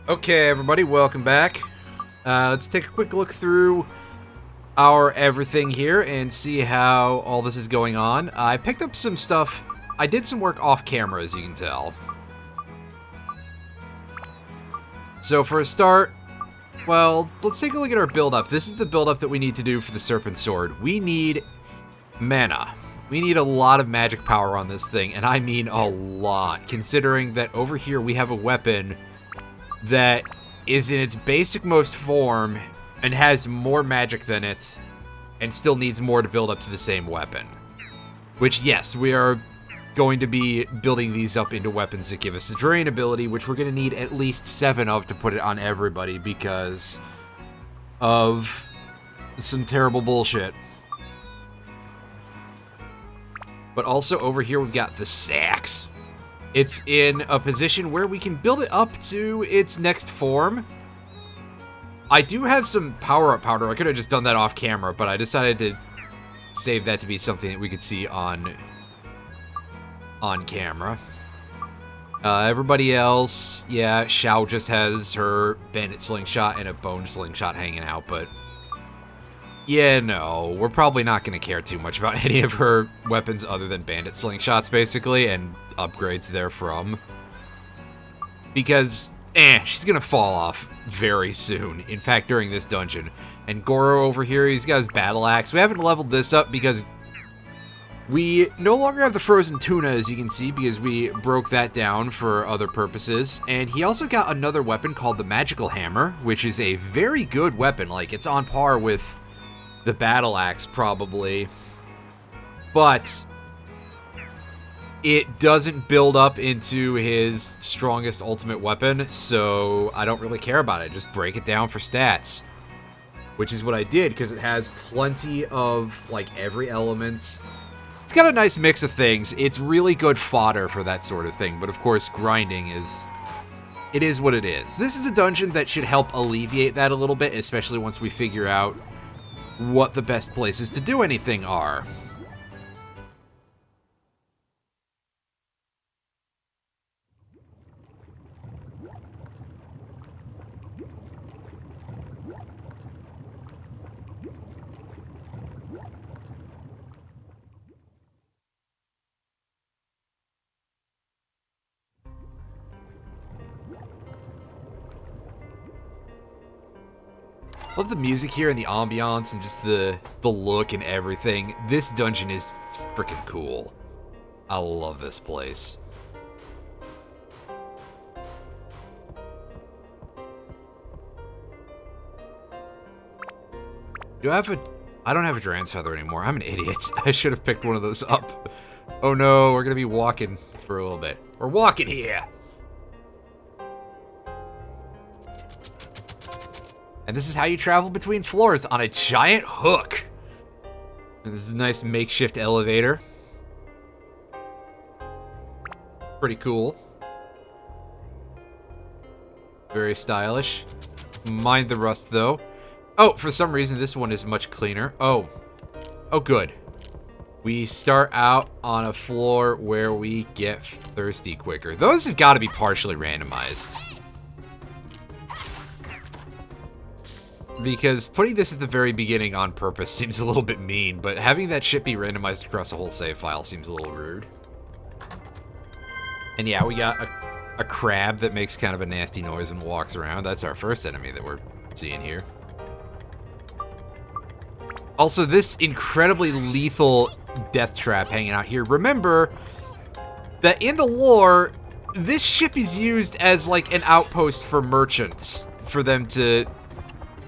Okay, everybody, welcome back. Let's take a quick look through our everything here and see how all this is going on. I picked up some stuff. I did some work off camera, as you can tell. So for a start, well, let's take a look at our build-up. This is the build-up that we need to do for the Serpent Sword. We need mana. We need a lot of magic power on this thing, and I mean a lot, considering that over here we have a weapon that is in its basic most form and has more magic than it and still needs more to build up to the same weapon. Which, yes, we are going to be building these up into weapons that give us the drain ability, which we're going to need at least 7 of to put it on everybody because of some terrible bullshit. But also over here we've got the Sax. It's in a position where we can build it up to its next form. I do have some power-up powder. I could have just done that off camera, but I decided to save that to be something that we could see on camera. Everybody else, yeah, Xiao just has her bandit slingshot and a bone slingshot hanging out, but yeah, no, we're probably not going to care too much about any of her weapons other than bandit slingshots, basically, and upgrades therefrom. Because, she's going to fall off very soon. In fact, during this dungeon. And Goro over here, he's got his battle axe. We haven't leveled this up because we no longer have the frozen tuna, as you can see, because we broke that down for other purposes. And he also got another weapon called the Magical Hammer, which is a very good weapon. Like, it's on par with the battle axe, probably. But it doesn't build up into his strongest ultimate weapon, so I don't really care about it. Just break it down for stats. Which is what I did, because it has plenty of, like, every element. It's got a nice mix of things. It's really good fodder for that sort of thing, but of course, grinding is... it is what it is. This is a dungeon that should help alleviate that a little bit, especially once we figure out what the best places to do anything are. Love the music here and the ambiance and just the look and everything. This dungeon is freaking cool. I love this place. I don't have a Duran's Feather anymore. I'm an idiot. I should have picked one of those up. Oh no, we're gonna be walking for a little bit. We're walking here! And this is how you travel between floors, on a giant hook. And this is a nice makeshift elevator. Pretty cool. Very stylish. Mind the rust, though. Oh, for some reason, this one is much cleaner. Oh, good. We start out on a floor where we get thirsty quicker. Those have got to be partially randomized. Because putting this at the very beginning on purpose seems a little bit mean, but having that shit be randomized across a whole save file seems a little rude. And yeah, we got a crab that makes kind of a nasty noise and walks around. That's our first enemy that we're seeing here. Also, this incredibly lethal death trap hanging out here. Remember that in the lore, this ship is used as like an outpost for merchants, for them to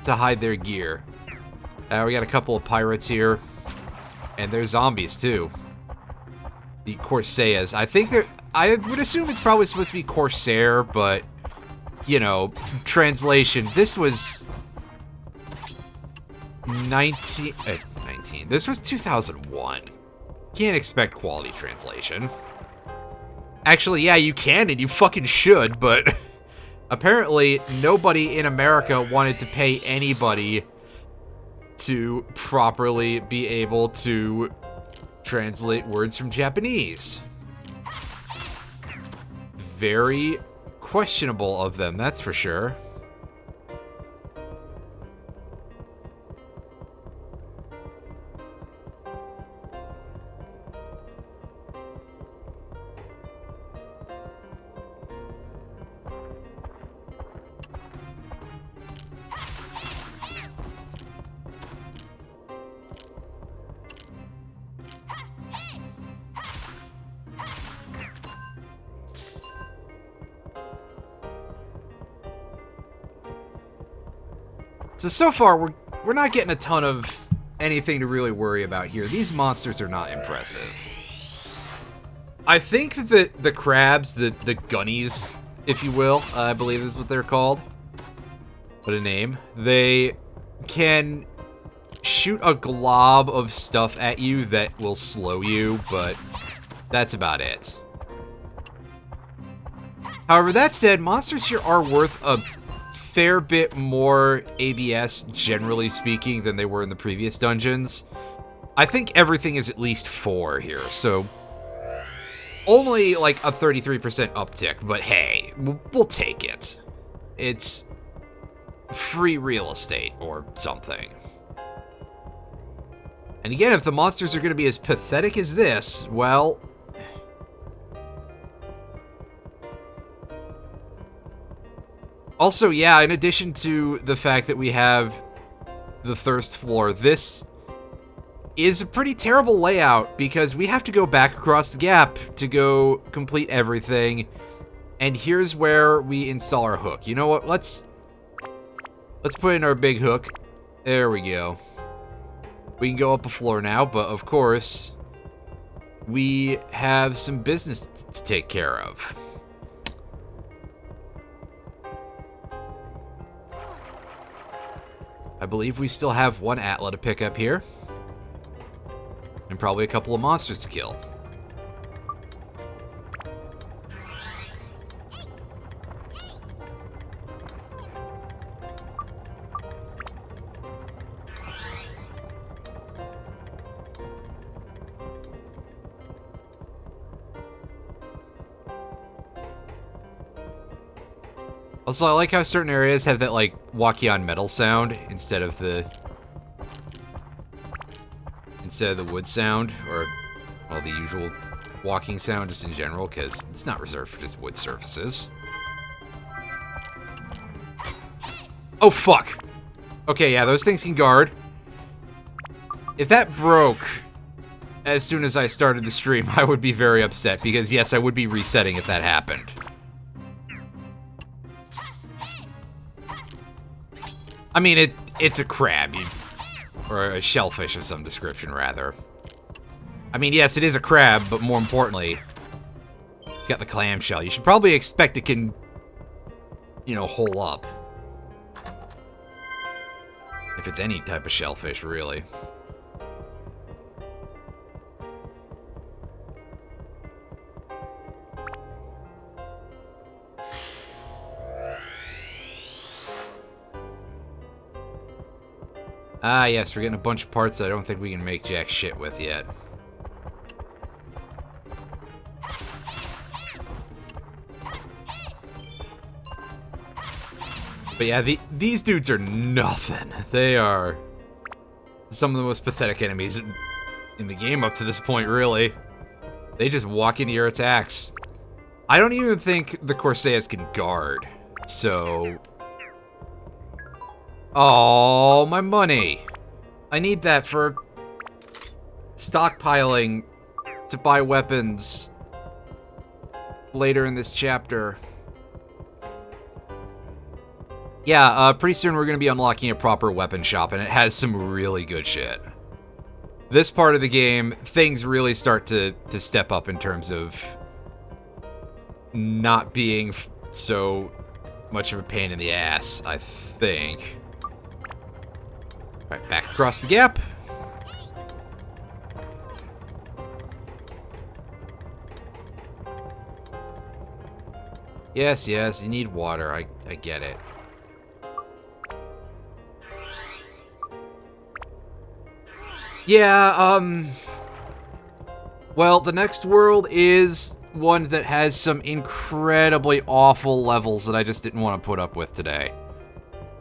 hide their gear. We got a couple of pirates here. And there's zombies, too. The Corsairs. I would assume it's probably supposed to be Corsair, but, you know, translation. This was 19. This was 2001. Can't expect quality translation. Actually, yeah, you can, and you fucking should, but apparently nobody in America wanted to pay anybody to properly be able to translate words from Japanese. Very questionable of them, that's for sure. So far, we're not getting a ton of anything to really worry about here. These monsters are not impressive. I think that the crabs, the gunnies, if you will, I believe is what they're called. What a name. They can shoot a glob of stuff at you that will slow you, but that's about it. However, that said, monsters here are worth a fair bit more ABS, generally speaking, than they were in the previous dungeons. I think everything is at least 4 here, so only like a 33% uptick, but hey, we'll take it. It's free real estate or something. And again, if the monsters are going to be as pathetic as this, well... Also, yeah, in addition to the fact that we have the thirst floor, this is a pretty terrible layout because we have to go back across the gap to go complete everything. And here's where we install our hook. You know what? Let's put in our big hook. There we go. We can go up a floor now, but of course, we have some business to take care of. I believe we still have 1 Atla to pick up here. And probably a couple of monsters to kill. Also, I like how certain areas have that, like, walkie on metal sound instead of the wood sound, or, well, the usual walking sound just in general, because it's not reserved for just wood surfaces. Oh, fuck! Okay, yeah, those things can guard. If that broke as soon as I started the stream, I would be very upset, because, yes, I would be resetting if that happened. I mean, it's a crab, or a shellfish of some description, rather. I mean, yes, it is a crab, but more importantly, it's got the clamshell. You should probably expect it can, you know, hole up. If it's any type of shellfish, really. Ah, yes, we're getting a bunch of parts that I don't think we can make jack shit with yet. But yeah, these dudes are nothing. They are some of the most pathetic enemies in the game up to this point, really. They just walk into your attacks. I don't even think the Corsairs can guard, so... Oh, my money. I need that for stockpiling to buy weapons later in this chapter. Yeah, pretty soon we're going to be unlocking a proper weapon shop, and it has some really good shit. This part of the game, things really start to step up in terms of not being so much of a pain in the ass, I think. Alright, back across the gap. Yes, yes, you need water. I get it. Yeah, well, the next world is one that has some incredibly awful levels that I just didn't want to put up with today.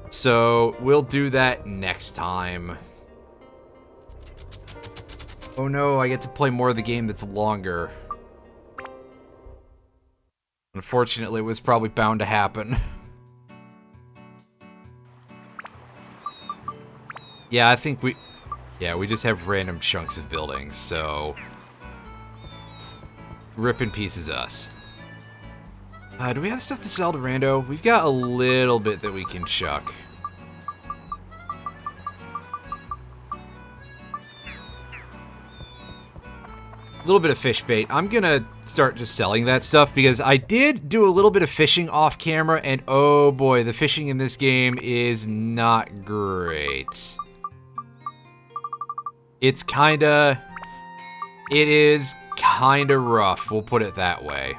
So we'll do that next time. Oh no, I get to play more of the game that's longer. Unfortunately, it was probably bound to happen. Yeah, I think we just have random chunks of buildings, so... Rip in pieces us. Do we have stuff to sell to Rando? We've got a little bit that we can chuck. A little bit of fish bait. I'm gonna start just selling that stuff because I did do a little bit of fishing off camera, and oh boy, the fishing in this game is not great. It is kinda rough, we'll put it that way.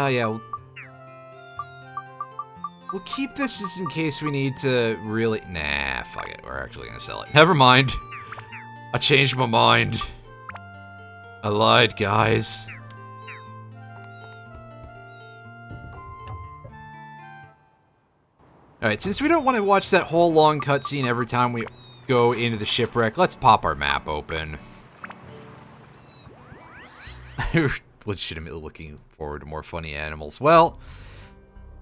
Yeah. We'll keep this just in case we need to really... Nah, fuck it. We're actually gonna sell it. Never mind. I changed my mind. I lied, guys. Alright, since we don't want to watch that whole long cutscene every time we go into the shipwreck, let's pop our map open. Legitimately looking forward to more funny animals. Well,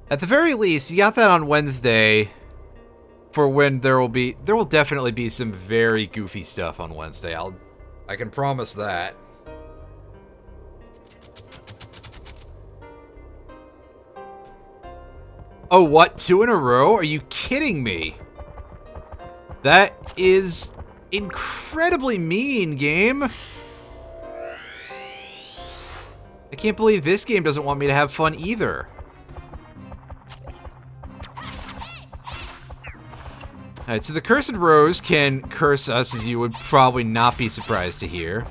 at the very least, you got that on Wednesday for when there will definitely be some very goofy stuff on Wednesday. I can promise that. Oh, what? 2 in a row? Are you kidding me? That is incredibly mean, game. I can't believe this game doesn't want me to have fun either. Alright, so the Cursed Rose can curse us, as you would probably not be surprised to hear.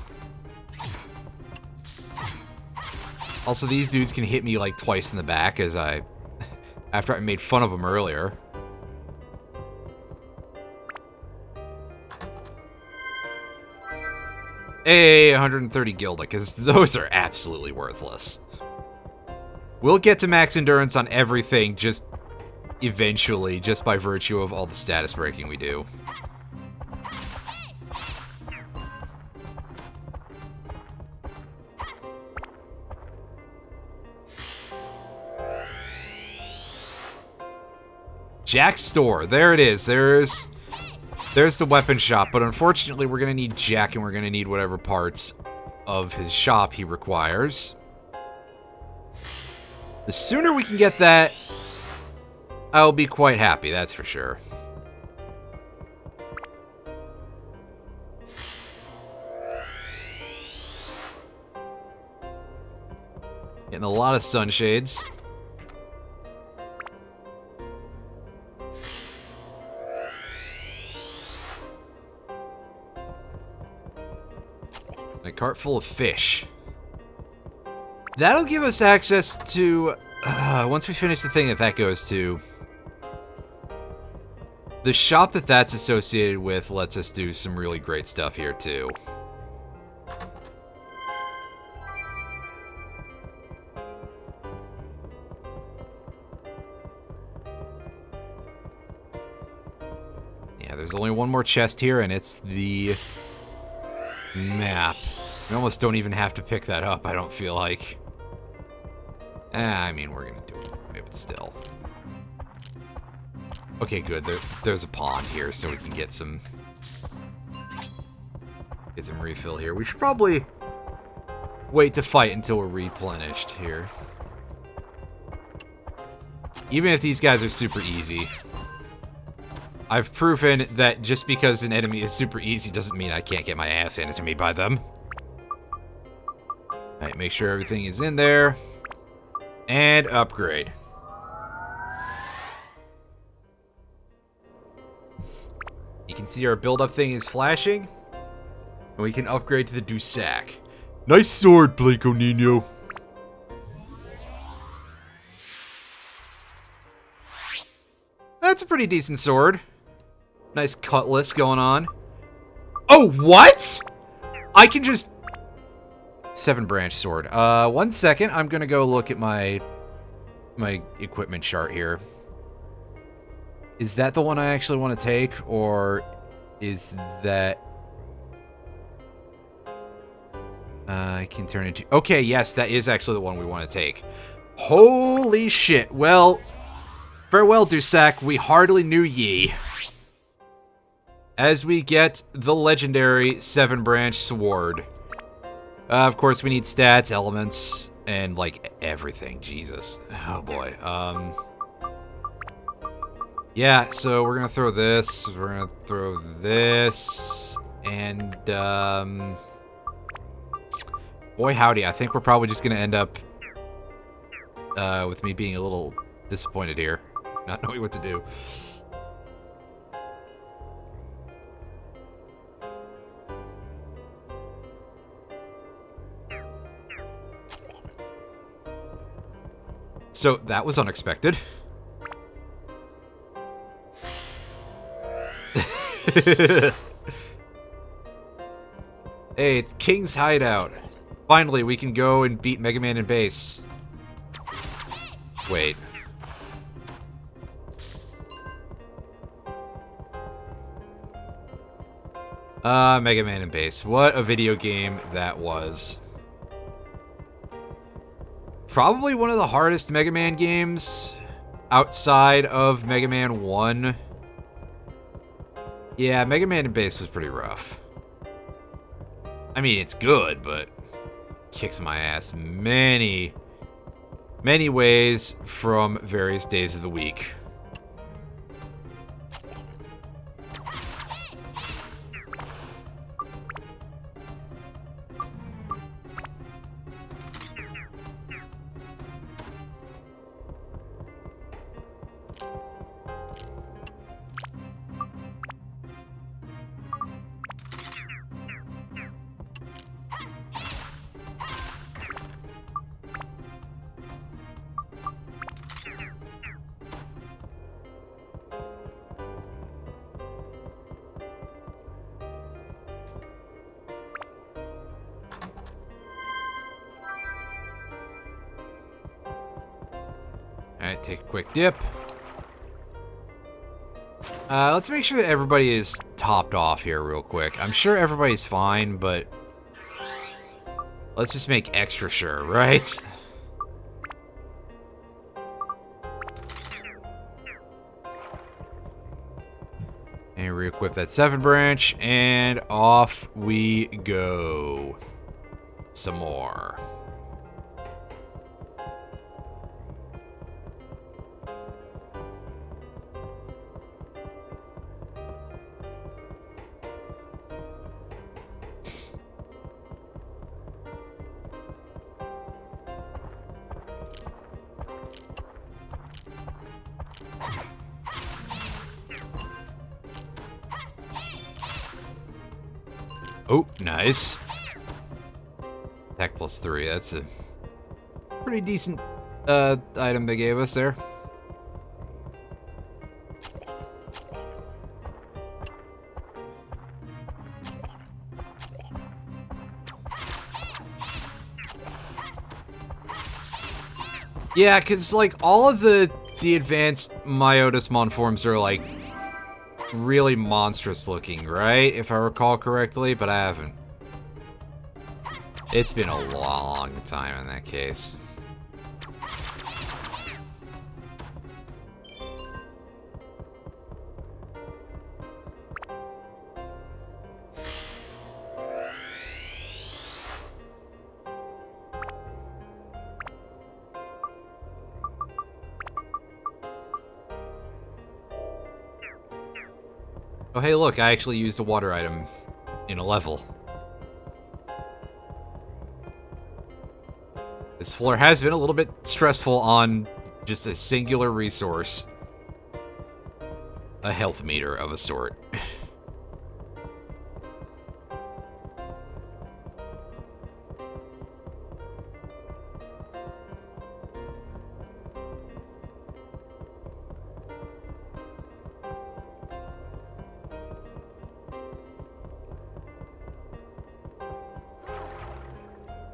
Also, these dudes can hit me like twice in the back after I made fun of them earlier. Hey, 130 Gilda, because those are absolutely worthless. We'll get to max endurance on everything just eventually, just by virtue of all the status breaking we do. Jack's store. There it is. There's the weapon shop, but unfortunately we're going to need Jack and we're going to need whatever parts of his shop he requires. The sooner we can get that, I'll be quite happy, that's for sure. Getting a lot of sunshades. A cart full of fish. That'll give us access to... once we finish the thing that goes to... The shop that's associated with lets us do some really great stuff here, too. Yeah, there's only one more chest here, and it's the map. We almost don't even have to pick that up, I don't feel like. I mean, we're gonna do it, but still. Okay, good. There's a pond here, so we can get some refill here. We should probably wait to fight until we're replenished here. Even if these guys are super easy. I've proven that just because an enemy is super easy doesn't mean I can't get my ass handed to me by them. Alright, make sure everything is in there. And upgrade. You can see our build-up thing is flashing. And we can upgrade to the Dusac. Nice sword, Blanco Niño. That's a pretty decent sword. Nice cutlass going on. Oh, what? I can just... 7-branch sword. 1 second. I'm gonna go look at my equipment chart here. Is that the one I actually want to take, or is that... I can turn into... Okay, yes, that is actually the one we want to take. Holy shit. Well, farewell, Dusak. We hardly knew ye. As we get the legendary 7-branch sword. Of course, we need stats, elements, and, like, everything. Jesus. Oh, boy. Yeah, so we're gonna throw this. We're gonna throw this. And, boy, howdy. I think we're probably just gonna end up, with me being a little disappointed here. Not knowing what to do. So, that was unexpected. Hey, it's King's Hideout. Finally, we can go and beat Mega Man in base. Wait. Mega Man in base. What a video game that was. Probably one of the hardest Mega Man games outside of Mega Man 1. Yeah, Mega Man in base was pretty rough. I mean, it's good, but kicks my ass many ways from various days of the week. Alright, take a quick dip. Let's make sure that everybody is topped off here real quick. I'm sure everybody's fine, but let's just make extra sure, right? And re-equip that 7-branch, and off we go. Some more. Oh, nice. Attack +3, that's a pretty decent item they gave us there. Yeah, because, like, all of the advanced Myotismon forms are, like, really monstrous looking, right? If I recall correctly, but I haven't. It's been a long time in that case. Oh, hey, look, I actually used a water item in a level. This floor has been a little bit stressful on just a singular resource. A health meter of a sort.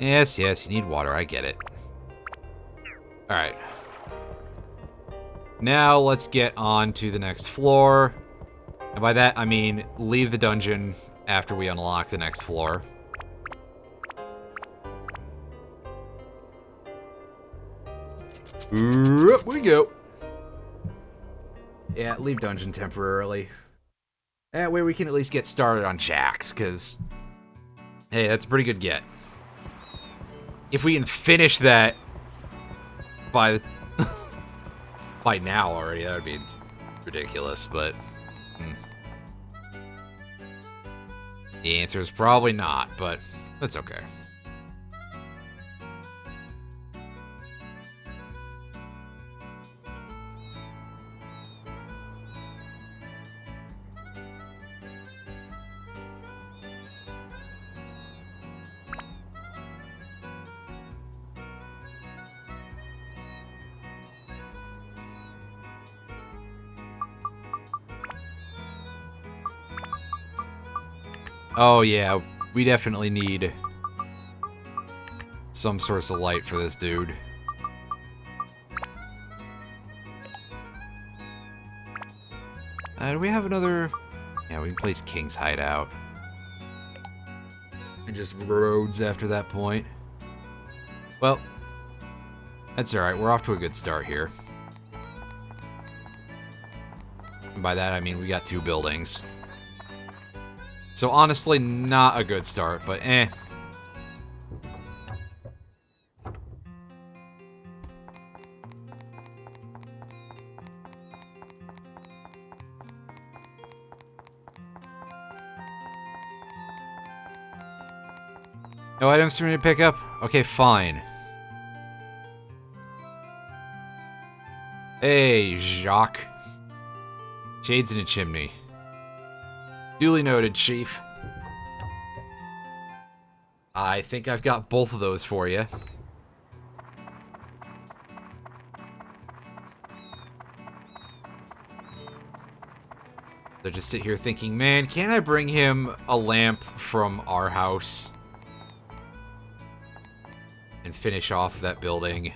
Yes, yes, you need water. I get it. Alright. Now let's get on to the next floor. And by that, I mean leave the dungeon after we unlock the next floor. Up we go. Yeah, leave dungeon temporarily. That way we can at least get started on Jax, because, hey, that's a pretty good get. If we can finish that by by now already, that would be ridiculous, but the answer is probably not, but that's okay. Oh yeah, we definitely need some source of light for this dude. Do we have another? Yeah, we can place King's Hideout. And just roads after that point. Well, that's alright, we're off to a good start here. And by that I mean we got 2 buildings. So honestly, not a good start, but eh. No items for me to pick up? Okay, fine. Hey, Jacques. Shades in a chimney. Duly noted, Chief. I think I've got both of those for you. So just sit here thinking, man, can't I bring him a lamp from our house? And finish off that building.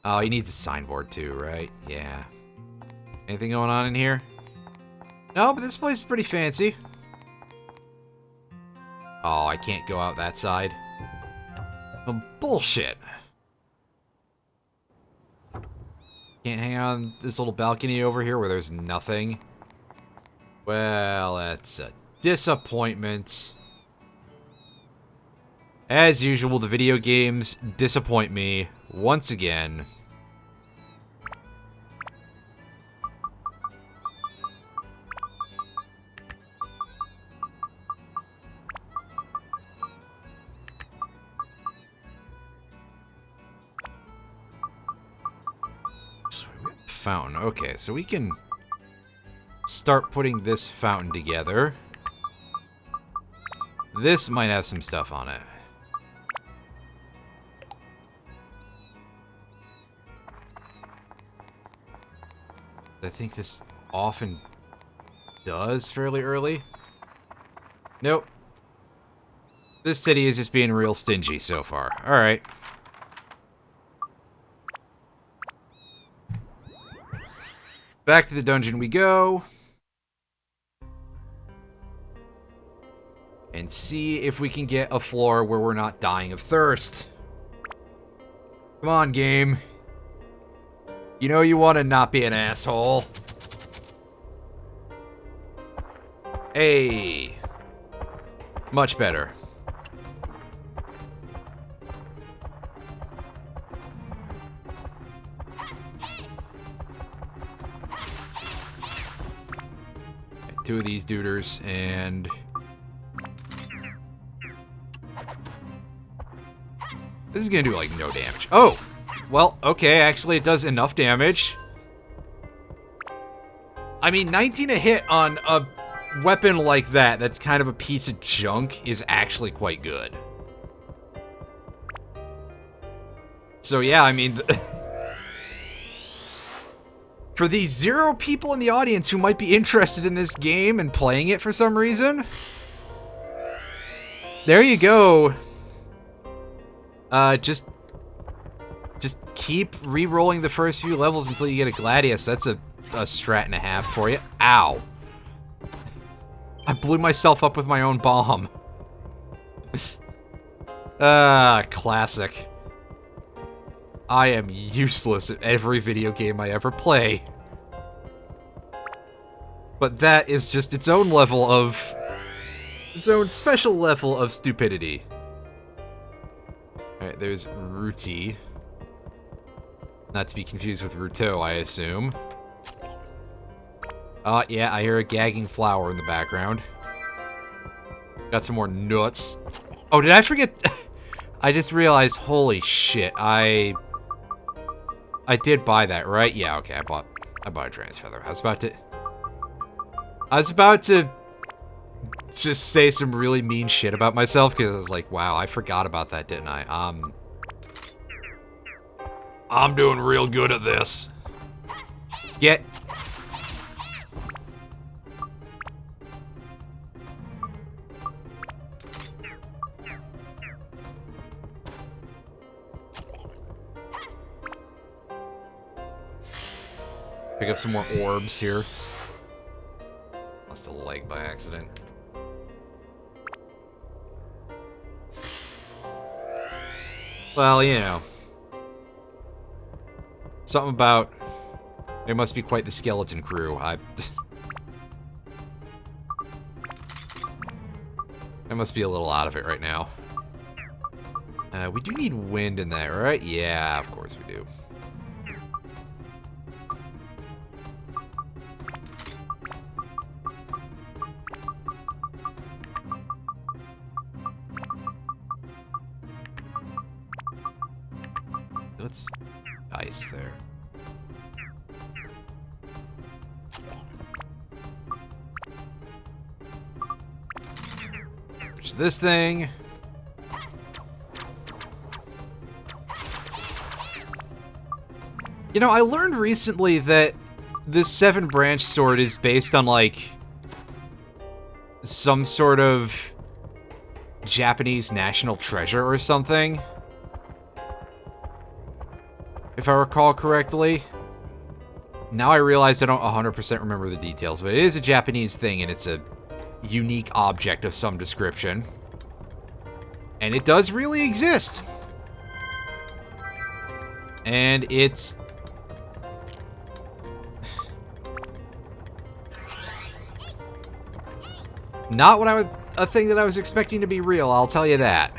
Oh, he needs a signboard too, right? Yeah. Anything going on in here? No, but this place is pretty fancy. Oh, I can't go out that side. Oh, bullshit. Can't hang on this little balcony over here where there's nothing. Well, that's a disappointment. As usual, the video games disappoint me once again. Fountain. Okay, so we can start putting this fountain together. This might have some stuff on it. I think this often does fairly early. Nope. This city is just being real stingy so far. Alright. Back to the dungeon we go. And see if we can get a floor where we're not dying of thirst. Come on, game. You know you want to not be an asshole. Hey. Much better. Two of these duders, and this is gonna do like no damage. Oh, well, okay, actually it does enough damage. I mean, 19 a hit on a weapon like that, that's kind of a piece of junk, is actually quite good. So yeah, I mean, for the 0 people in the audience who might be interested in this game and playing it for some reason, there you go. Just keep re-rolling the first few levels until you get a Gladius. That's a strat and a half for you. Ow. I blew myself up with my own bomb. Classic. I am useless at every video game I ever play. But that is just its own level of... its own special level of stupidity. Alright, there's Ruti. Not to be confused with Ruto, I assume. Yeah, I hear a gagging flower in the background. Got some more nuts. Oh, did I forget? I just realized, holy shit, I did buy that, right? Yeah, okay, I bought a transfer. I was about to just say some really mean shit about myself, because I was like, wow, I forgot about that, didn't I? I'm doing real good at this. Get... Pick up some more orbs here. Lost a leg by accident. Well, you know. Something about... It must be quite the skeleton crew. I must be a little out of it right now. We do need wind in that, right? Yeah, of course we do. Let's ice there. Which is this thing. You know, I learned recently that this 7-branch sword is based on, like, some sort of Japanese national treasure or something. If I recall correctly. Now I realize I don't 100% remember the details, but it is a Japanese thing, and it's a unique object of some description. And it does really exist. And it's... not what a thing that I was expecting to be real, I'll tell you that.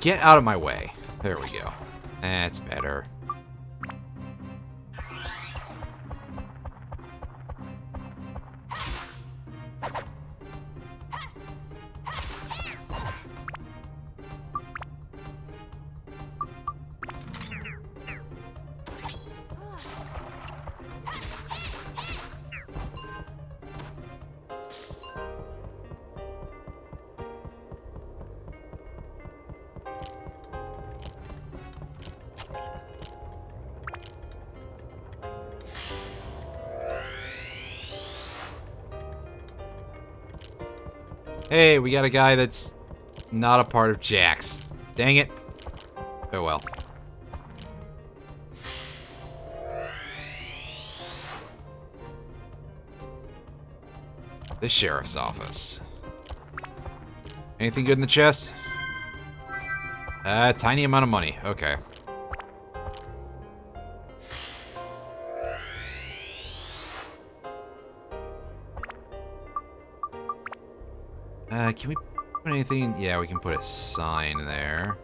Get out of my way. There we go. That's better. Hey, we got a guy that's not a part of Jax. Dang it. Oh well. The sheriff's office. Anything good in the chest? Tiny amount of money. Okay. Can we put anything? Yeah, we can put a sign there.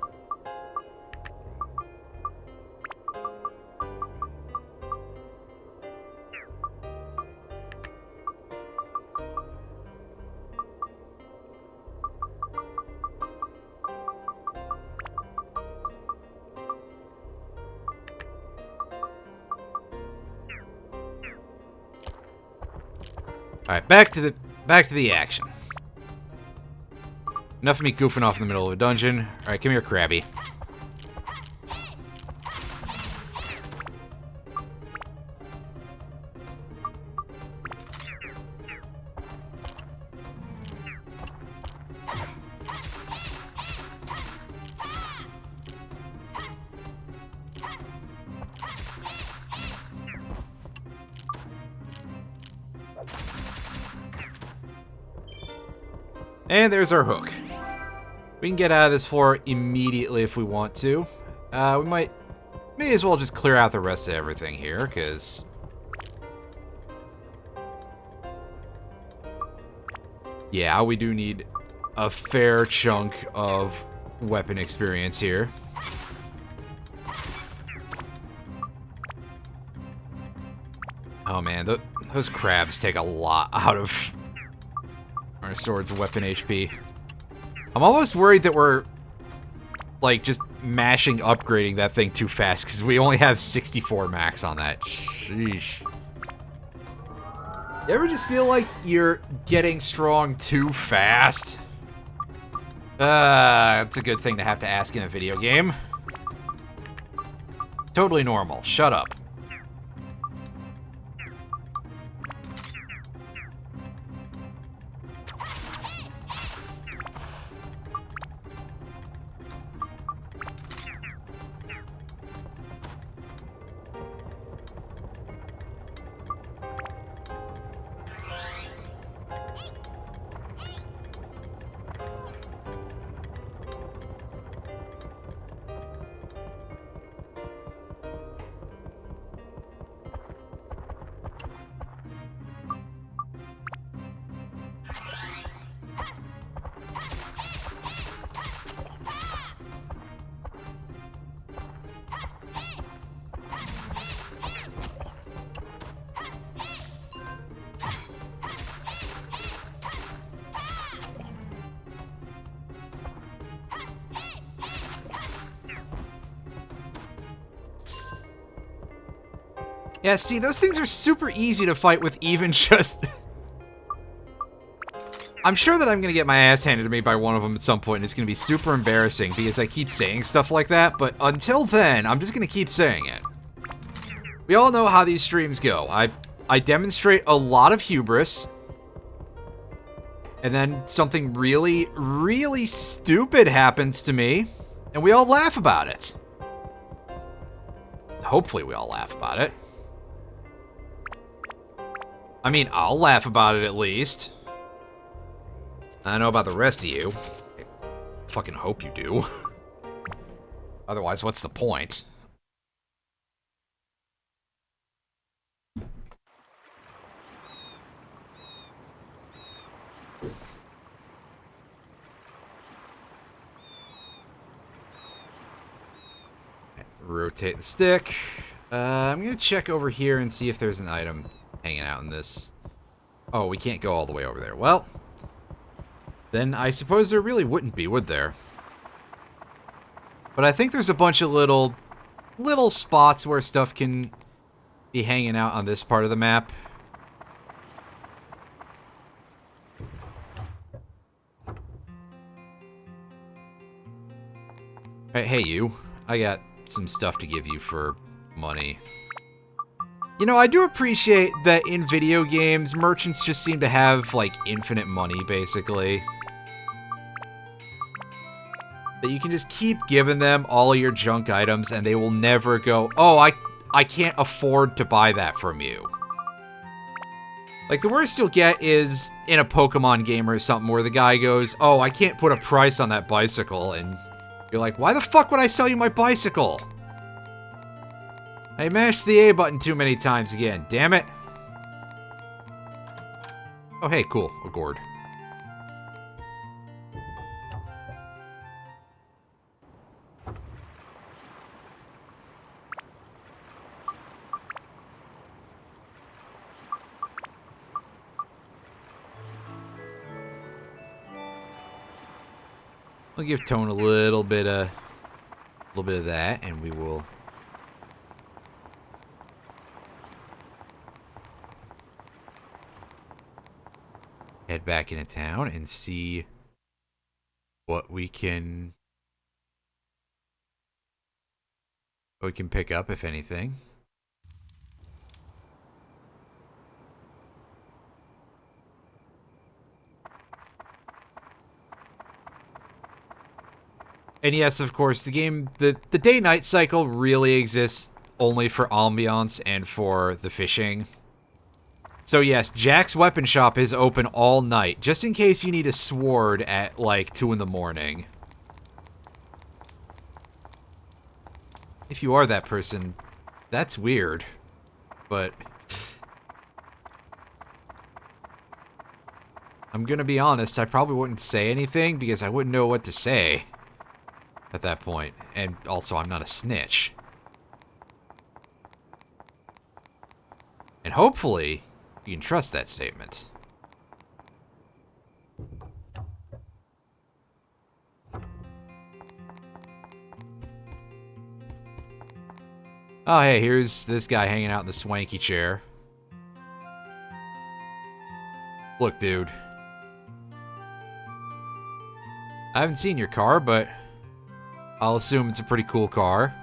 Alright, back to the action. Enough of me goofing off in the middle of a dungeon. Alright, come here, Krabby. And there's our hook. We can get out of this floor immediately if we want to. We may as well just clear out the rest of everything here, because... yeah, we do need a fair chunk of weapon experience here. Oh man, those crabs take a lot out of our sword's weapon HP. I'm almost worried that we're, like, just mashing upgrading that thing too fast, because we only have 64 max on that. Sheesh. You ever just feel like you're getting strong too fast? It's a good thing to have to ask in a video game. Totally normal. Shut up. Yeah, see, those things are super easy to fight with even just... I'm sure that I'm going to get my ass handed to me by one of them at some point, and it's going to be super embarrassing because I keep saying stuff like that, but until then, I'm just going to keep saying it. We all know how these streams go. I demonstrate a lot of hubris, and then something really, really stupid happens to me, and we all laugh about it. Hopefully we all laugh about it. I mean, I'll laugh about it at least. I don't know about the rest of you. I fucking hope you do. Otherwise, what's the point? Rotate the stick. I'm gonna check over here and see if there's an item hanging out in this. Oh, we can't go all the way over there. Well, then I suppose there really wouldn't be, would there? But I think there's a bunch of little spots where stuff can be hanging out on this part of the map. Hey you, I got some stuff to give you for money. You know, I do appreciate that in video games, merchants just seem to have, like, infinite money, basically. That you can just keep giving them all of your junk items, and they will never go, oh, I can't afford to buy that from you. Like, the worst you'll get is in a Pokemon game or something where the guy goes, oh, I can't put a price on that bicycle, and you're like, why the fuck would I sell you my bicycle? I mashed the A button too many times again, damn it. Oh, hey, cool, a gourd. We'll give Tone a little bit of that, and we will. head back into town and see what we can pick up, if anything. And yes, of course, the day-night cycle really exists only for ambiance and for the fishing. So yes, Jack's weapon shop is open all night, just in case you need a sword at, like, 2 in the morning. If you are that person, that's weird. But I'm gonna be honest, I probably wouldn't say anything because I wouldn't know what to say at that point. And also, I'm not a snitch. And hopefully, you can trust that statement. Oh, hey, here's this guy hanging out in the swanky chair. Look, dude. I haven't seen your car, but I'll assume it's a pretty cool car.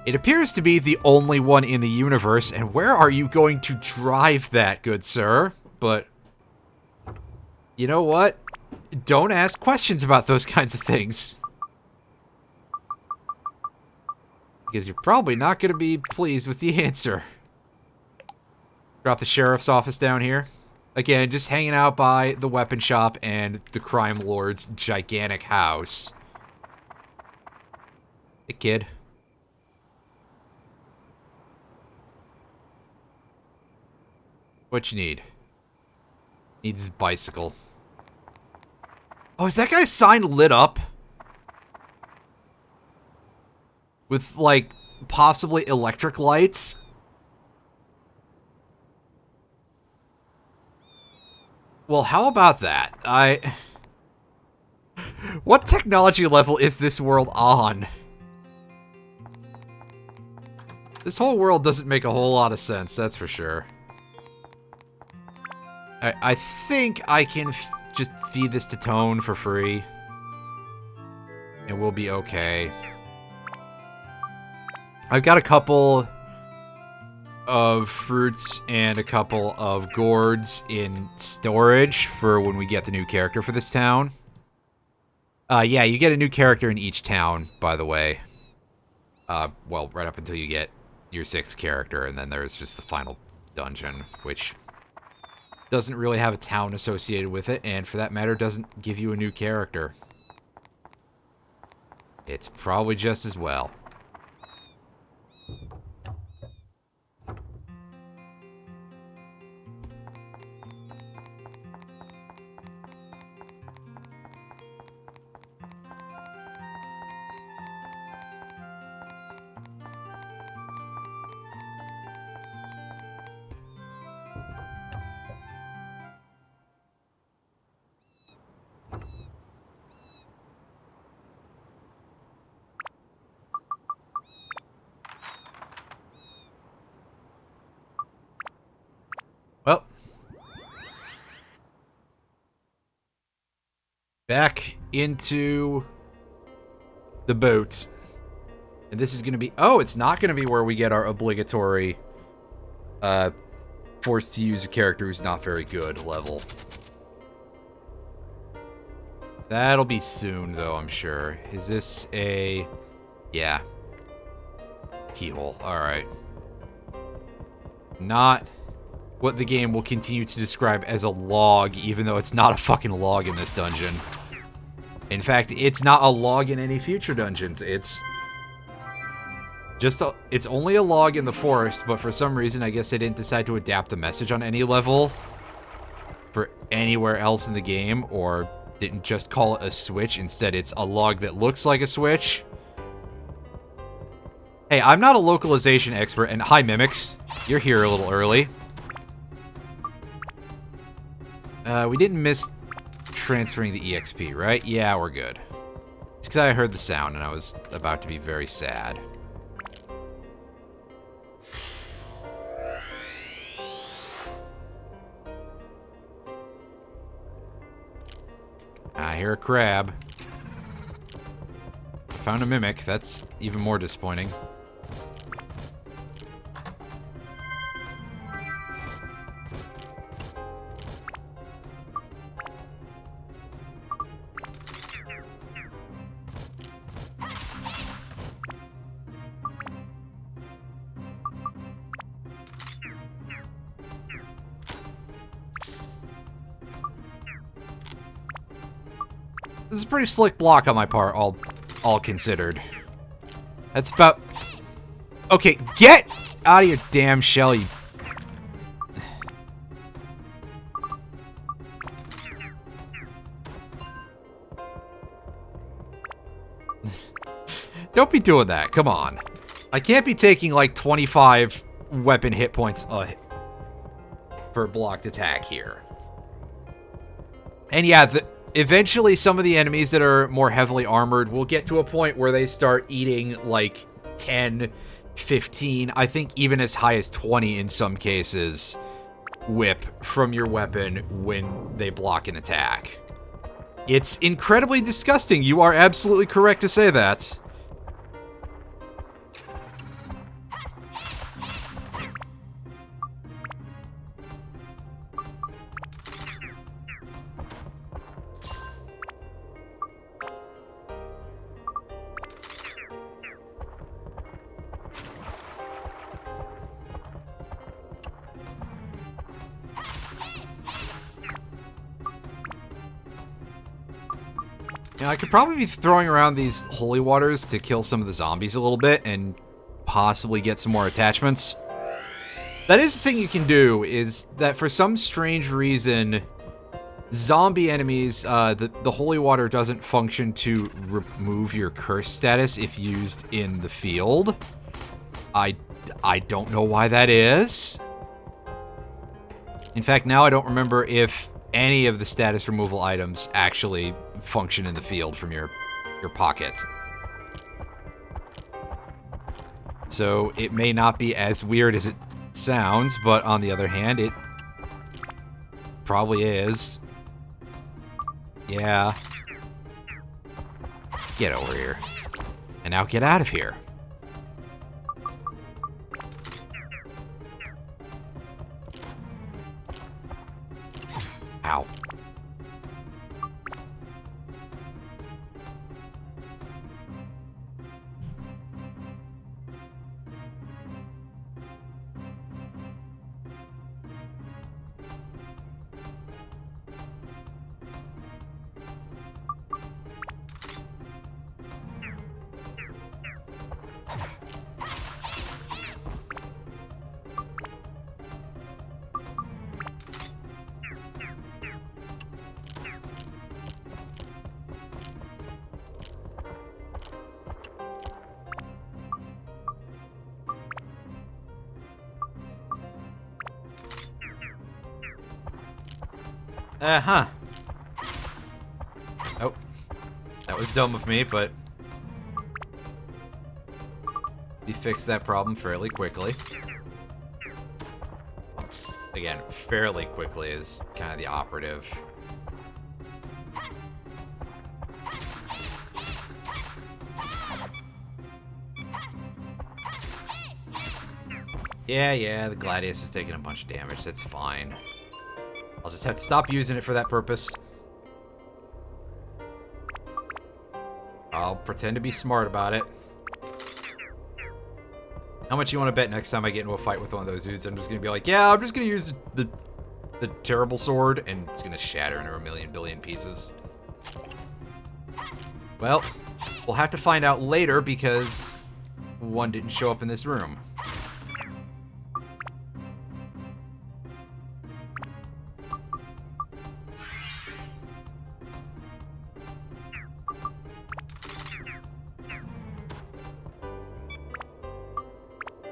It appears to be the only one in the universe, and where are you going to drive that, good sir? But you know what? Don't ask questions about those kinds of things. Because you're probably not going to be pleased with the answer. Drop the sheriff's office down here. Again, just hanging out by the weapon shop and the crime lord's gigantic house. Hey, kid. What you need? Needs his bicycle. Oh, is that guy's sign lit up? With, like, possibly electric lights? Well, how about that? What technology level is this world on? This whole world doesn't make a whole lot of sense, that's for sure. I think I can just feed this to Tone for free. And we'll be okay. I've got a couple of fruits and a couple of gourds in storage for when we get the new character for this town. Yeah, you get a new character in each town, by the way. Well, right up until you get your 6th character, and then there's just the final dungeon, which doesn't really have a town associated with it, and for that matter, doesn't give you a new character. It's probably just as well. Well, back into the boat. And this is going to be... Oh, it's not going to be where we get our obligatory forced to use a character who's not very good level. That'll be soon, though, I'm sure. Is this a... Yeah. Keyhole. Alright. Not what the game will continue to describe as a log, even though it's not a fucking log in this dungeon. In fact, it's not a log in any future dungeons. It's only a log in the forest, but for some reason, I guess they didn't decide to adapt the message on any level for anywhere else in the game, or didn't just call it a switch. Instead, it's a log that looks like a switch. Hey, I'm not a localization expert, and hi, Mimics. You're here a little early. We didn't miss transferring the EXP, right? Yeah, we're good. It's because I heard the sound, and I was about to be very sad. hear a crab. Found a mimic. That's even more disappointing. This is a pretty slick block on my part, all considered. That's about... Okay, get out of your damn shell, you... Don't be doing that, come on. I can't be taking like 25 weapon hit points for a blocked attack here. And yeah, eventually some of the enemies that are more heavily armored will get to a point where they start eating like 10, 15, I think even as high as 20 in some cases, whip from your weapon when they block an attack. It's incredibly disgusting. You are absolutely correct to say that. Yeah, I could probably be throwing around these holy waters to kill some of the zombies a little bit and possibly get some more attachments. That is the thing you can do, is that for some strange reason, zombie enemies, the holy water doesn't function to remove your curse status if used in the field. I don't know why that is. In fact, now I don't remember if any of the status removal items actually function in the field from your pockets. So it may not be as weird as it sounds, but on the other hand, it probably is. Yeah. Get over here. And now get out of here. Ow. Uh-huh. Oh. That was dumb of me, but we fixed that problem fairly quickly. Again, fairly quickly is kind of the operative. Yeah, the Gladius is taking a bunch of damage. That's fine. I'll just have to stop using it for that purpose. I'll pretend to be smart about it. How much you want to bet next time I get into a fight with one of those dudes? I'm just going to be like, yeah, I'm just going to use the terrible sword, and it's going to shatter into a million billion pieces. Well, we'll have to find out later because one didn't show up in this room.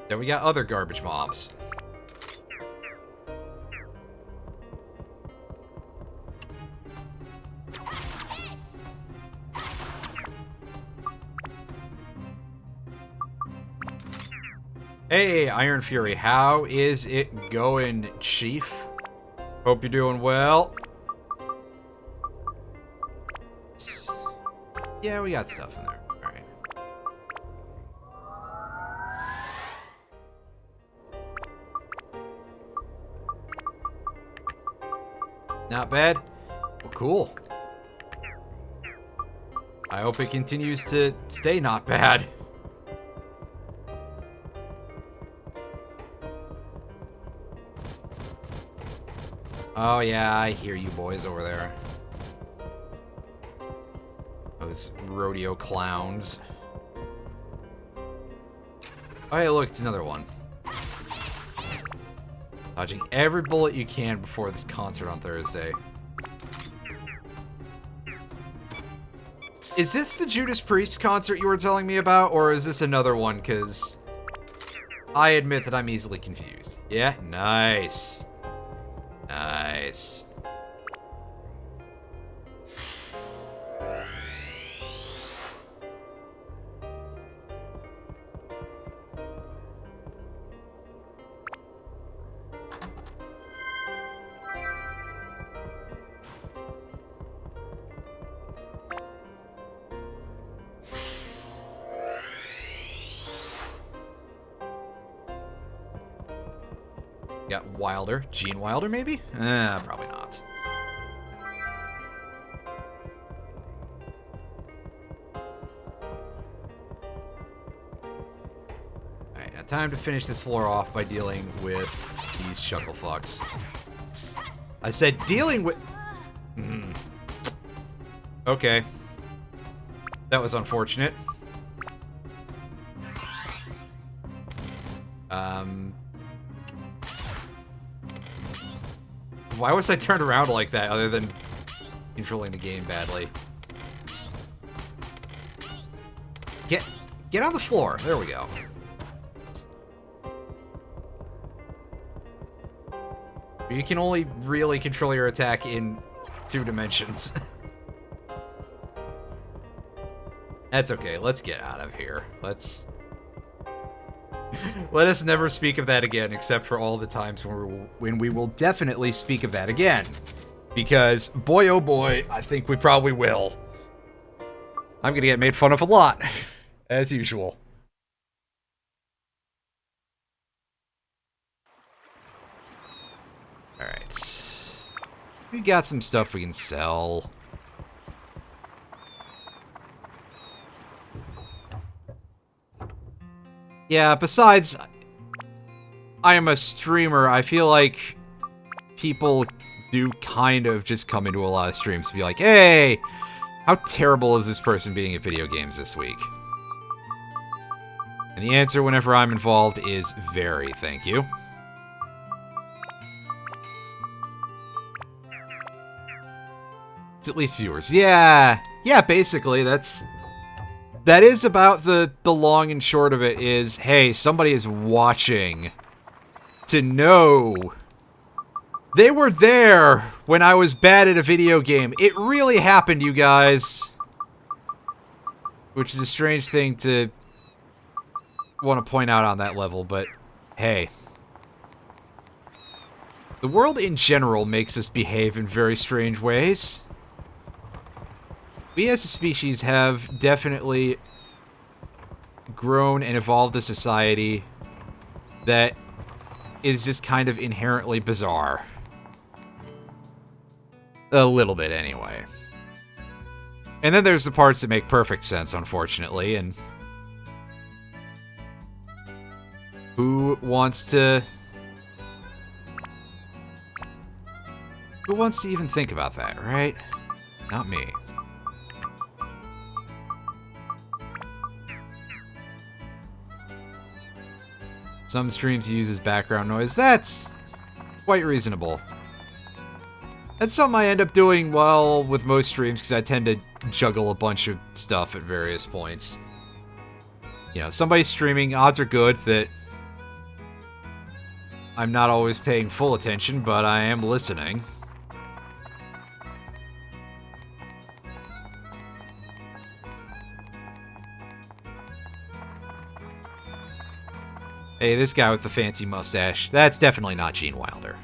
Then we got other garbage mobs. Hey, Iron Fury, how is it going, Chief? Hope you're doing well. Yeah, we got stuff in there. Alright. Not bad. Well, cool. I hope it continues to stay not bad. Oh yeah, I hear you boys over there. Those rodeo clowns. Oh hey, look, it's another one. Dodging every bullet you can before this concert on Thursday. Is this the Judas Priest concert you were telling me about, or is this another one? Because I admit that I'm easily confused. Yeah? Nice. Nice. Got Wilder. Gene Wilder, maybe? Probably not. Alright, now time to finish this floor off by dealing with these shuckle fucks. I said dealing with... Okay. That was unfortunate. Why was I turned around like that other than controlling the game badly? Get on the floor. There we go. You can only really control your attack in 2 dimensions. That's okay. Let's get out of here. Let us never speak of that again, except for all the times when we will definitely speak of that again. Because, boy oh boy, I think we probably will. I'm gonna get made fun of a lot, as usual. Alright. We got some stuff we can sell. Yeah, besides, I am a streamer, I feel like people do kind of just come into a lot of streams to be like, hey, how terrible is this person being at video games this week? And the answer whenever I'm involved is very, thank you. It's at least viewers. Yeah, basically, that is about the long and short of it is, hey, somebody is watching to know they were there when I was bad at a video game. It really happened, you guys. Which is a strange thing to want to point out on that level, but hey. The world in general makes us behave in very strange ways. We as a species have definitely grown and evolved a society that is just kind of inherently bizarre. A little bit, anyway. And then there's the parts that make perfect sense, unfortunately, and who wants to even think about that, right? Not me. Some streams use as background noise. That's quite reasonable. That's something I end up doing well with most streams because I tend to juggle a bunch of stuff at various points. You know, somebody's streaming, odds are good that I'm not always paying full attention, but I am listening. Hey, this guy with the fancy mustache. That's definitely not Gene Wilder.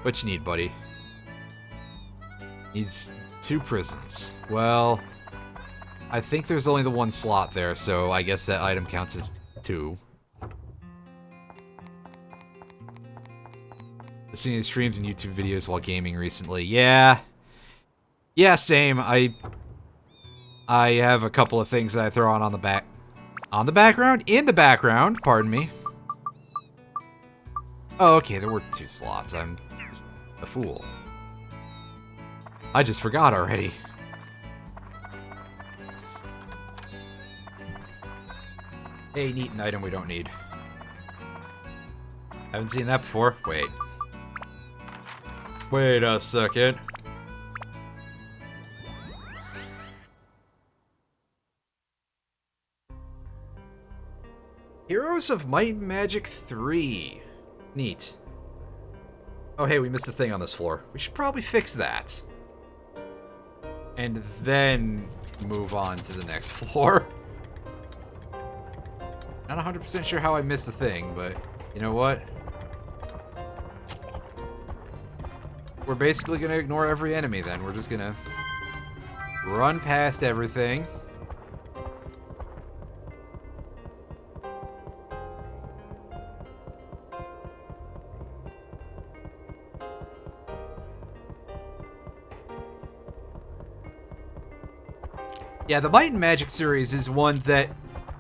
What you need, buddy? Needs 2 prisons. Well, I think there's only the 1 slot there, so I guess that item counts as 2. Listening to streams and YouTube videos while gaming recently. Yeah. Yeah, same. I have a couple of things that I throw on the back. On the background? In the background, pardon me. Oh, okay, there were 2 slots. I'm just a fool. I just forgot already. Hey, neat an item we don't need. Haven't seen that before. Wait. Wait a second. Heroes of Might and Magic 3. Neat. Oh, hey, we missed a thing on this floor. We should probably fix that. And then move on to the next floor. Not 100% sure how I missed the thing, but you know what? We're basically going to ignore every enemy then. We're just going to run past everything. Yeah, the Might and Magic series is one that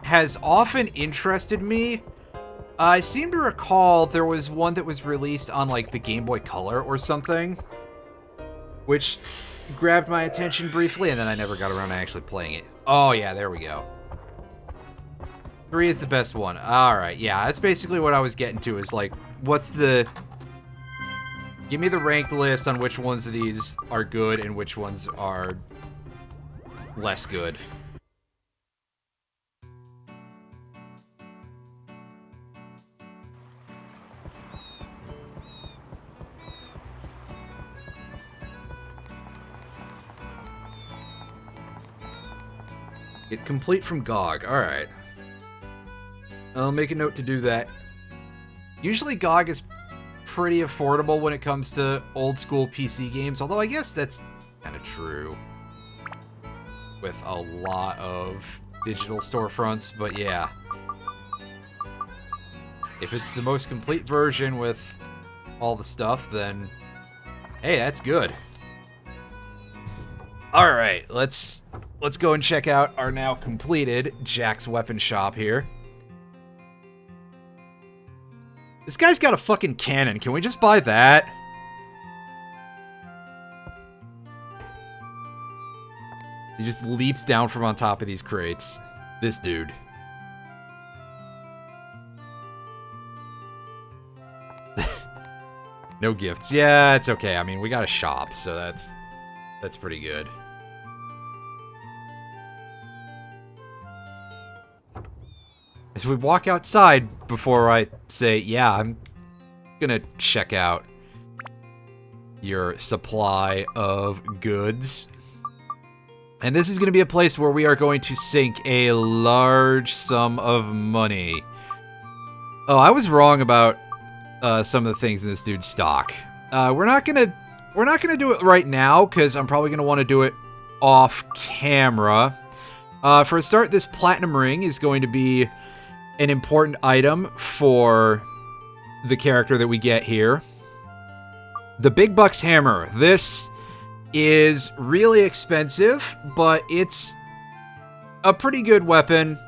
has often interested me. I seem to recall there was one that was released on, like, the Game Boy Color or something, which grabbed my attention briefly, and then I never got around to actually playing it. Oh, yeah, there we go. 3 is the best one. Alright, yeah, that's basically what I was getting to, is, like, what's the... Give me the ranked list on which ones of these are good and which ones are less good. Get complete from GOG. Alright. I'll make a note to do that. Usually GOG is pretty affordable when it comes to old school PC games, although I guess that's kind of true with a lot of digital storefronts, but yeah. If it's the most complete version with all the stuff, then hey, that's good. Alright, let's go and check out our now completed Jack's Weapon Shop here. This guy's got a fucking cannon. Can we just buy that? He just leaps down from on top of these crates. This dude. No gifts. Yeah, it's okay. I mean, we got a shop, so that's pretty good. As we walk outside, before I say, yeah, I'm gonna check out your supply of goods. And this is gonna be a place where we are going to sink a large sum of money. Oh, I was wrong about some of the things in this dude's stock. We're not gonna do it right now, because I'm probably gonna want to do it off camera. For a start, this platinum ring is going to be an important item for the character that we get here. The Big Bucks Hammer. This is really expensive, but it's a pretty good weapon.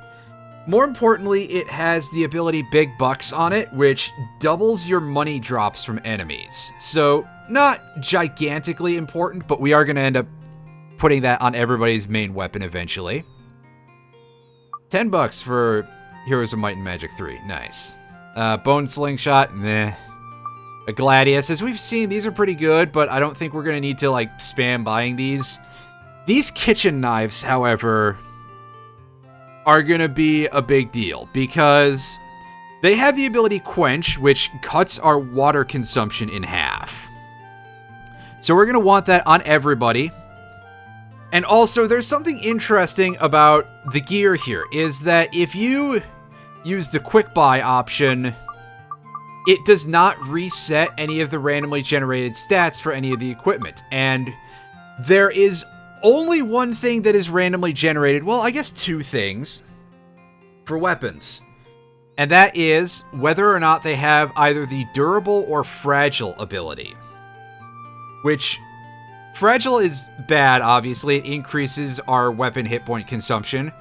More importantly, it has the ability Big Bucks on it, which doubles your money drops from enemies. So, not gigantically important, but we are going to end up putting that on everybody's main weapon eventually. $10 for Heroes of Might and Magic 3. Nice. Bone Slingshot. Meh. A Gladius. As we've seen, these are pretty good, but I don't think we're going to need to, like, spam buying these. These kitchen knives, however, are going to be a big deal, because they have the ability Quench, which cuts our water consumption in half. So we're going to want that on everybody. And also, there's something interesting about the gear here, is that if you use the quick buy option, it does not reset any of the randomly generated stats for any of the equipment. And there is only one thing that is randomly generated. Well, I guess two things for weapons. And that is whether or not they have either the durable or fragile ability. Which, fragile is bad, obviously. It increases our weapon hit point consumption.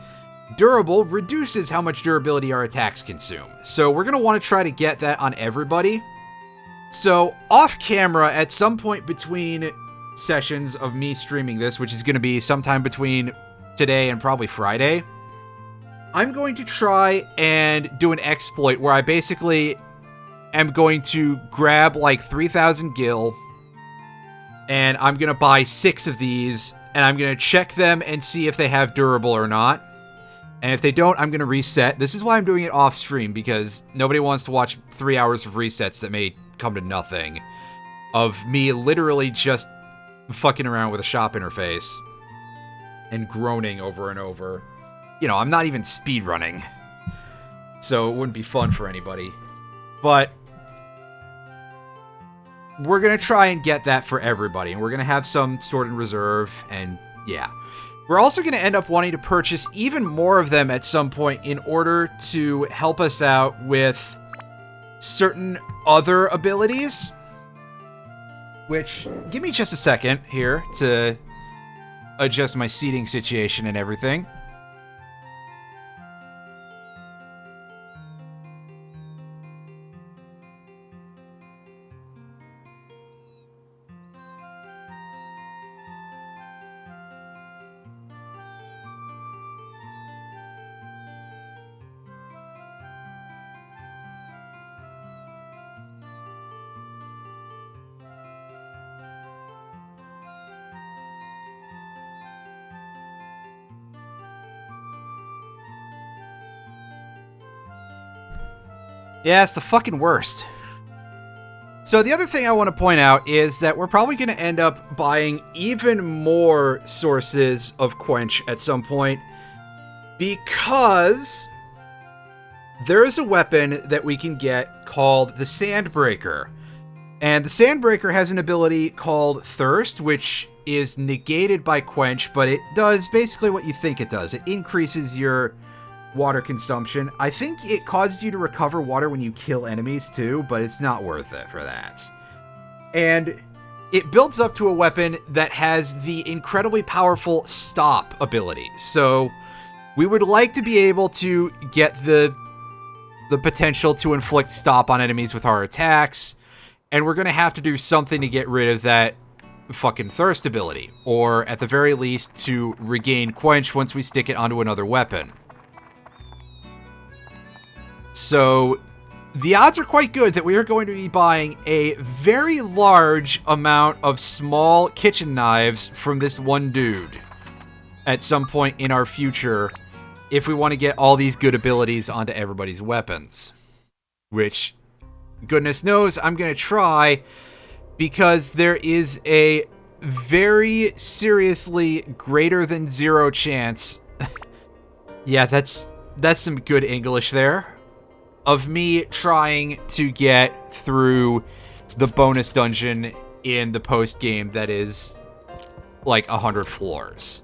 Durable reduces how much durability our attacks consume. So we're going to want to try to get that on everybody. So off camera, at some point between sessions of me streaming this, which is going to be sometime between today and probably Friday, I'm going to try and do an exploit where I basically am going to grab like 3,000 gil, and I'm going to buy 6 of these, and I'm going to check them and see if they have durable or not. And if they don't, I'm going to reset. This is why I'm doing it off stream, because nobody wants to watch 3 hours of resets that may come to nothing. Of me literally just fucking around with a shop interface and groaning over and over. You know, I'm not even speedrunning, so it wouldn't be fun for anybody. But we're going to try and get that for everybody, and we're going to have some stored in reserve, and yeah. We're also going to end up wanting to purchase even more of them at some point in order to help us out with certain other abilities. Which, give me just a second here to adjust my seating situation and everything. Yeah, it's the fucking worst. So the other thing I want to point out is that we're probably going to end up buying even more sources of Quench at some point, because there is a weapon that we can get called the Sandbreaker. And the Sandbreaker has an ability called Thirst, which is negated by Quench, but it does basically what you think it does. It increases your water consumption. I think it causes you to recover water when you kill enemies too, but it's not worth it for that. And it builds up to a weapon that has the incredibly powerful Stop ability. So we would like to be able to get the potential to inflict Stop on enemies with our attacks, and we're going to have to do something to get rid of that fucking Thirst ability, or at the very least to regain Quench once we stick it onto another weapon. So the odds are quite good that we are going to be buying a very large amount of small kitchen knives from this one dude at some point in our future if we want to get all these good abilities onto everybody's weapons. Which, goodness knows, I'm going to try, because there is a very seriously greater than 0 chance yeah, that's some good English there, of me trying to get through the bonus dungeon in the post-game that is like 100 floors.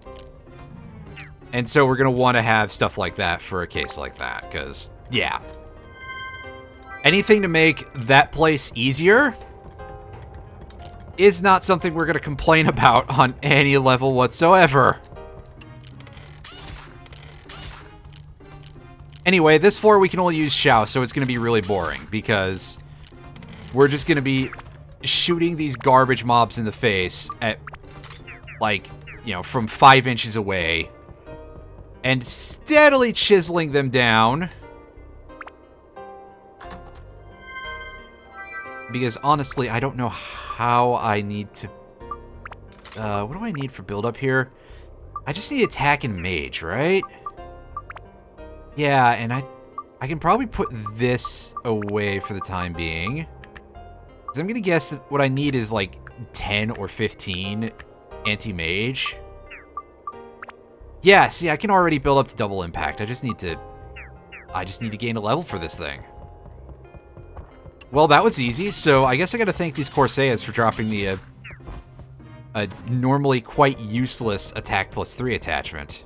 And so we're going to want to have stuff like that for a case like that, because, yeah. Anything to make that place easier is not something we're going to complain about on any level whatsoever. Anyway, this floor we can only use Xiao, so it's going to be really boring, because we're just going to be shooting these garbage mobs in the face at, like, you know, from 5 inches away, and steadily chiseling them down. Because, honestly, I don't know how I need to... what do I need for build-up here? I just need attack and mage, right? Yeah, and I can probably put this away for the time being. Because I'm going to guess that what I need is like 10 or 15 anti-mage. Yeah, see, I can already build up to double impact. I just need to gain a level for this thing. Well, that was easy, so I guess I gotta thank these Corsairs for dropping the, a normally quite useless attack +3 attachment.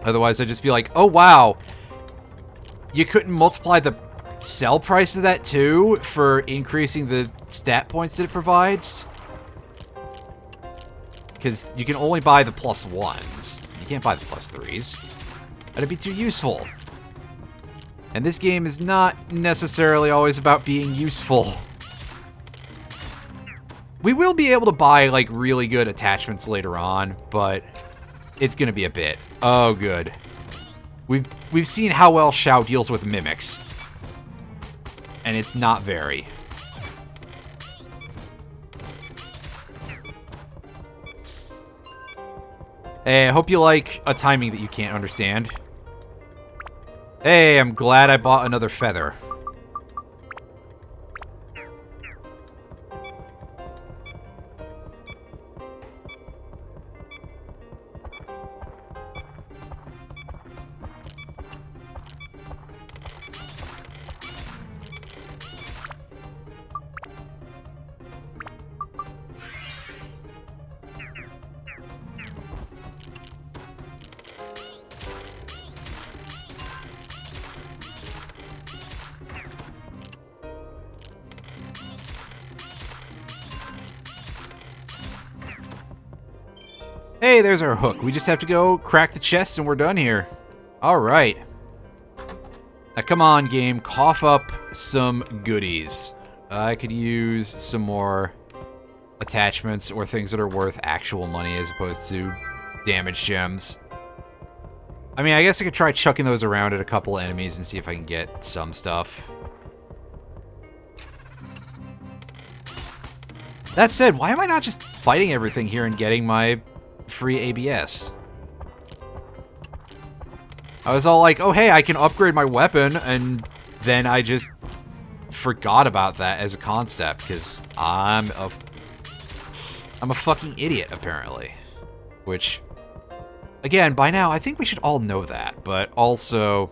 Otherwise, I'd just be like, oh wow, you couldn't multiply the sell price of that too for increasing the stat points that it provides? Because you can only buy the +1s. You can't buy the +3s. That'd be too useful. And this game is not necessarily always about being useful. We will be able to buy, like, really good attachments later on, but it's gonna be a bit. Oh, good. We've seen how well Shao deals with mimics. And it's not very. Hey, I hope you like a timing that you can't understand. Hey, I'm glad I bought another feather. Hey, there's our hook. We just have to go crack the chest and we're done here. Alright. Now come on, game. Cough up some goodies. I could use some more attachments or things that are worth actual money as opposed to damage gems. I mean, I guess I could try chucking those around at a couple enemies and see if I can get some stuff. That said, why am I not just fighting everything here and getting my free ABS? I was all like, oh hey, I can upgrade my weapon, and then I just forgot about that as a concept, because I'm a fucking idiot, apparently. Which, again, by now, I think we should all know that, but also...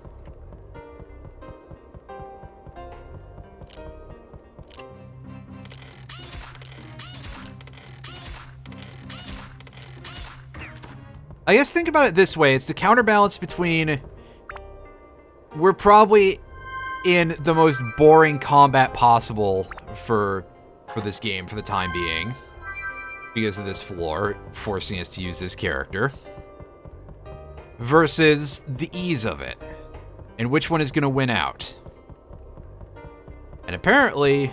I guess think about it this way. It's the counterbalance between... We're probably in the most boring combat possible for this game for the time being. Because of this floor, forcing us to use this character. Versus the ease of it. And which one is going to win out. And apparently,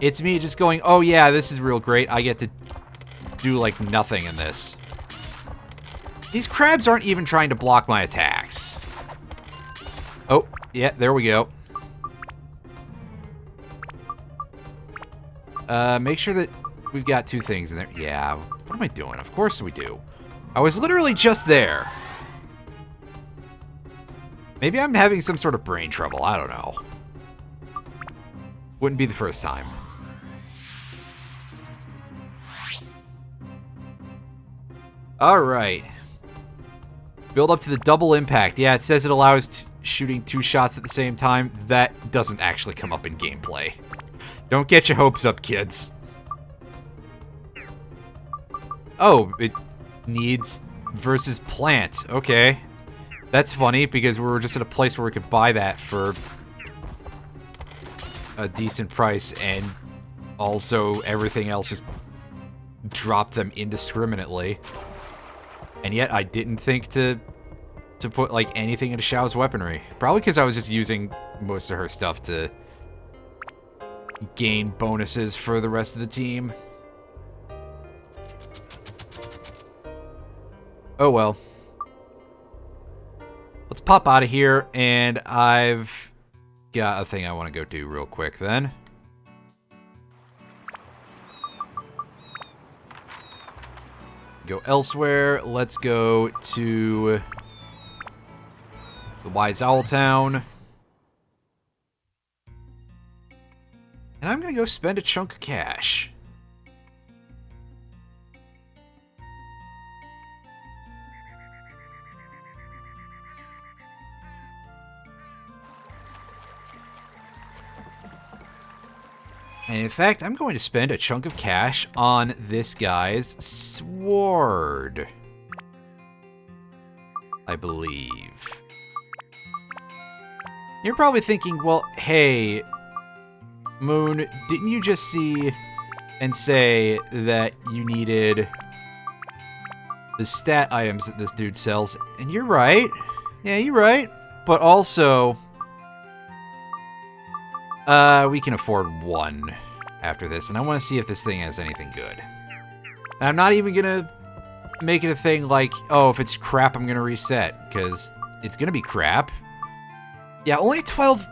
it's me just going, oh yeah, this is real great. I get to do, like, nothing in this. These crabs aren't even trying to block my attacks. Oh, yeah, there we go. Make sure that we've got 2 things in there. Yeah, what am I doing? Of course we do. I was literally just there. Maybe I'm having some sort of brain trouble. I don't know. Wouldn't be the first time. Alright. Build up to the double impact. Yeah, it says it allows shooting 2 shots at the same time. That doesn't actually come up in gameplay. Don't get your hopes up, kids. Oh, it needs versus plant. Okay. That's funny, because we were just at a place where we could buy that for a decent price, and also everything else just dropped them indiscriminately. And yet I didn't think to put, like, anything into Xiao's weaponry. Probably because I was just using most of her stuff to gain bonuses for the rest of the team. Oh well. Let's pop out of here, and I've got a thing I want to go do real quick then. Go elsewhere. Let's go to the Wise Owl Town. And I'm going to go spend a chunk of cash. And in fact, I'm going to spend a chunk of cash on this guy's sword. I believe. You're probably thinking, well, hey, Moon, didn't you just see and say that you needed the stat items that this dude sells? And you're right. Yeah, you're right. But also, we can afford one after this, and I want to see if this thing has anything good. And I'm not even gonna make it a thing like, oh, if it's crap, I'm gonna reset, because it's gonna be crap. Yeah, only 12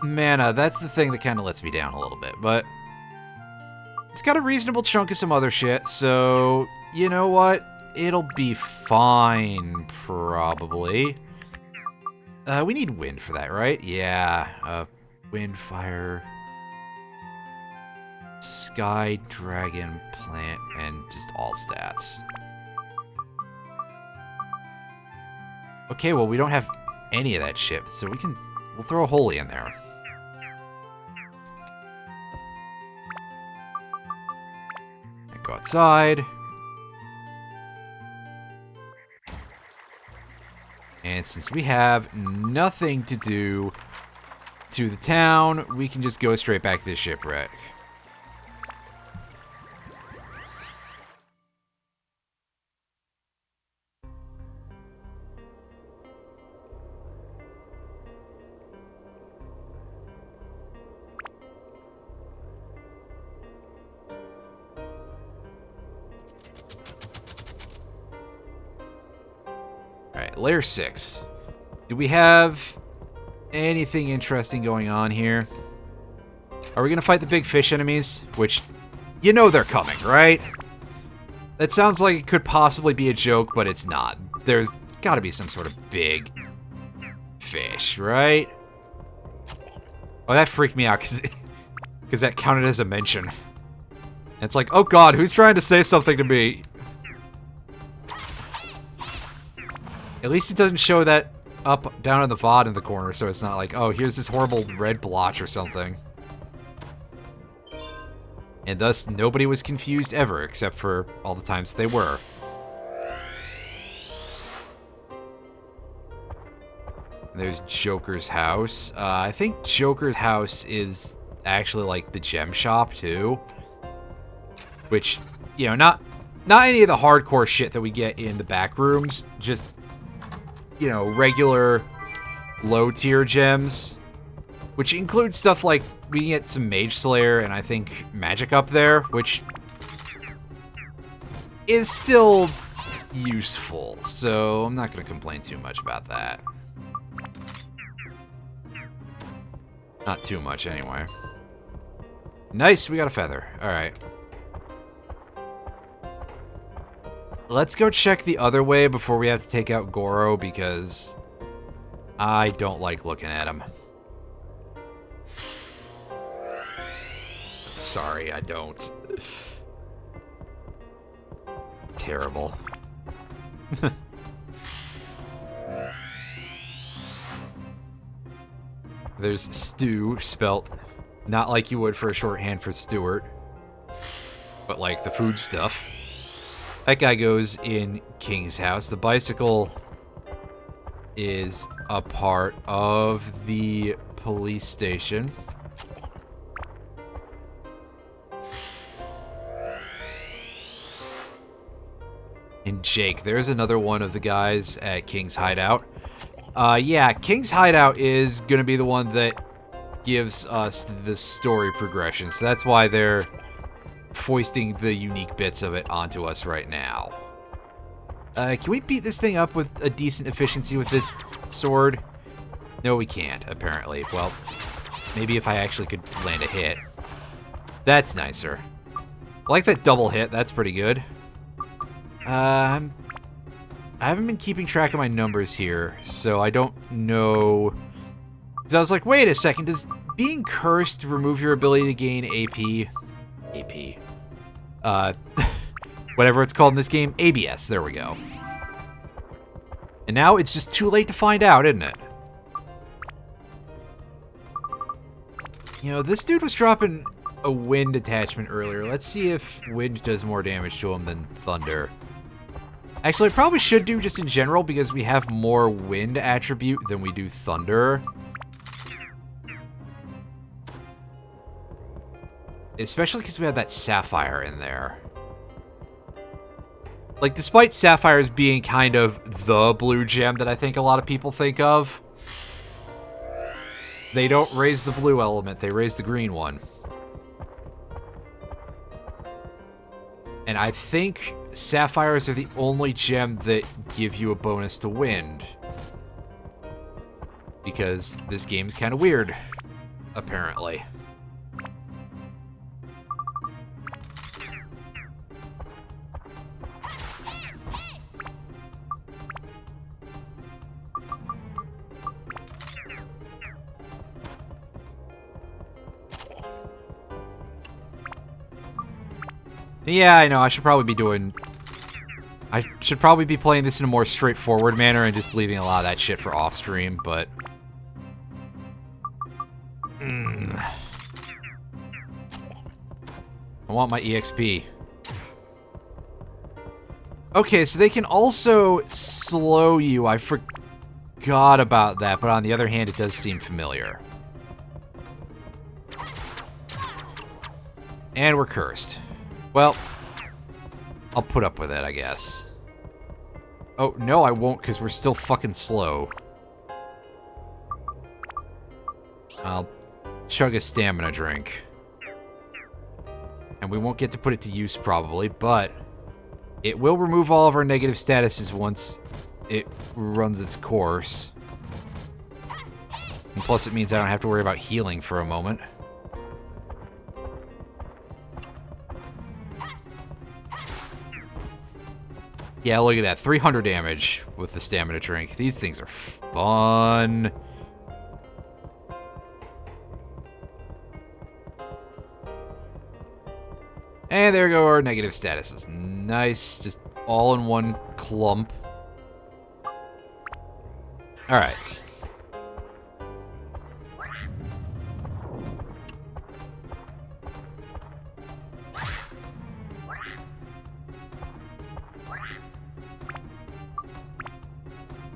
mana, that's the thing that kind of lets me down a little bit, but it's got a reasonable chunk of some other shit, so you know what? It'll be fine, probably. We need wind for that, right? Yeah, wind, fire, sky, dragon, plant, and just all stats. Okay, well, we don't have any of that shit, so we'll throw a holy in there. And go outside. And since we have nothing to do to the town, we can just go straight back to the shipwreck. Alright, layer 6. Do we have anything interesting going on here? Are we gonna fight the big fish enemies? Which, you know they're coming, right? That sounds like it could possibly be a joke, but it's not. There's gotta be some sort of big fish, right? Oh, that freaked me out, because that counted as a mention. And it's like, oh god, who's trying to say something to me? At least it doesn't show that up, down in the VOD in the corner, so it's not like, oh, here's this horrible red blotch or something. And thus, nobody was confused ever, except for all the times they were. There's Joker's house. I think Joker's house is actually like the gem shop, too. Which, you know, not any of the hardcore shit that we get in the back rooms, just, you know, regular low-tier gems, which includes stuff like we can get some Mage Slayer and I think Magic up there, which is still useful, so I'm not going to complain too much about that. Not too much, anyway. Nice, we got a feather. Alright. Let's go check the other way before we have to take out Goro, because I don't like looking at him. Sorry, I don't. Terrible. There's Stu, spelt not like you would for a shorthand for Stuart, but like the food stuff. That guy goes in King's house. The bicycle is a part of the police station. And Jake, there's another one of the guys at King's hideout. Yeah, King's hideout is going to be the one that gives us the story progression. So that's why they're foisting the unique bits of it onto us right now. Can we beat this thing up with a decent efficiency with this sword? No, we can't, apparently. Well, maybe if I actually could land a hit. That's nicer. I like that double hit. That's pretty good. I haven't been keeping track of my numbers here, so I don't know. Because I was like, wait a second, does being cursed remove your ability to gain AP? Whatever it's called in this game, ABS, there we go. And now it's just too late to find out, isn't it? You know, this dude was dropping a wind attachment earlier. Let's see if wind does more damage to him than thunder. Actually, I probably should do just in general because we have more wind attribute than we do thunder. Especially because we have that sapphire in there. Like, despite sapphires being kind of the blue gem that I think a lot of people think of, they don't raise the blue element, they raise the green one. And I think sapphires are the only gem that give you a bonus to wind. Because this game's kind of weird, apparently. Yeah, I know. I should probably be playing this in a more straightforward manner and just leaving a lot of that shit for off stream, but I want my EXP. Okay, so they can also slow you. I forgot about that, but on the other hand, it does seem familiar. And we're cursed. Well, I'll put up with it, I guess. Oh, no, I won't, because we're still fucking slow. I'll chug a stamina drink. And we won't get to put it to use, probably, but it will remove all of our negative statuses once it runs its course. And plus, it means I don't have to worry about healing for a moment. Yeah, look at that. 300 damage with the stamina drink. These things are fun. And there go our negative statuses. Nice. Just all in one clump. Alright.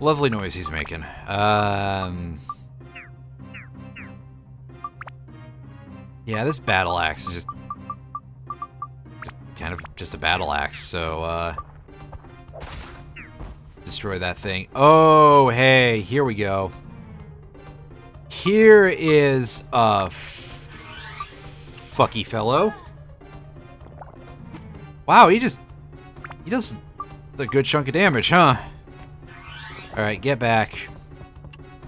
Lovely noise he's making. Yeah, this battle axe is just kind of just a battle axe, so, destroy that thing. Oh, hey, here we go. Here is a fucky fellow. Wow, he does a good chunk of damage, huh? Alright, get back.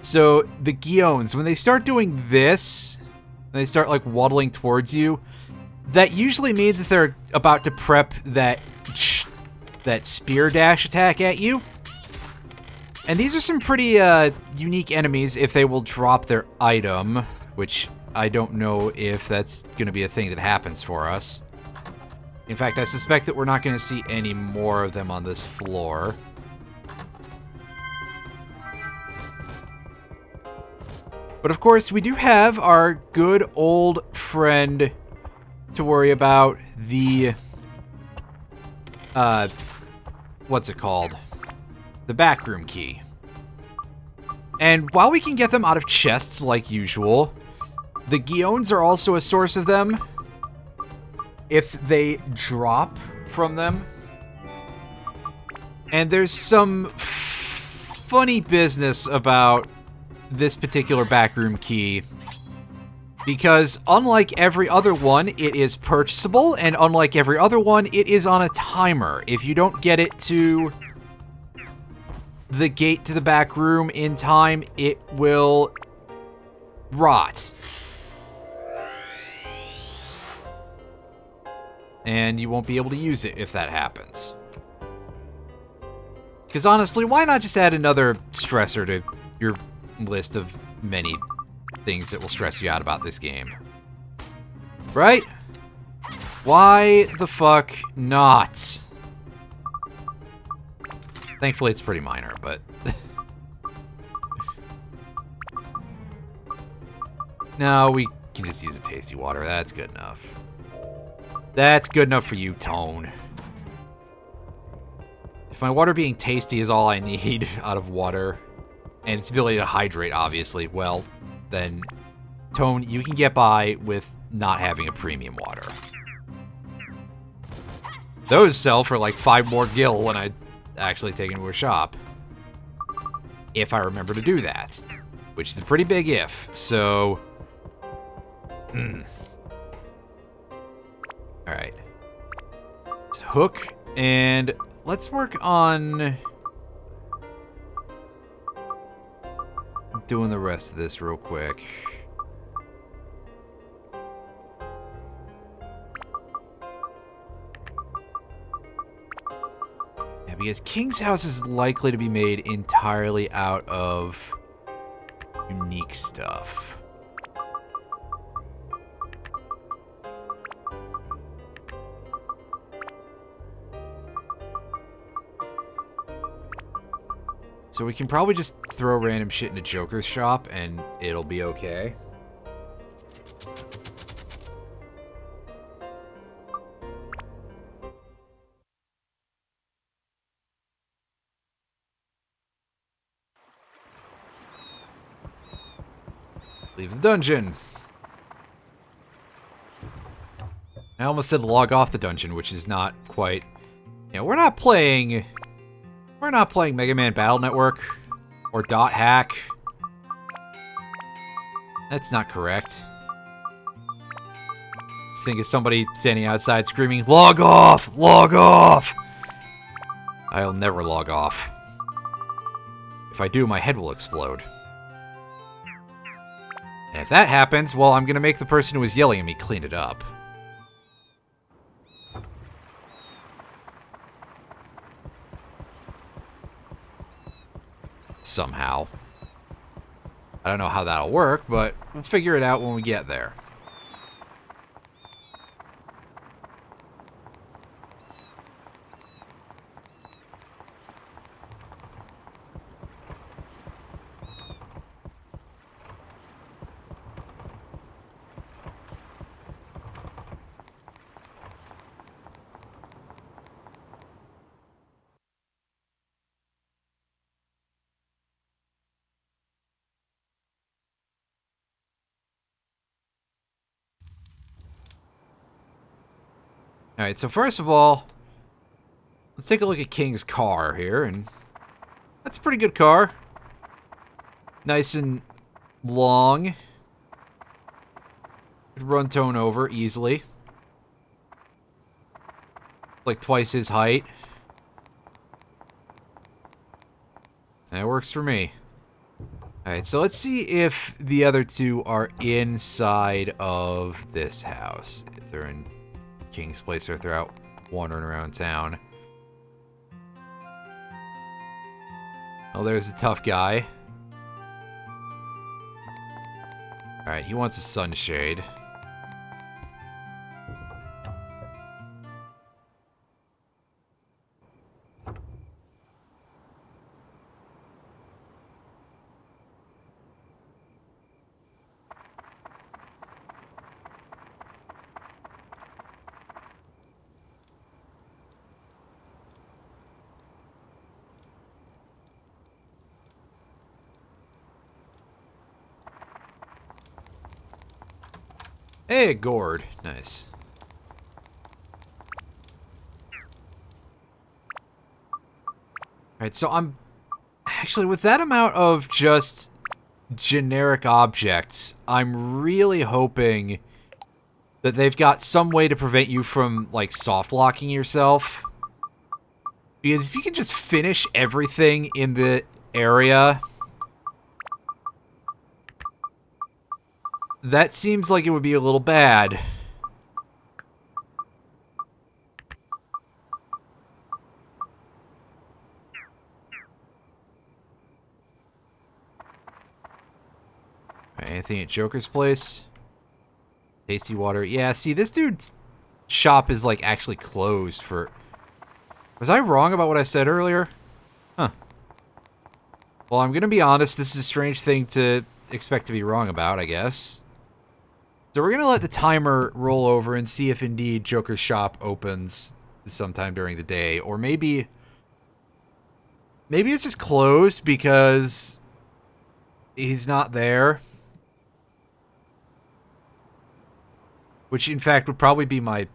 So, the Guiones, when they start doing this, when they start, like, waddling towards you, that usually means that they're about to prep that spear dash attack at you. And these are some pretty, unique enemies if they will drop their item, which I don't know if that's gonna be a thing that happens for us. In fact, I suspect that we're not gonna see any more of them on this floor. But of course, we do have our good old friend to worry about, the, what's it called? The backroom key. And while we can get them out of chests like usual, the Guiones are also a source of them if they drop from them. And there's some funny business about this particular backroom key, because unlike every other one, it is purchasable, and unlike every other one, it is on a timer. If you don't get it to the gate to the back room in time, it will rot. And you won't be able to use it if that happens. Because honestly, why not just add another stressor to your list of many things that will stress you out about this game? Right? Why the fuck not? Thankfully, it's pretty minor, but... No, we can just use a tasty water. That's good enough. That's good enough for you, Tone. If my water being tasty is all I need out of water, and its ability to hydrate, obviously, well, then, Tone, you can get by with not having a premium water. Those sell for like 5 more gil when I actually take into a shop. If I remember to do that. Which is a pretty big if, so... Alright. Let's hook, and let's work on... doing the rest of this real quick. Yeah, because King's House is likely to be made entirely out of unique stuff. So we can probably just throw random shit into Joker's shop and it'll be okay. Leave the dungeon. I almost said log off the dungeon, which is not quite... You know, we're not playing Mega Man Battle Network or Dot Hack. That's not correct. Just think of somebody standing outside screaming, "Log off! Log off!" I'll never log off. If I do, my head will explode. And if that happens, well, I'm gonna make the person who was yelling at me clean it up. Somehow. I don't know how that'll work, but we'll figure it out when we get there. Alright, so first of all, let's take a look at King's car here, and that's a pretty good car. Nice and long. Could run Tone over easily. Like twice his height. That works for me. Alright, so let's see if the other two are inside of this house. If they're in King's place or if they're out wandering around town. Oh, there's a tough guy. Alright, he wants a sunshade. Hey, gourd. Nice. Alright, so I'm... Actually, with that amount of just generic objects, I'm really hoping that they've got some way to prevent you from, like, soft-locking yourself. Because if you can just finish everything in the area... That seems like it would be a little bad. Right, anything at Joker's place? Tasty water. Yeah, see, this dude's shop is, like, actually closed for... Was I wrong about what I said earlier? Huh. Well, I'm gonna be honest, this is a strange thing to expect to be wrong about, I guess. So we're going to let the timer roll over and see if indeed Joker's shop opens sometime during the day. Or maybe it's just closed because he's not there. Which, in fact, would probably be my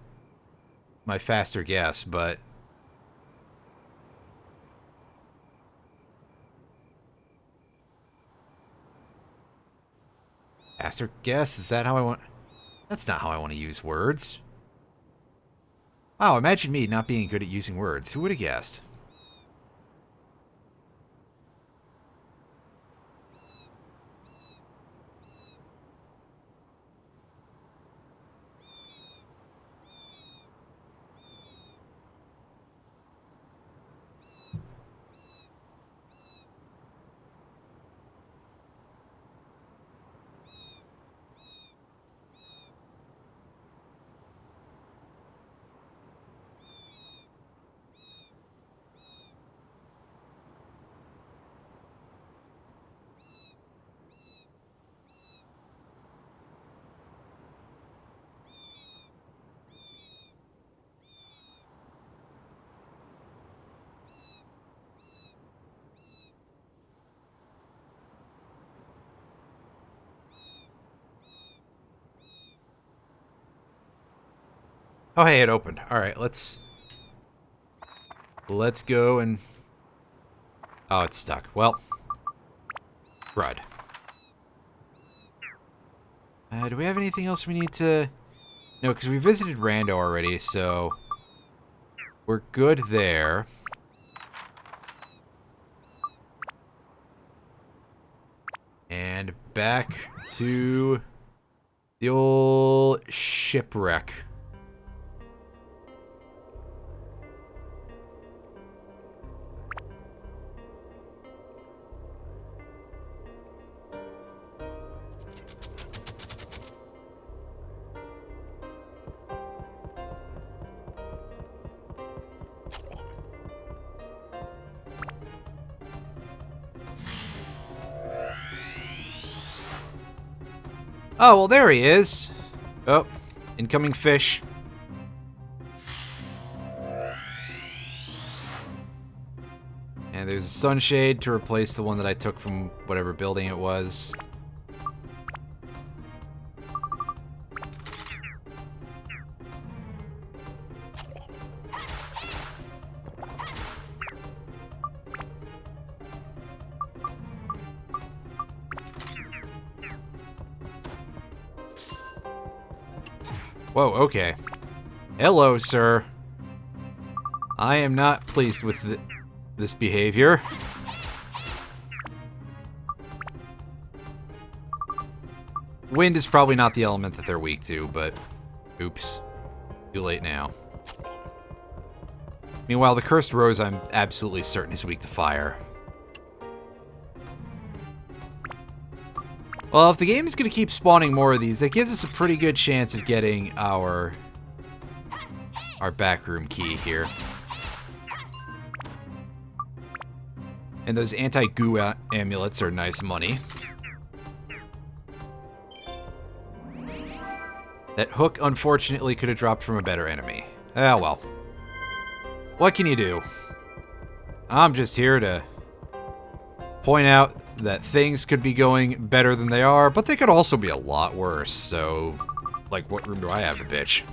faster guess, but... Faster guess? Is that how I want... That's not how I want to use words. Wow, imagine me not being good at using words. Who would have guessed? Oh, hey, it opened. All right, let's go and... Oh, it's stuck. Well, crud. Do we have anything else we need to... No, because we visited Rando already, so we're good there. And back to the old shipwreck. Oh, well, there he is. Oh, incoming fish. And there's a sunshade to replace the one that I took from whatever building it was. Whoa, okay. Hello, sir. I am not pleased with this behavior. Wind is probably not the element that they're weak to, but oops. Too late now. Meanwhile, the Cursed Rose I'm absolutely certain is weak to fire. Well, if the game is going to keep spawning more of these, that gives us a pretty good chance of getting our backroom key here. And those anti-goo amulets are nice money. That hook, unfortunately, could have dropped from a better enemy. Ah, well. What can you do? I'm just here to point out that things could be going better than they are, but they could also be a lot worse, so... Like, what room do I have to bitch?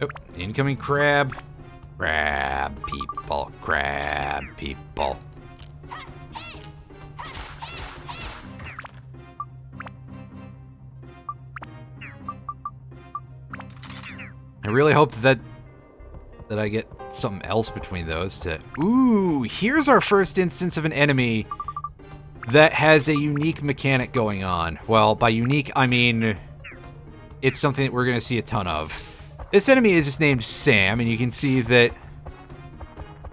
Oh, incoming crab. Crab people, crab people. I really hope that I get something else between those to... Ooh, here's our first instance of an enemy that has a unique mechanic going on. Well, by unique, I mean it's something that we're going to see a ton of. This enemy is just named Sam, and you can see that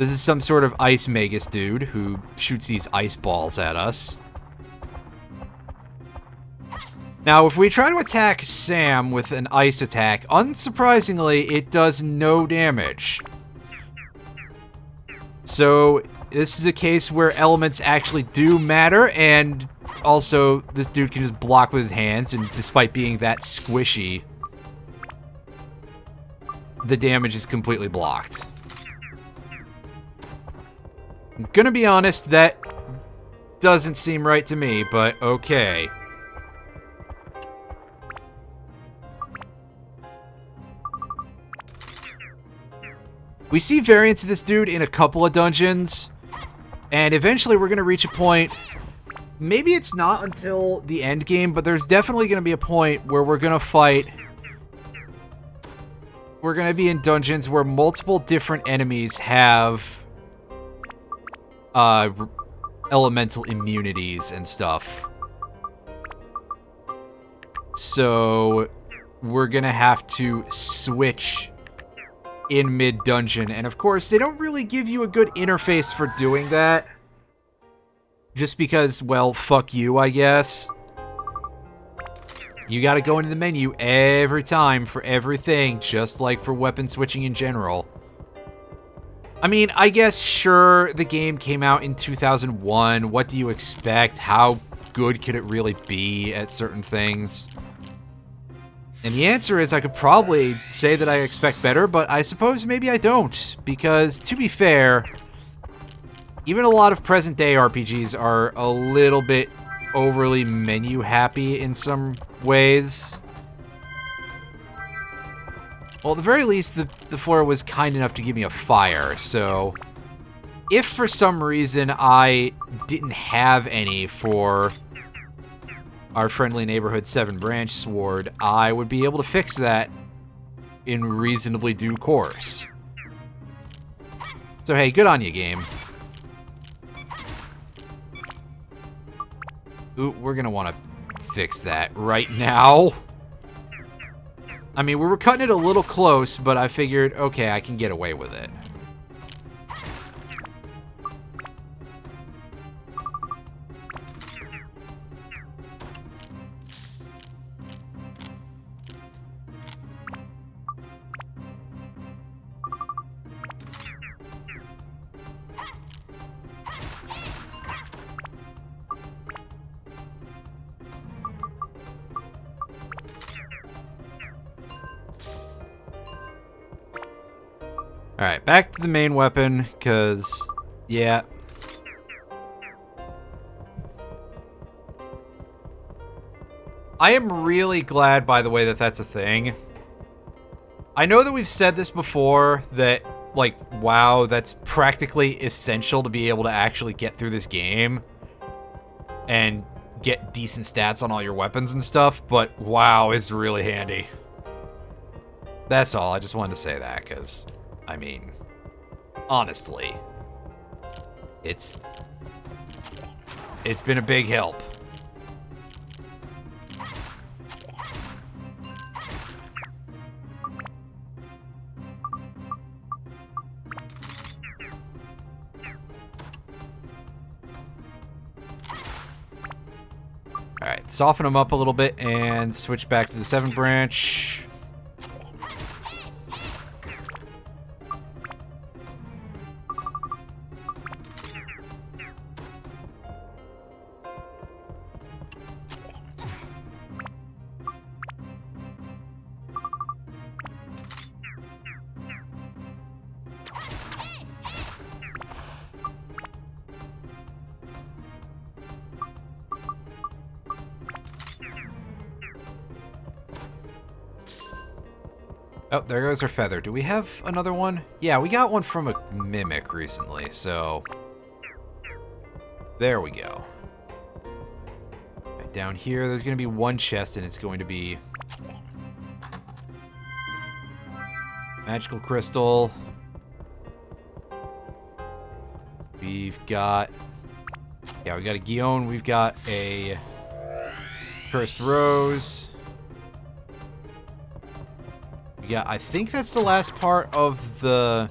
This is some sort of ice magus dude who shoots these ice balls at us. Now, if we try to attack Sam with an ice attack, unsurprisingly, it does no damage. So, this is a case where elements actually do matter, and also, this dude can just block with his hands, and despite being that squishy, the damage is completely blocked. I'm gonna be honest, that doesn't seem right to me, but okay. We see variants of this dude in a couple of dungeons, and eventually we're going to reach a point, maybe it's not until the end game, but there's definitely going to be a point where we're going to fight. We're going to be in dungeons where multiple different enemies have elemental immunities and stuff. So we're going to have to switch in mid-dungeon, and of course, they don't really give you a good interface for doing that. Just because, well, fuck you, I guess. You gotta go into the menu every time for everything, just like for weapon switching in general. I mean, I guess, sure, the game came out in 2001. What do you expect? How good could it really be at certain things? And the answer is I could probably say that I expect better, but I suppose maybe I don't. Because, to be fair, even a lot of present-day RPGs are a little bit overly menu-happy in some ways. Well, at the very least, the floor was kind enough to give me a fire, so if for some reason I didn't have any for our friendly neighborhood 7-branch sword, I would be able to fix that in reasonably due course. So hey, good on you, game. Ooh, we're gonna want to fix that right now. I mean, we were cutting it a little close, but I figured, okay, I can get away with it. Alright, back to the main weapon, because, yeah. I am really glad, by the way, that that's a thing. I know that we've said this before, that, like, wow, that's practically essential to be able to actually get through this game and get decent stats on all your weapons and stuff, but wow, it's really handy. That's all, I just wanted to say that, because I mean, honestly, it's been a big help. Alright, soften them up a little bit and switch back to the 7-branch. Oh, there goes our feather. Do we have another one? Yeah, we got one from a mimic recently, so there we go. Right down here, there's going to be one chest, and it's going to be magical crystal. We've got, yeah, we got a Guion. We've got a cursed rose. Yeah, I think that's the last part of the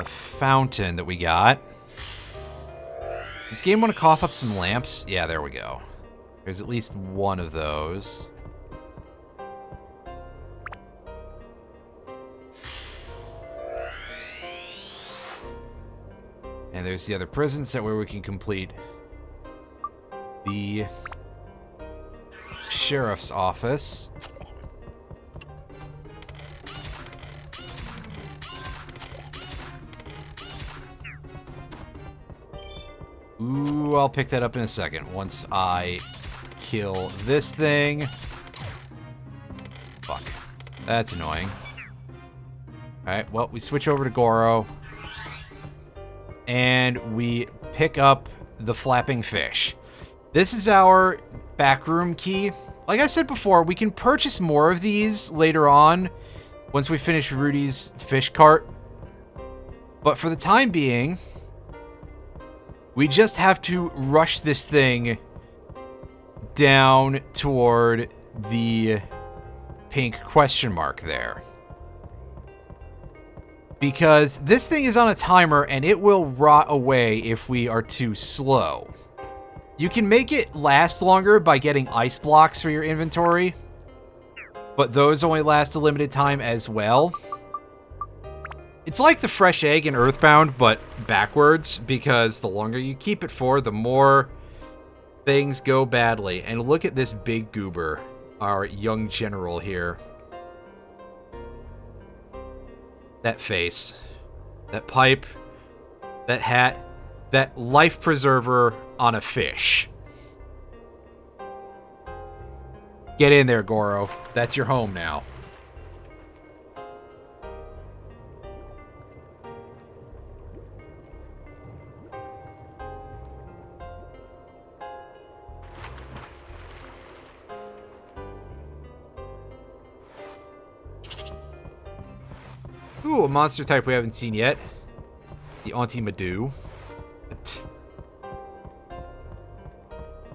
fountain that we got. Does this game want to cough up some lamps? Yeah, there we go. There's at least one of those. And there's the other prison set where we can complete the sheriff's office. Ooh, I'll pick that up in a second once I kill this thing. Fuck. That's annoying. Alright, well, we switch over to Goro. And we pick up the flapping fish. This is our backroom key. Like I said before, we can purchase more of these later on once we finish Rudy's fish cart. But for the time being, we just have to rush this thing down toward the pink question mark there. Because this thing is on a timer and it will rot away if we are too slow. You can make it last longer by getting ice blocks for your inventory, but those only last a limited time as well. It's like the fresh egg in Earthbound, but backwards, because the longer you keep it for, the more things go badly. And look at this big goober, our young general here. That face, that pipe, that hat, that life preserver on a fish. Get in there, Goro. That's your home now. Ooh, a monster type we haven't seen yet. The Auntie Madou.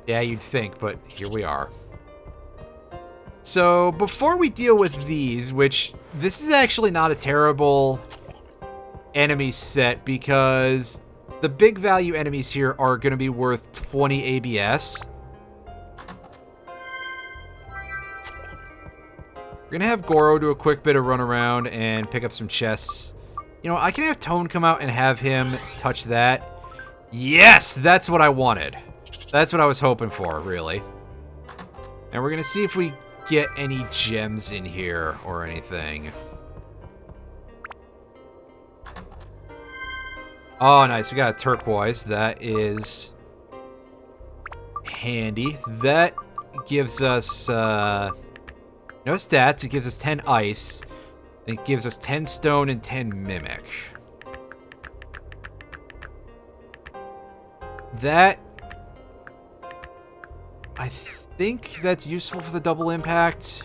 Yeah, you'd think, but here we are. So, before we deal with these, which this is actually not a terrible enemy set, because the big value enemies here are going to be worth 20 ABS. We're going to have Goro do a quick bit of run around and pick up some chests. You know, I can have Tone come out and have him touch that. Yes! That's what I wanted. That's what I was hoping for, really. And we're going to see if we get any gems in here or anything. Oh, nice. We got a turquoise. That is handy. That gives us... no stats, it gives us 10 ice, and it gives us 10 stone and 10 mimic. That... I think that's useful for the double impact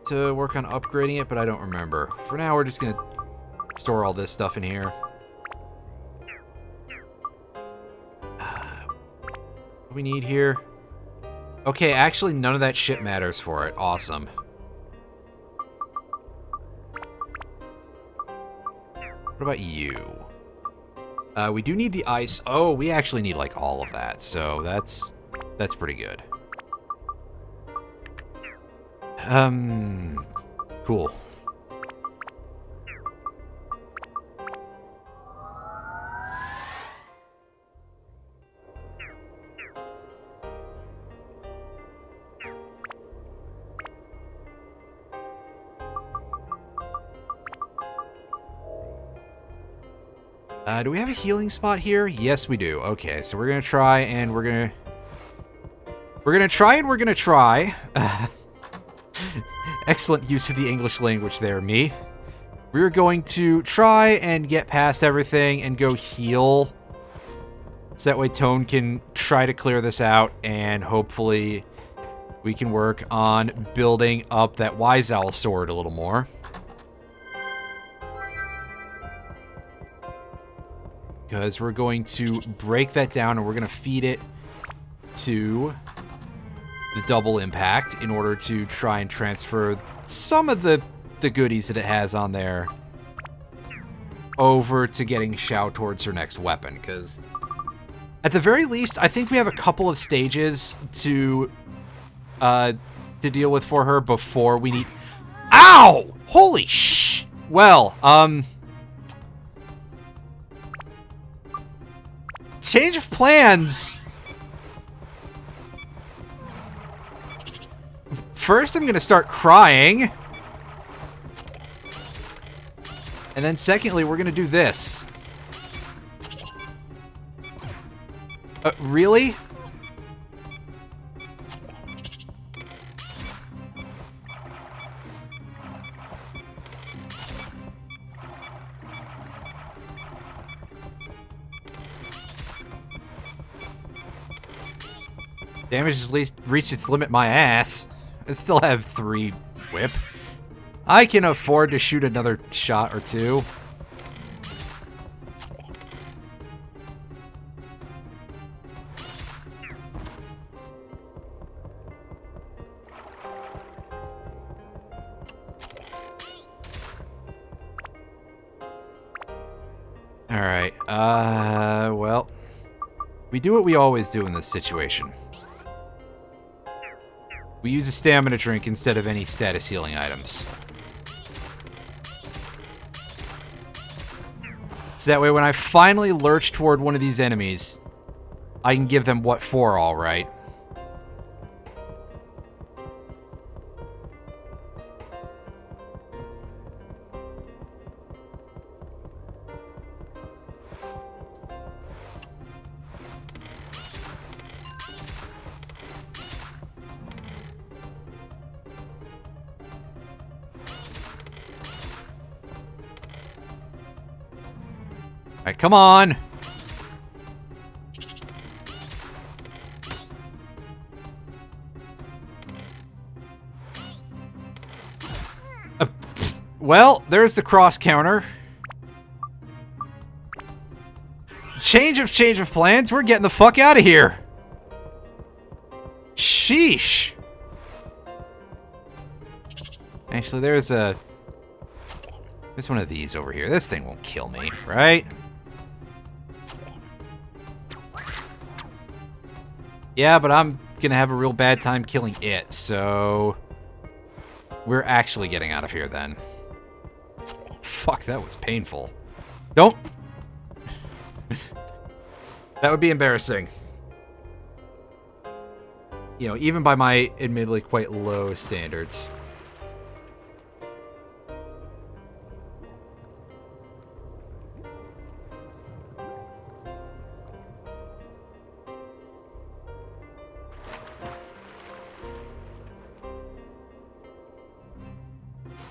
to work on upgrading it, but I don't remember. For now, we're just going to store all this stuff in here. What do we need here? Okay, actually, none of that shit matters for it. Awesome. What about you? We do need the ice. Oh, we actually need, like, all of that. So that's pretty good. Cool. Do we have a healing spot here? Yes, we do. Okay, so we're gonna try and we're gonna try. Excellent use of the English language there, me. We're going to try and get past everything and go heal. So that way Tone can try to clear this out, and hopefully we can work on building up that Wise Owl sword a little more. Because we're going to break that down and we're going to feed it to the double impact in order to try and transfer some of the goodies that it has on there over to getting Xiao towards her next weapon, because at the very least, I think we have a couple of stages to deal with for her before we need... Ow! Holy sh... Well, change of plans. First, I'm gonna start crying. And then secondly, we're gonna do this. Really? Damage has at least reached its limit, my ass. I still have 3 whip. I can afford to shoot another shot or 2. Alright, well, we do what we always do in this situation. We use a stamina drink instead of any status healing items. So that way when I finally lurch toward one of these enemies, I can give them what for, alright. Alright, come on! Well, there's the cross counter. Change of plans. We're getting the fuck out of here. Sheesh. Actually, there's one of these over here. This thing won't kill me, right? Yeah, but I'm gonna have a real bad time killing it, so we're actually getting out of here then. Fuck, that was painful. Don't. That would be embarrassing. You know, even by my admittedly quite low standards.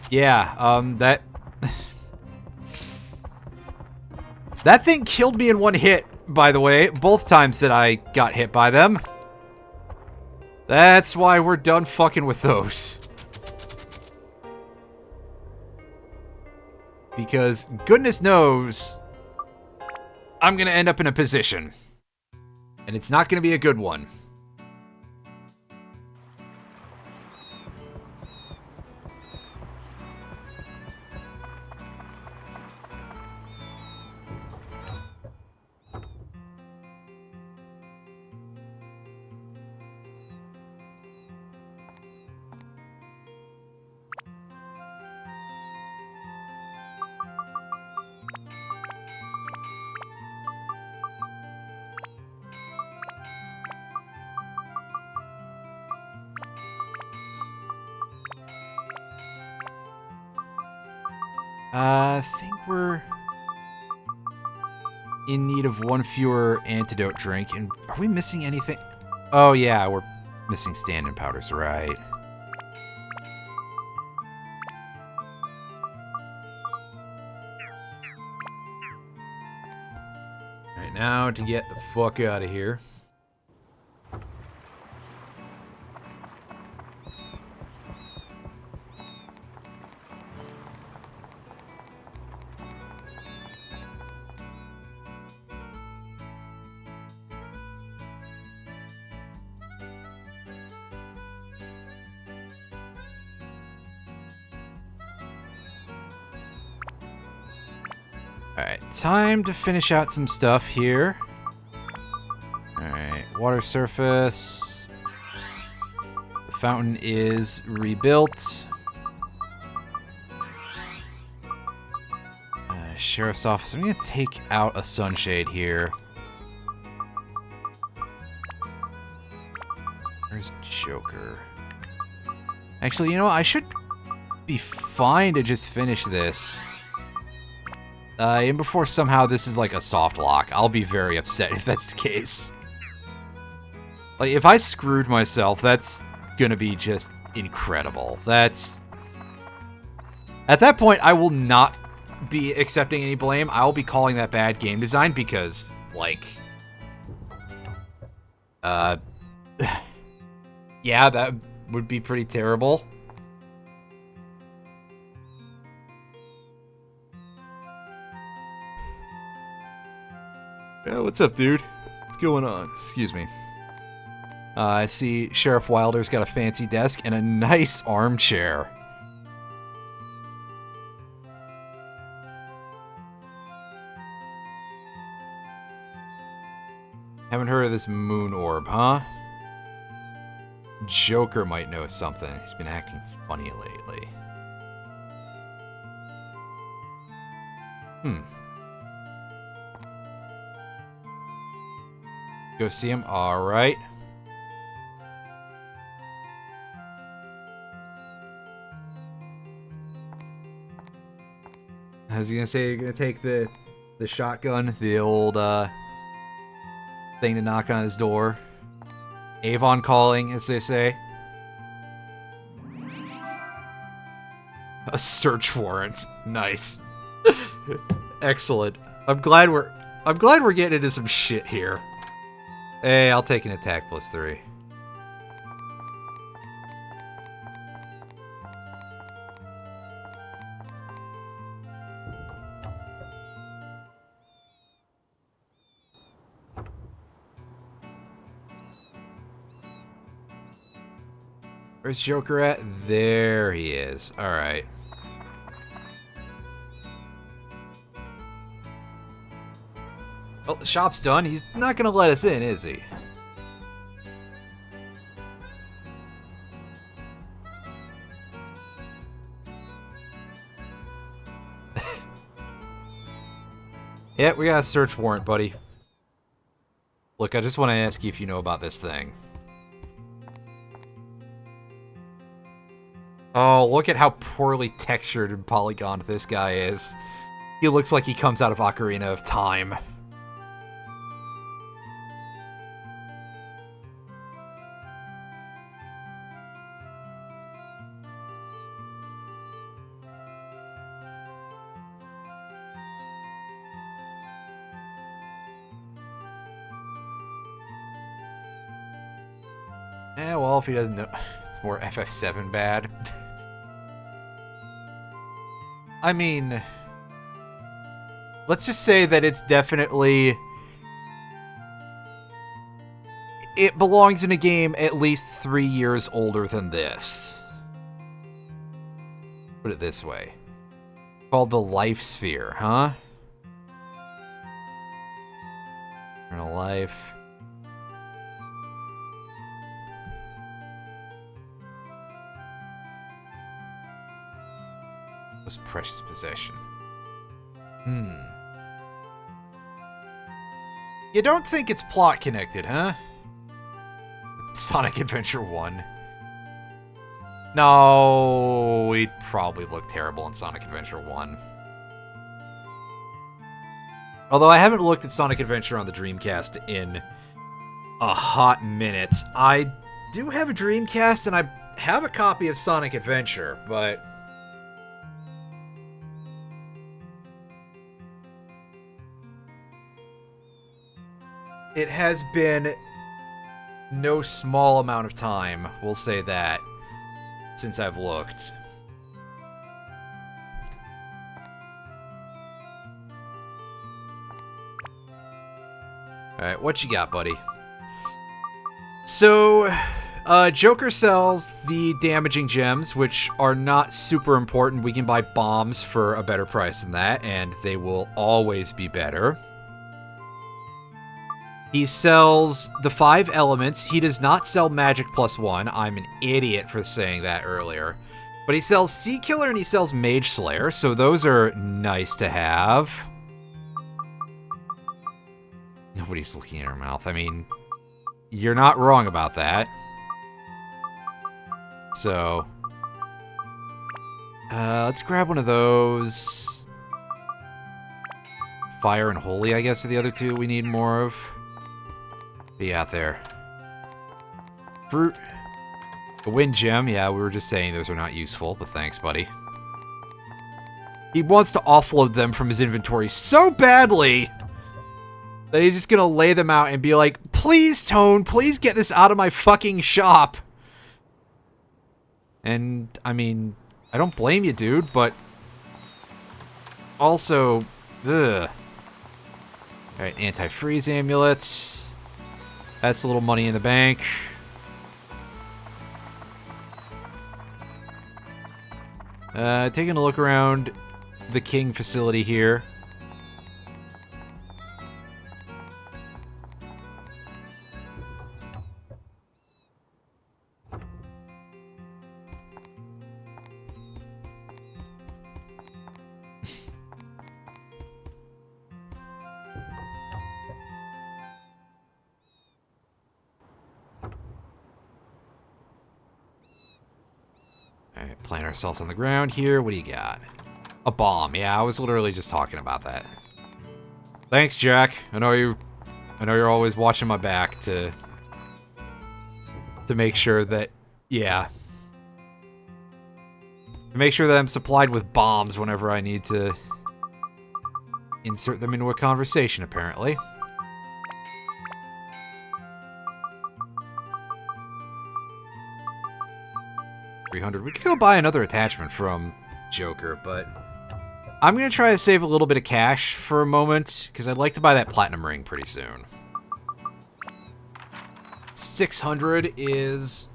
Yeah, that... That thing killed me in one hit, by the way, both times that I got hit by them. That's why we're done fucking with those. Because, goodness knows, I'm gonna end up in a position. And it's not gonna be a good one. I think we're in need of one fewer antidote drink. And are we missing anything? Oh, yeah, we're missing stand-in powders, right. Right now, to get the fuck out of here. Alright, time to finish out some stuff here. Alright, water surface. The fountain is rebuilt. Sheriff's office. I'm going to take out a sunshade here. Where's Joker? Actually, you know what? I should be fine to just finish this. And before somehow this is like a soft lock, I'll be very upset if that's the case. Like, if I screwed myself, that's going to be just incredible. That's... At that point, I will not be accepting any blame. I'll be calling that bad game design because, like... yeah, that would be pretty terrible. Yeah, what's up, dude? What's going on? Excuse me. I see Sheriff Wilder's got a fancy desk and a nice armchair. Haven't heard of this moon orb, huh? Joker might know something. He's been acting funny lately. Go see him? Alright. I was gonna say, you're gonna take the shotgun, the old, thing to knock on his door. Avon calling, as they say. A search warrant. Nice. Excellent. I'm glad we're getting into some shit here. Hey, I'll take an attack +3. Where's Joker at? There he is. Alright. Well, the shop's done. He's not gonna let us in, is he? Yeah, we got a search warrant, buddy. Look, I just want to ask you if you know about this thing. Oh, look at how poorly textured and polygoned this guy is. He looks like he comes out of Ocarina of Time. Eh, well, if he doesn't know, it's more FF7 bad. I mean, let's just say that it's definitely... It belongs in a game at least 3 years older than this. Put it this way. Called the Life Sphere, huh? Eternal Life... Most precious possession. You don't think it's plot connected, huh? Sonic Adventure 1. No, we'd probably look terrible in Sonic Adventure 1. Although I haven't looked at Sonic Adventure on the Dreamcast in a hot minute. I do have a Dreamcast and I have a copy of Sonic Adventure, but... It has been no small amount of time, we'll say that, since I've looked. Alright, what you got, buddy? So, Joker sells the damaging gems, which are not super important. We can buy bombs for a better price than that, and they will always be better. He sells the 5 elements. He does not sell magic +1. I'm an idiot for saying that earlier. But he sells Sea Killer and he sells Mage Slayer, so those are nice to have. Nobody's looking at her mouth. I mean, you're not wrong about that. So, let's grab one of those. Fire and Holy, I guess, are the other two we need more of. Be out there. Fruit. The Wind Gem, yeah, we were just saying those are not useful, but thanks, buddy. He wants to offload them from his inventory so badly that he's just gonna lay them out and be like, please, Tone, please get this out of my fucking shop. And, I mean, I don't blame you, dude, but also, ugh. Alright, anti-freeze amulets. That's a little money in the bank. Taking a look around the King facility here. Alright, plant ourselves on the ground here. What do you got? A bomb. Yeah, I was literally just talking about that. Thanks, Jack. I know you're always watching my back to make sure that, yeah. To make sure that I'm supplied with bombs whenever I need to insert them into a conversation, apparently. $300. We could go buy another attachment from Joker, but I'm going to try to save a little bit of cash for a moment, because I'd like to buy that platinum ring pretty soon. 600 is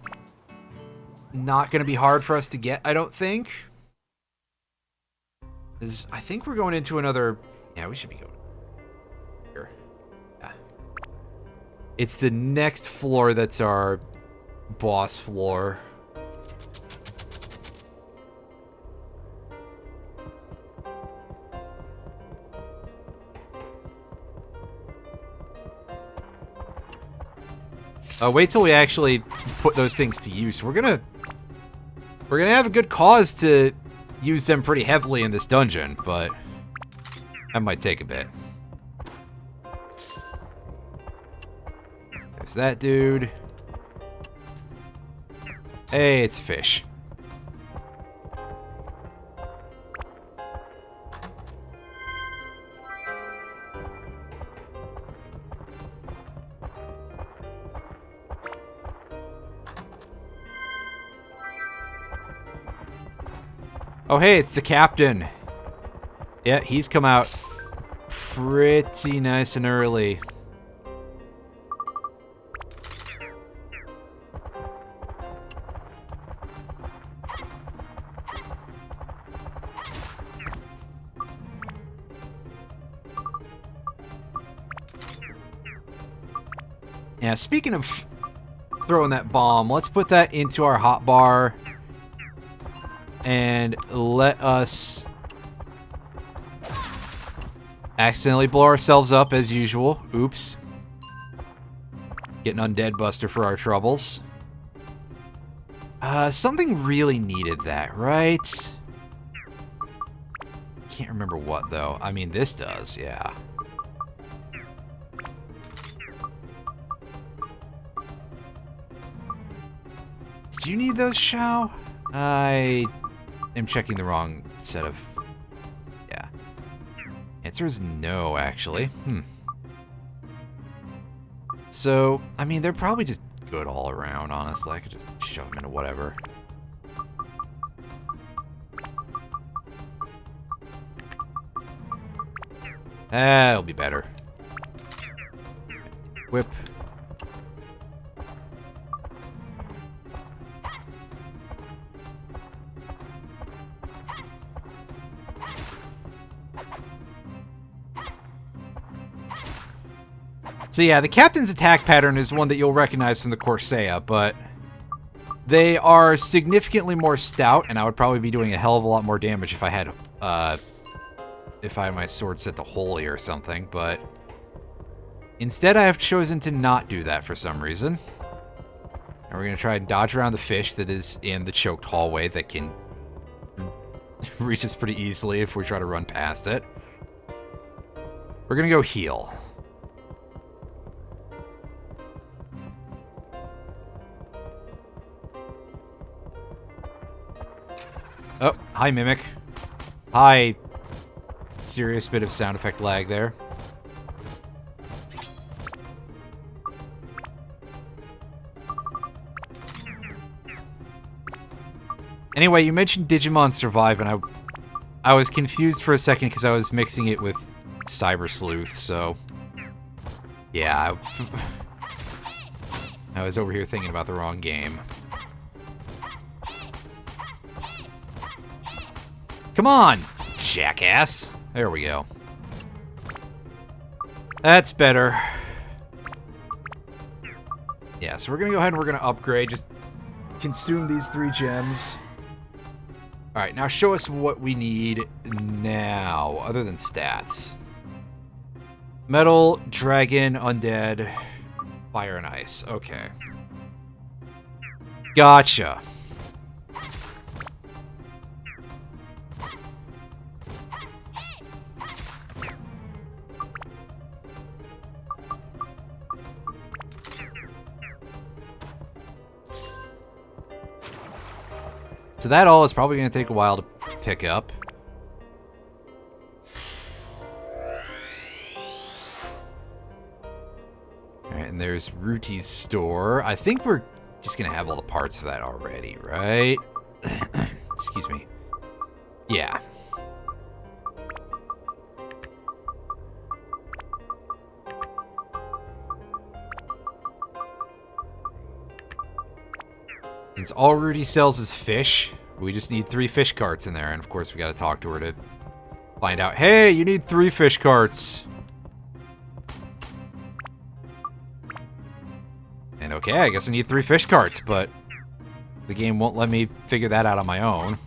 not going to be hard for us to get, I don't think. I think we're going into another... Yeah, we should be going here. Yeah. It's the next floor that's our boss floor. Wait till we actually put those things to use. We're gonna have a good cause to use them pretty heavily in this dungeon, but that might take a bit. There's that dude. Hey, it's a fish. Oh, hey, it's the captain. Yeah, he's come out pretty nice and early. Yeah, speaking of throwing that bomb, let's put that into our hotbar. And let us accidentally blow ourselves up as usual. Oops. Getting Undead Buster for our troubles. Something really needed that, right? Can't remember what, though. I mean, this does, yeah. Did you need those, Shao? I'm checking the wrong set of... Yeah. Answer is no, actually. So, I mean, they're probably just good all around, honestly. I could just shove them into whatever. That'll be better. Whip. So yeah, the captain's attack pattern is one that you'll recognize from the Corsair, but they are significantly more stout, and I would probably be doing a hell of a lot more damage if I had my sword set to holy or something, but instead I have chosen to not do that for some reason. And we're going to try and dodge around the fish that is in the choked hallway that can reach us pretty easily if we try to run past it. We're going to go heal. Oh, hi, Mimic. Hi. Serious bit of sound effect lag there. Anyway, you mentioned Digimon Survive, and I was confused for a second because I was mixing it with Cyber Sleuth, so... Yeah, I was over here thinking about the wrong game. Come on, jackass! There we go. That's better. Yeah, so we're gonna go ahead and we're gonna upgrade, just consume these 3 gems. Alright, now show us what we need now, other than stats. Metal, dragon, undead, fire and ice. Okay. Gotcha. So that all is probably going to take a while to pick up. Alright, and there's Ruti's store. I think we're just going to have all the parts for that already, right? Excuse me. Yeah. Since all Ruti sells is fish, we just need 3 fish carts in there, and of course we gotta talk to her to find out, hey, you need 3 fish carts! And okay, I guess I need 3 fish carts, but the game won't let me figure that out on my own.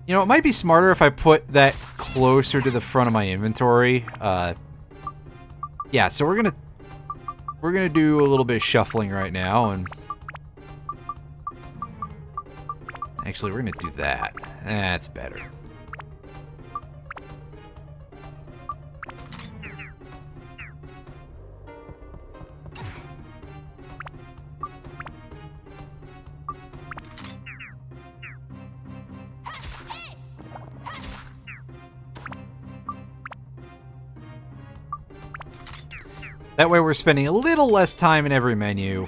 You know, it might be smarter if I put that closer to the front of my inventory. Yeah, so we're gonna do a little bit of shuffling right now, and actually we're gonna do that. That's better. That way we're spending a little less time in every menu,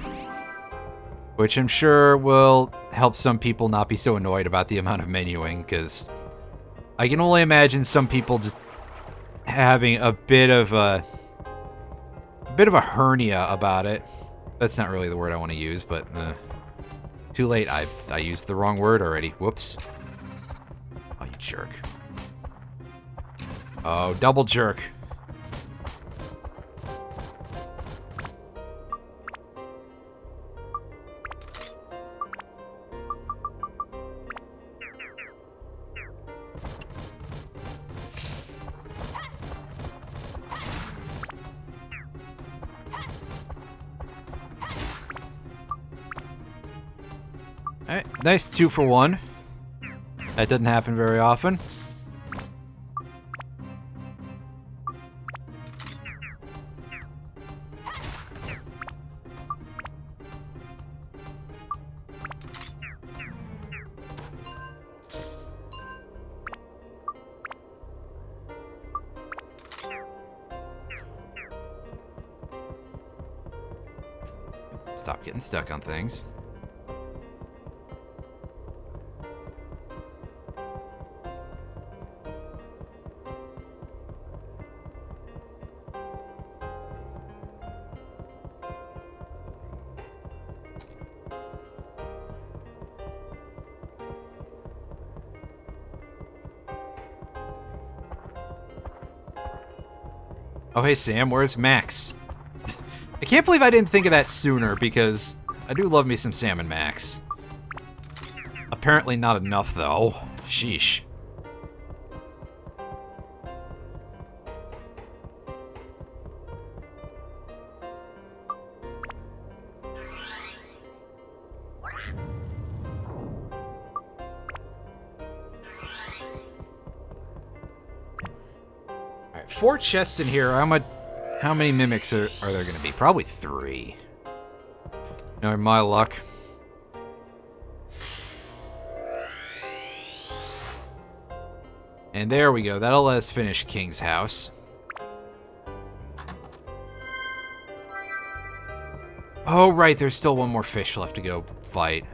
which I'm sure will help some people not be so annoyed about the amount of menuing, because I can only imagine some people just having a bit of a hernia about it. That's not really the word I want to use, but too late. I used the wrong word already. Whoops. Oh, you jerk. Oh, double jerk. Alright, nice 2 for 1. That doesn't happen very often. Stop getting stuck on things. Oh, hey, Sam, where's Max? I can't believe I didn't think of that sooner, because I do love me some Sam and Max. Apparently not enough, though. Sheesh. Alright, 4 chests in here. How many mimics are there going to be? Probably 3. No, my luck. And there we go. That'll let us finish King's house. Oh, right. There's still one more fish left to go fight.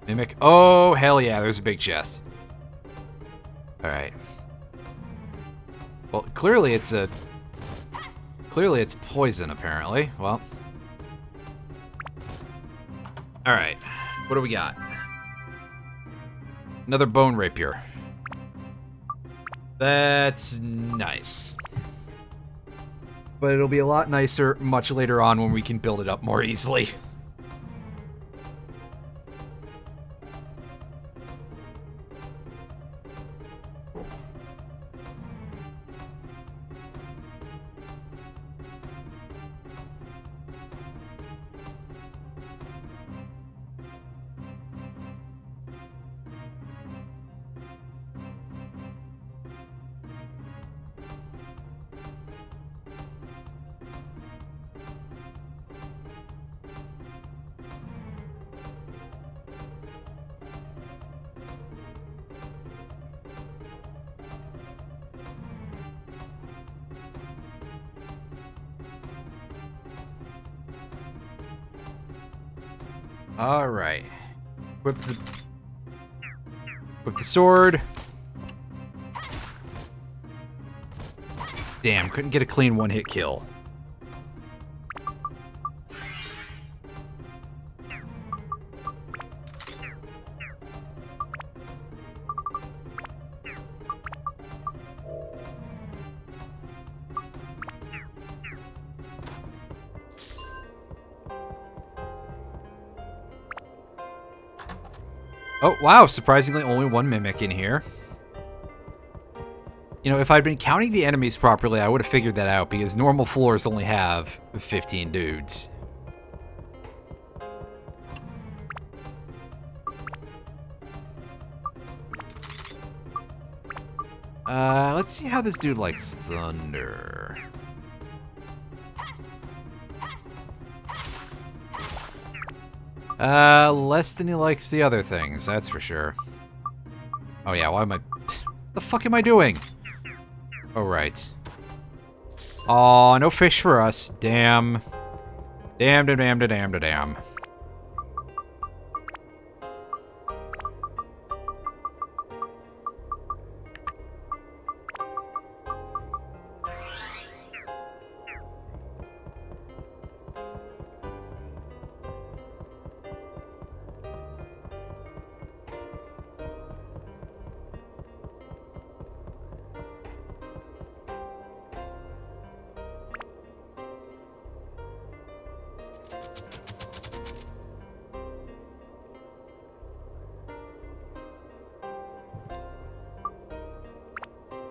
Mimic. Oh, hell yeah. There's a big chest. Alright. Well, clearly it's poison, apparently. Well. Alright. What do we got? Another bone rapier. That's nice. But it'll be a lot nicer much later on when we can build it up more easily. Alright. Whip the sword. Damn, couldn't get a clean one-hit kill. Oh, wow, surprisingly only 1 mimic in here. You know, if I'd been counting the enemies properly, I would have figured that out, because normal floors only have 15 dudes. Let's see how this dude likes thunder. Less than he likes the other things, that's for sure. Oh yeah, why am I... the fuck am I doing? Oh, right. Aw, no fish for us. Damn. Damn, damn, damn, damn, damn.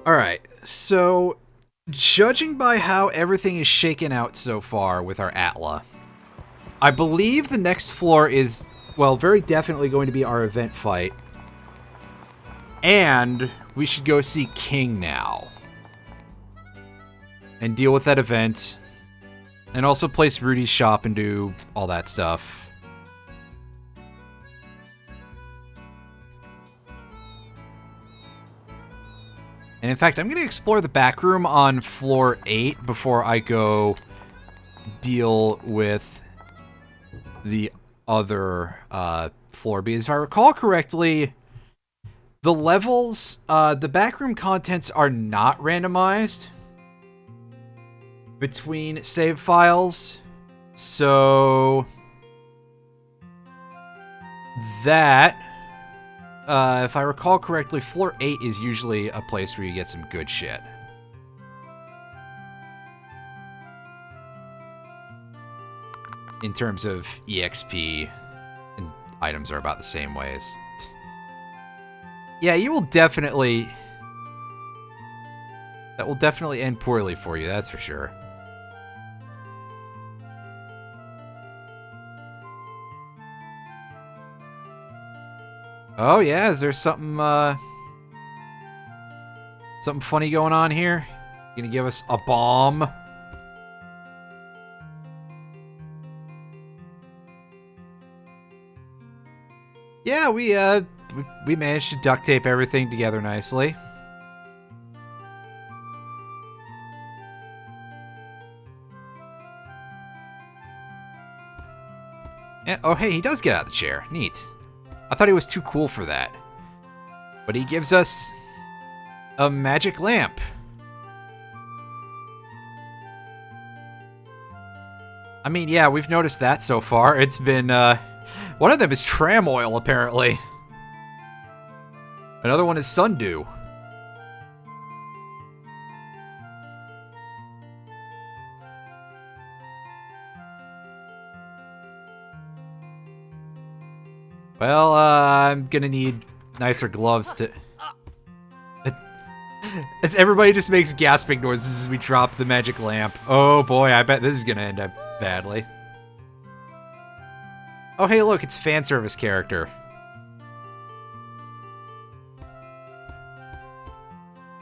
Alright, so judging by how everything is shaken out so far with our Atla, I believe the next floor is, well, very definitely going to be our event fight. And we should go see King now. And deal with that event. And also place Rudy's shop and do all that stuff. And in fact, I'm going to explore the back room on floor 8 before I go deal with the other floor. Because if I recall correctly, the levels, the back room contents are not randomized between save files. So that if I recall correctly, floor 8 is usually a place where you get some good shit. In terms of EXP, and items are about the same ways. Yeah, you will definitely... That will definitely end poorly for you, that's for sure. Oh yeah, is there something, something funny going on here? You gonna give us a bomb? Yeah, we managed to duct tape everything together nicely. Yeah, oh hey, he does get out of the chair. Neat. I thought he was too cool for that. But he gives us a magic lamp. I mean, yeah, we've noticed that so far. It's been, one of them is tram oil, apparently. Another one is sundew. Well, I'm gonna need nicer gloves to... As everybody just makes gasping noises as we drop the magic lamp. Oh boy, I bet this is gonna end up badly. Oh hey look, it's fan service character.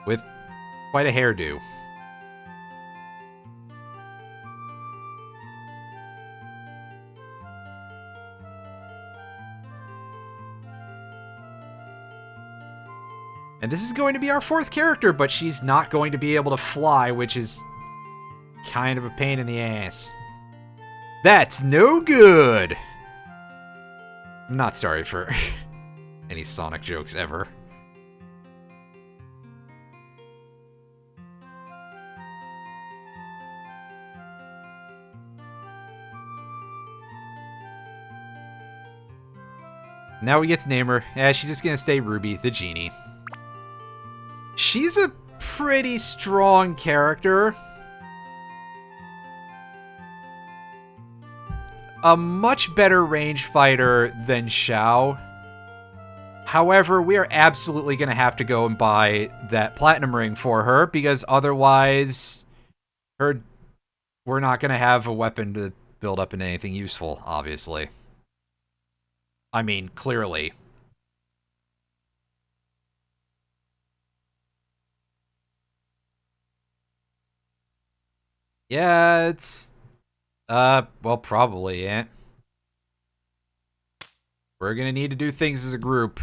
With quite a hairdo. And this is going to be our 4th character, but she's not going to be able to fly, which is kind of a pain in the ass. That's no good! I'm not sorry for any Sonic jokes ever. Now we get to name her. Yeah, she's just gonna stay Ruby, the genie. She's a pretty strong character. A much better range fighter than Xiao. However, we are absolutely going to have to go and buy that platinum ring for her, because otherwise we're not going to have a weapon to build up into anything useful, obviously. I mean, clearly. Yeah, it's... well, probably, yeah. We're gonna need to do things as a group.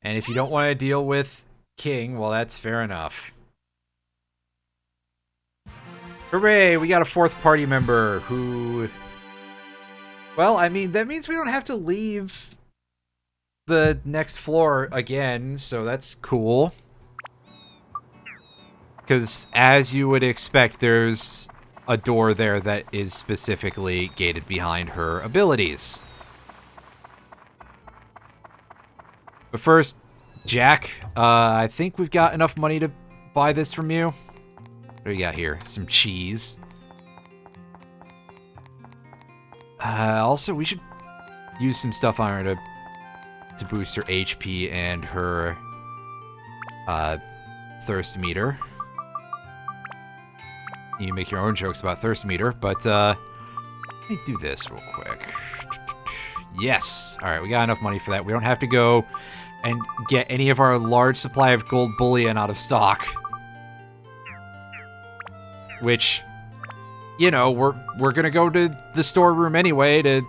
And if you don't want to deal with King, well, that's fair enough. Hooray, we got a 4th party member who... Well, I mean, that means we don't have to leave the next floor again, so that's cool. Because, as you would expect, there's a door there that is specifically gated behind her abilities. But first, Jack, I think we've got enough money to buy this from you. What do we got here? Some cheese. Also, we should use some stuff on her to boost her HP and her thirst meter. You make your own jokes about thirst meter, but let me do this real quick. Yes! Alright, we got enough money for that. We don't have to go and get any of our large supply of gold bullion out of stock. Which, you know, we're gonna go to the storeroom anyway to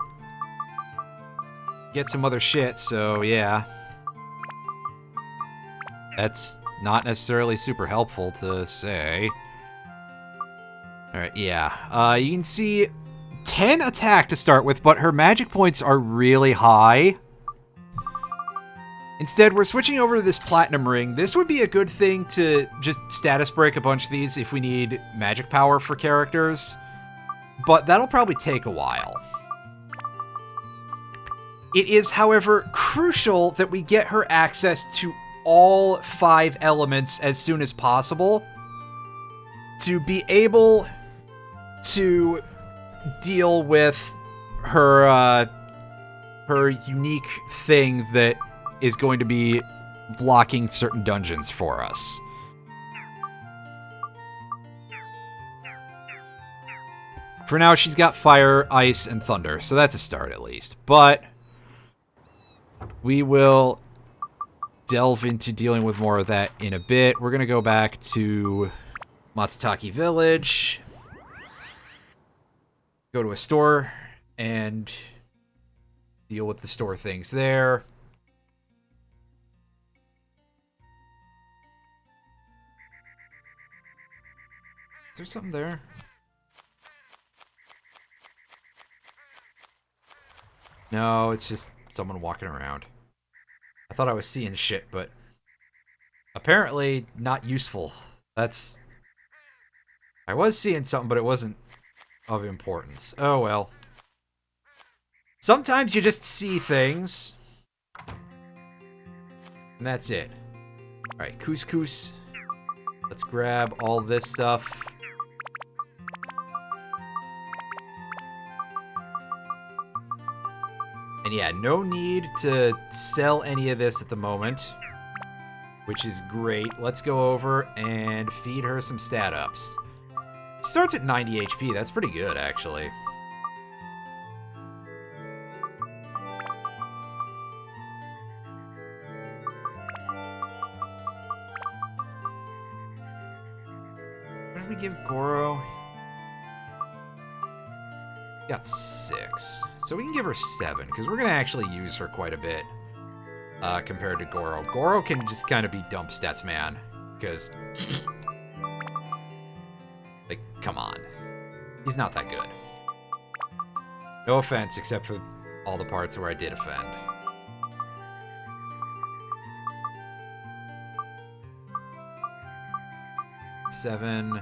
get some other shit, so yeah. That's not necessarily super helpful to say. Alright, yeah. You can see 10 attack to start with, but her magic points are really high. Instead, we're switching over to this platinum ring. This would be a good thing to just status break a bunch of these if we need magic power for characters. But that'll probably take a while. It is, however, crucial that we get her access to all 5 elements as soon as possible to be able to deal with her her unique thing that is going to be blocking certain dungeons for us. For now, she's got fire, ice, and thunder, so that's a start at least. But we will delve into dealing with more of that in a bit. We're going to go back to Matsutake Village, go to a store, and deal with the store things there. Is there something there? No, it's just someone walking around. I thought I was seeing shit, but apparently not useful. That's... I was seeing something, but it wasn't of importance. Oh well. Sometimes you just see things. And that's it. Alright, couscous. Let's grab all this stuff. And yeah, no need to sell any of this at the moment, which is great. Let's go over and feed her some stat ups. Starts at 90 HP. That's pretty good, actually. What did we give Goro? Got 6. So we can give her 7, because we're going to actually use her quite a bit compared to Goro. Goro can just kind of be dump stats, man. Because, like, come on. He's not that good. No offense, except for all the parts where I did offend. Seven.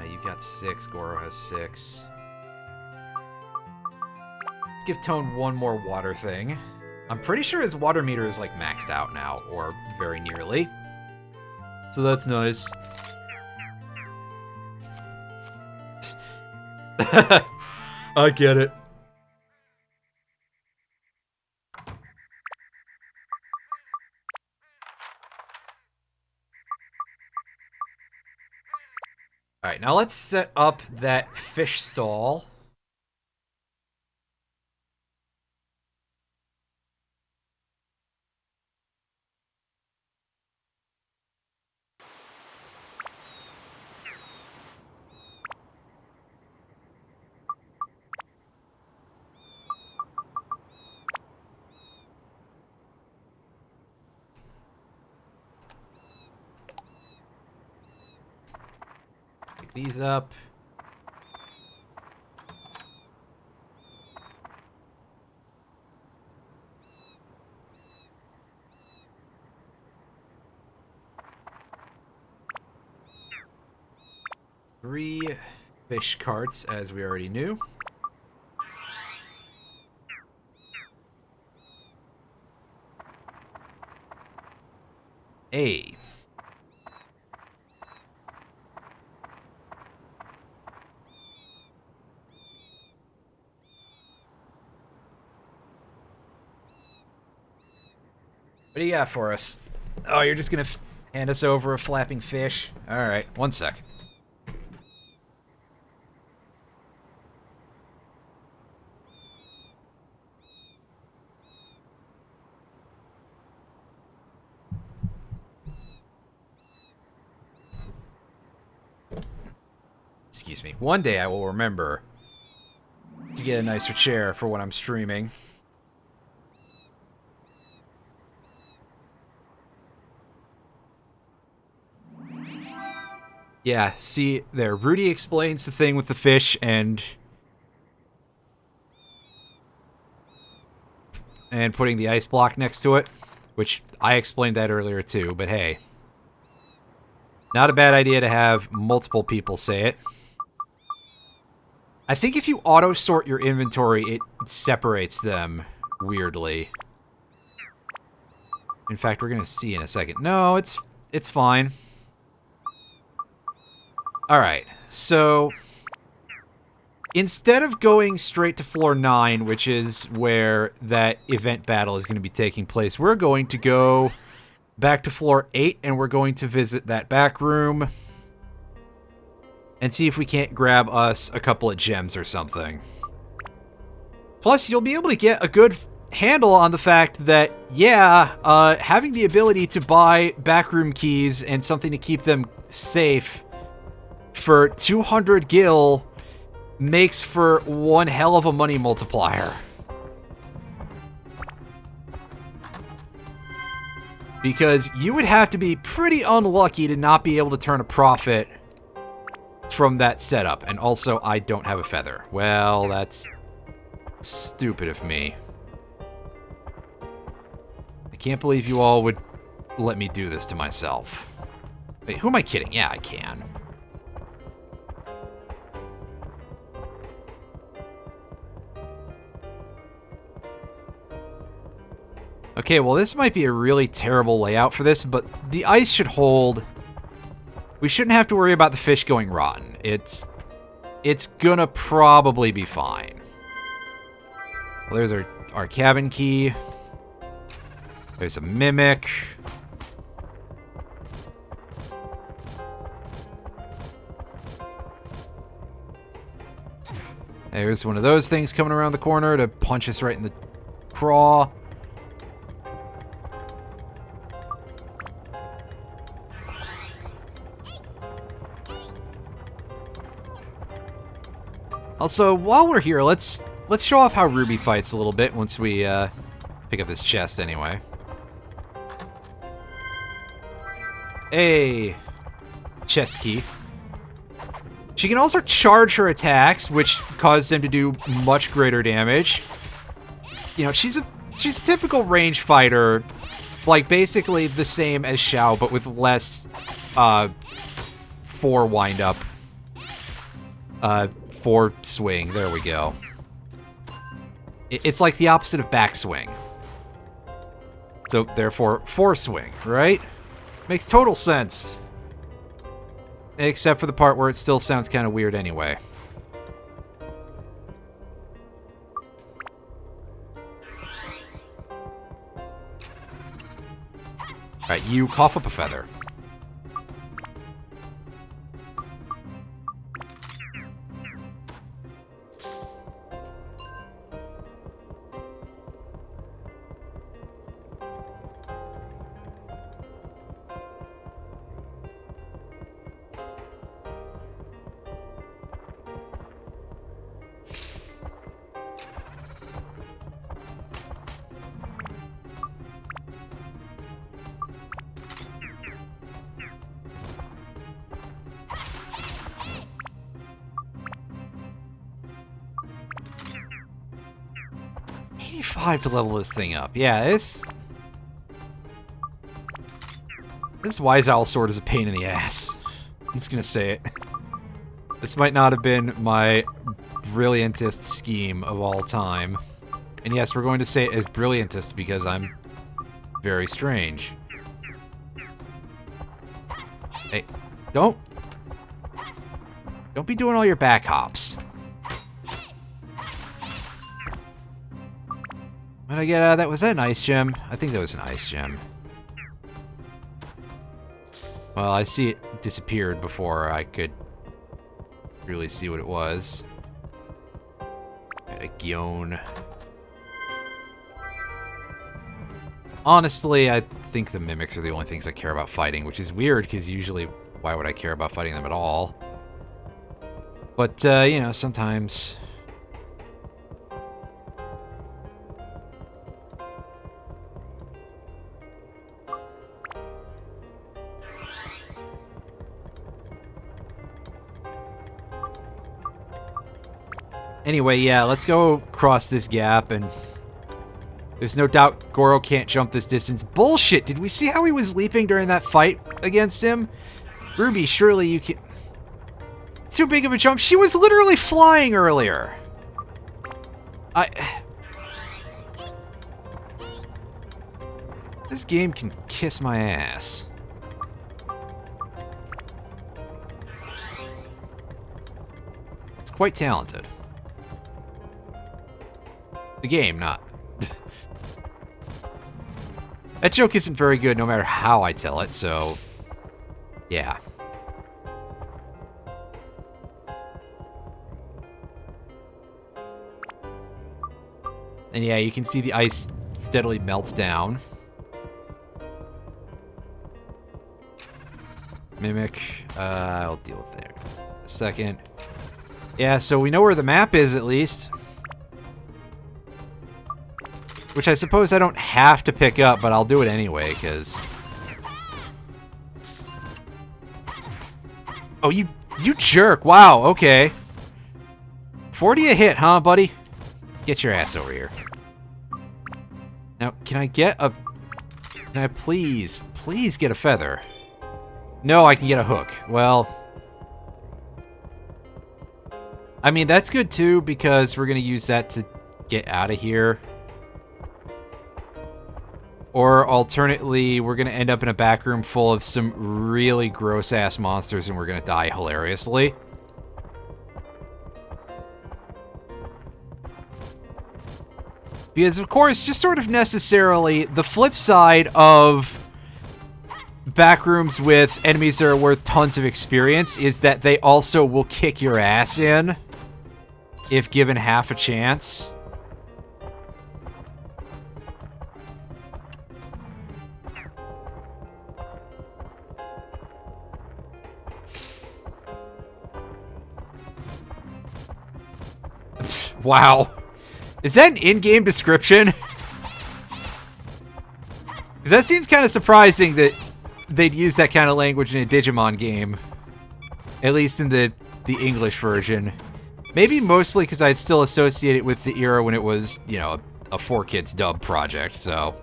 You got 6. Goro has 6. Let's give Tone one more water thing. I'm pretty sure his water meter is, like, maxed out now, or very nearly. So that's nice. I get it. Alright, now let's set up that fish stall. Pick these up. Three fish carts, as we already knew. A. What do you got for us? Oh, you're just gonna hand us over a flapping fish? Alright, one sec. Excuse me. One day I will remember to get a nicer chair for when I'm streaming. Yeah, see there. Rudy explains the thing with the fish and putting the ice block next to it, which I explained that earlier too, but hey. Not a bad idea to have multiple people say it. I think if you auto-sort your inventory, it separates them weirdly. In fact, we're gonna see in a second. No, it's fine. Alright, so instead of going straight to floor 9, which is where that event battle is going to be taking place, we're going to go back to floor 8, and we're going to visit that back room and see if we can't grab us a couple of gems or something. Plus, you'll be able to get a good handle on the fact that, yeah, having the ability to buy backroom keys and something to keep them safe for 200 gil makes for one hell of a money multiplier. Because you would have to be pretty unlucky to not be able to turn a profit from that setup. And also, I don't have a feather. Well, that's stupid of me. I can't believe you all would let me do this to myself. Wait, who am I kidding? Yeah, I can. Okay, well, this might be a really terrible layout for this, but the ice should hold. We shouldn't have to worry about the fish going rotten. It's gonna probably be fine. Well, there's our cabin key. There's a mimic. There's one of those things coming around the corner to punch us right in the craw. Also, while we're here, let's show off how Ruby fights a little bit once we pick up this chest anyway. Hey, chest key. She can also charge her attacks, which causes them to do much greater damage. You know, she's a typical range fighter, like basically the same as Xiao, but with less 4 wind up. 4 swing. There we go. It's like the opposite of backswing. So, therefore, 4 swing, right? Makes total sense. Except for the part where it still sounds kind of weird anyway. Alright, you cough up a feather. To level this thing up. Yeah, this Wise Owl Sword is a pain in the ass. I'm just gonna say it. This might not have been my brilliantest scheme of all time. And yes, we're going to say it as brilliantest because I'm very strange. Hey, don't be doing all your back hops. What did I get? Was that an ice gem? I think that was an ice gem. Well, I see it disappeared before I could really see what it was. A Gion. Honestly, I think the mimics are the only things I care about fighting, which is weird because usually why would I care about fighting them at all? But, you know, sometimes... Anyway, yeah, let's go cross this gap, and there's no doubt Goro can't jump this distance. Bullshit! Did we see how he was leaping during that fight against him? Ruby, surely you can... It's too big of a jump. She was literally flying earlier. This game can kiss my ass. It's quite talented. The game, not. That joke isn't very good no matter how I tell it, so... yeah. And yeah, you can see the ice steadily melts down. Mimic. I'll deal with there. A second. Yeah, so we know where the map is at least. Which I suppose I don't have to pick up, but I'll do it anyway, because... oh, you jerk. Wow, okay. 40 a hit, huh, buddy? Get your ass over here. Now, can I get a... can I please get a feather? No, I can get a hook. Well... I mean, that's good too, because we're going to use that to get out of here. Or alternately, we're going to end up in a back room full of some really gross-ass monsters and we're going to die hilariously. Because, of course, just sort of necessarily, the flip side of back rooms with enemies that are worth tons of experience is that they also will kick your ass in if given half a chance. Wow. Is that an in-game description? Because that seems kind of surprising that they'd use that kind of language in a Digimon game. At least in the English version. Maybe mostly because I'd still associate it with the era when it was, you know, a 4Kids dub project, so...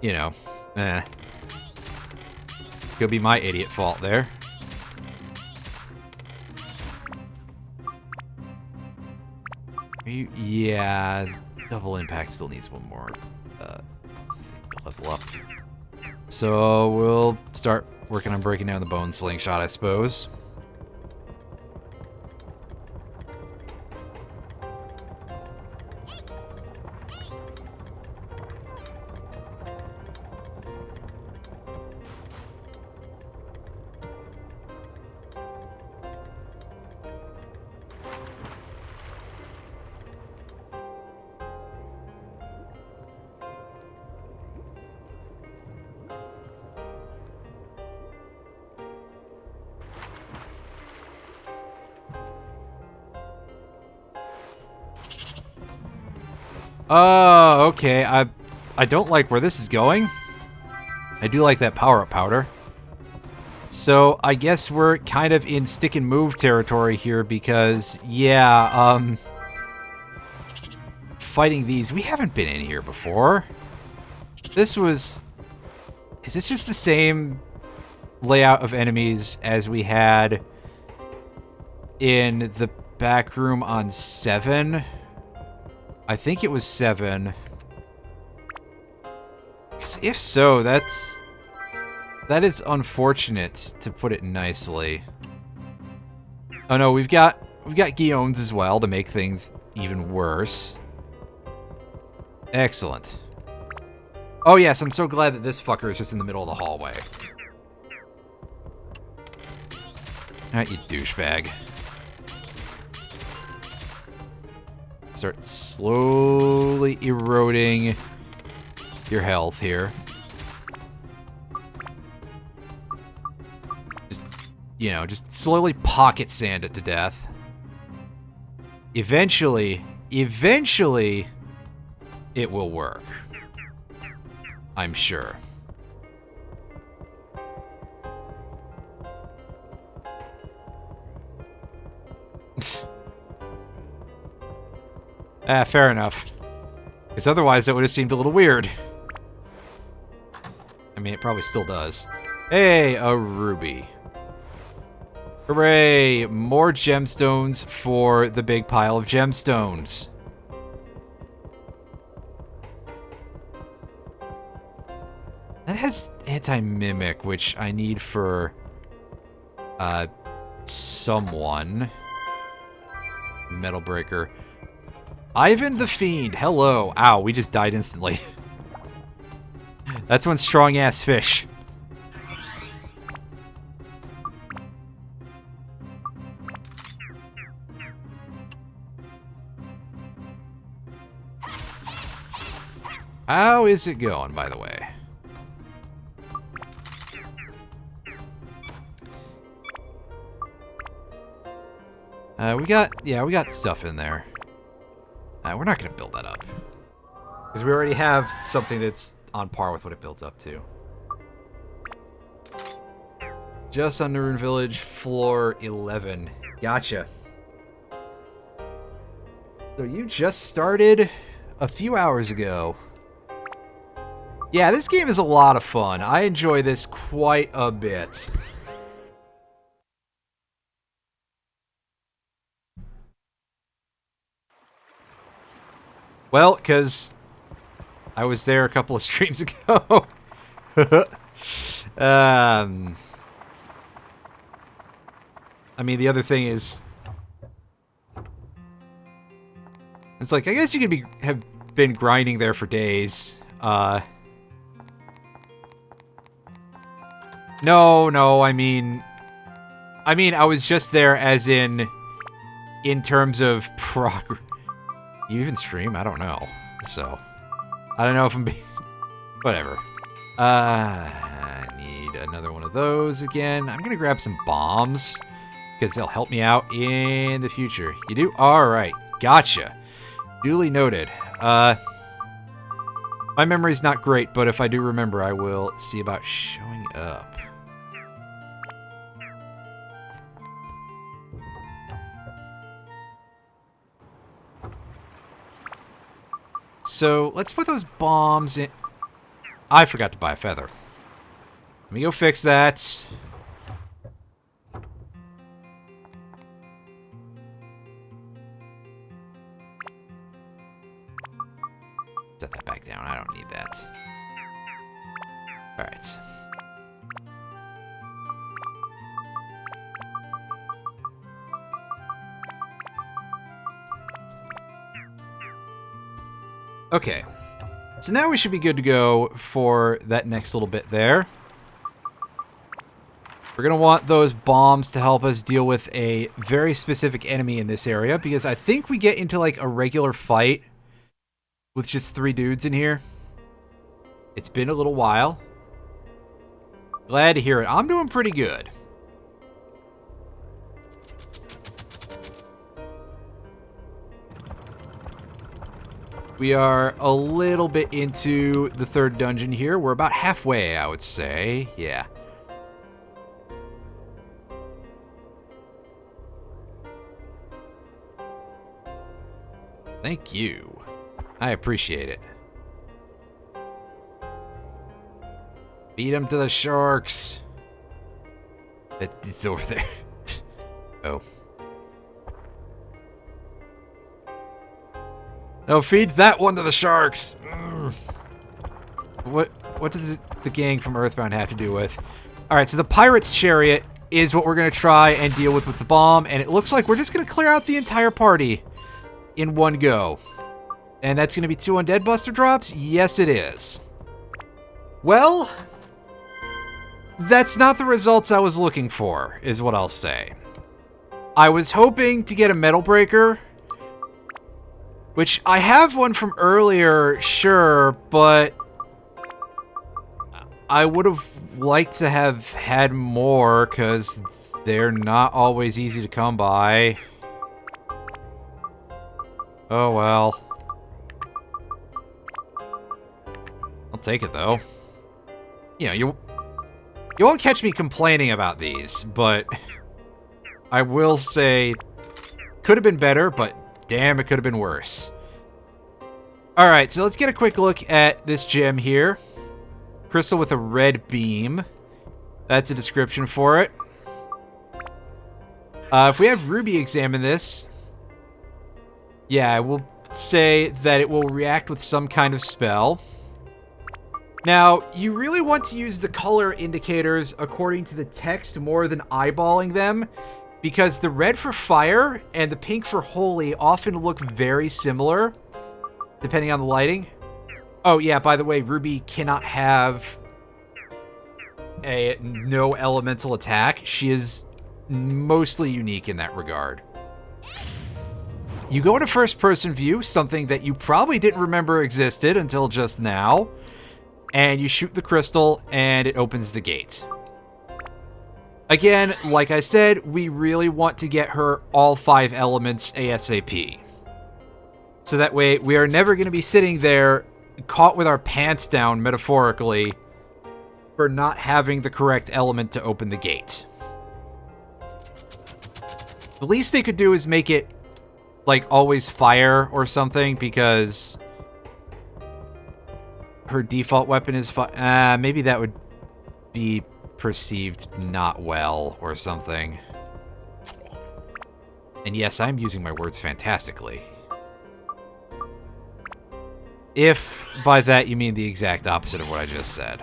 you know, could be my idiot fault there. Yeah, double impact still needs one more level up. So we'll start working on breaking down the bone slingshot, I suppose. Oh, okay. I don't like where this is going. I do like that power-up powder. So, I guess we're kind of in stick and move territory here because, yeah, fighting these, we haven't been in here before. This was... is this just the same layout of enemies as we had in the back room on 7? I think it was 7. 'Cause if so, that is unfortunate, to put it nicely. Oh no, we've got Guillaumes as well to make things even worse. Excellent. Oh yes, I'm so glad that this fucker is just in the middle of the hallway. Alright, you douchebag. Start slowly eroding your health here. Just, you know, just slowly pocket sand it to death. Eventually, it will work. I'm sure. Fair enough. Because otherwise that would have seemed a little weird. I mean, it probably still does. Hey, a ruby. Hooray! More gemstones for the big pile of gemstones. That has anti-mimic, which I need for someone. Metal Breaker. Ivan the Fiend, hello. Ow, we just died instantly. That's one strong-ass fish. How is it going, by the way? We got stuff in there. We're not gonna build that up. Because we already have something that's on par with what it builds up to. Just on Rune Village, floor 11. Gotcha. So you just started a few hours ago. Yeah, this game is a lot of fun. I enjoy this quite a bit. Well, because I was there a couple of streams ago. I mean, the other thing is, it's like, I guess you could have been grinding there for days. No, I mean, I was just there as in terms of progress. You even stream? I don't know. So, I don't know if I'm being... Whatever. I need another one of those again. I'm gonna grab some bombs, because they'll help me out in the future. You do? Alright. Gotcha. Duly noted. My memory's not great, but if I do remember, I will see about showing up. So, let's put those bombs in... I forgot to buy a feather. Let me go fix that. Set that back down. I don't need that. Alright. Okay, so now we should be good to go for that next little bit there. We're going to want those bombs to help us deal with a very specific enemy in this area, because I think we get into like a regular fight with just 3 dudes in here. It's been a little while. Glad to hear it. I'm doing pretty good. We are a little bit into the 3rd dungeon here. We're about halfway, I would say. Yeah. Thank you. I appreciate it. Beat him to the sharks. It's over there. Oh. No, feed that one to the sharks. What does the gang from Earthbound have to do with? Alright, so the pirate's chariot is what we're going to try and deal with the bomb, and it looks like we're just going to clear out the entire party in one go. And that's going to be 2 undead buster drops? Yes, it is. Well, that's not the results I was looking for, is what I'll say. I was hoping to get a metal breaker, which I have one from earlier, sure, but I would have liked to have had more, because they're not always easy to come by. Oh well. I'll take it though. You know, you won't catch me complaining about these, but I will say, could have been better, but damn, it could have been worse. Alright, so let's get a quick look at this gem here. Crystal with a red beam. That's a description for it. If we have Ruby examine this, yeah, I will say that it will react with some kind of spell. Now, you really want to use the color indicators according to the text more than eyeballing them, because the red for fire and the pink for holy often look very similar, depending on the lighting. Oh yeah, by the way, Ruby cannot have a no elemental attack. She is mostly unique in that regard. You go into first person view, something that you probably didn't remember existed until just now, and you shoot the crystal and it opens the gate. Again, like I said, we really want to get her all 5 elements ASAP. So that way we are never going to be sitting there caught with our pants down, metaphorically, for not having the correct element to open the gate. The least they could do is make it, like, always fire or something, because her default weapon is fire. Maybe that would be perceived not well or something. And yes, I'm using my words fantastically. If by that you mean the exact opposite of what I just said.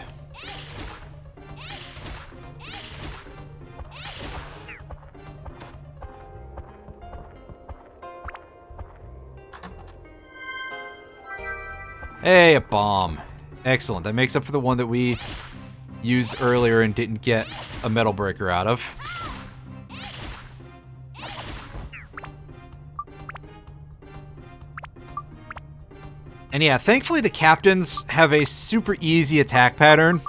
Hey, a bomb. Excellent. That makes up for the one that we used earlier and didn't get a metal breaker out of. And yeah, thankfully the captains have a super easy attack pattern.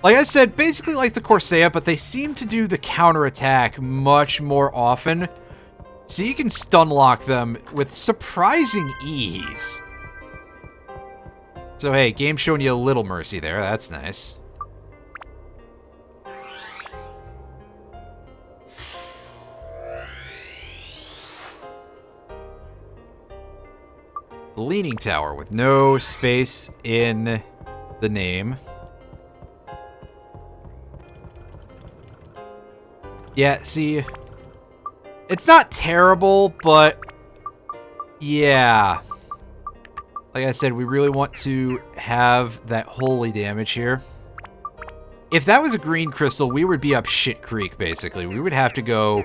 Like I said, basically like the Corsair, but they seem to do the counterattack much more often. So you can stun lock them with surprising ease. So hey, game's showing you a little mercy there. That's nice. Leaning Tower with no space in the name. Yeah, see, it's not terrible, but yeah. Like I said, we really want to have that holy damage here. If that was a green crystal, we would be up shit creek, basically. We would have to go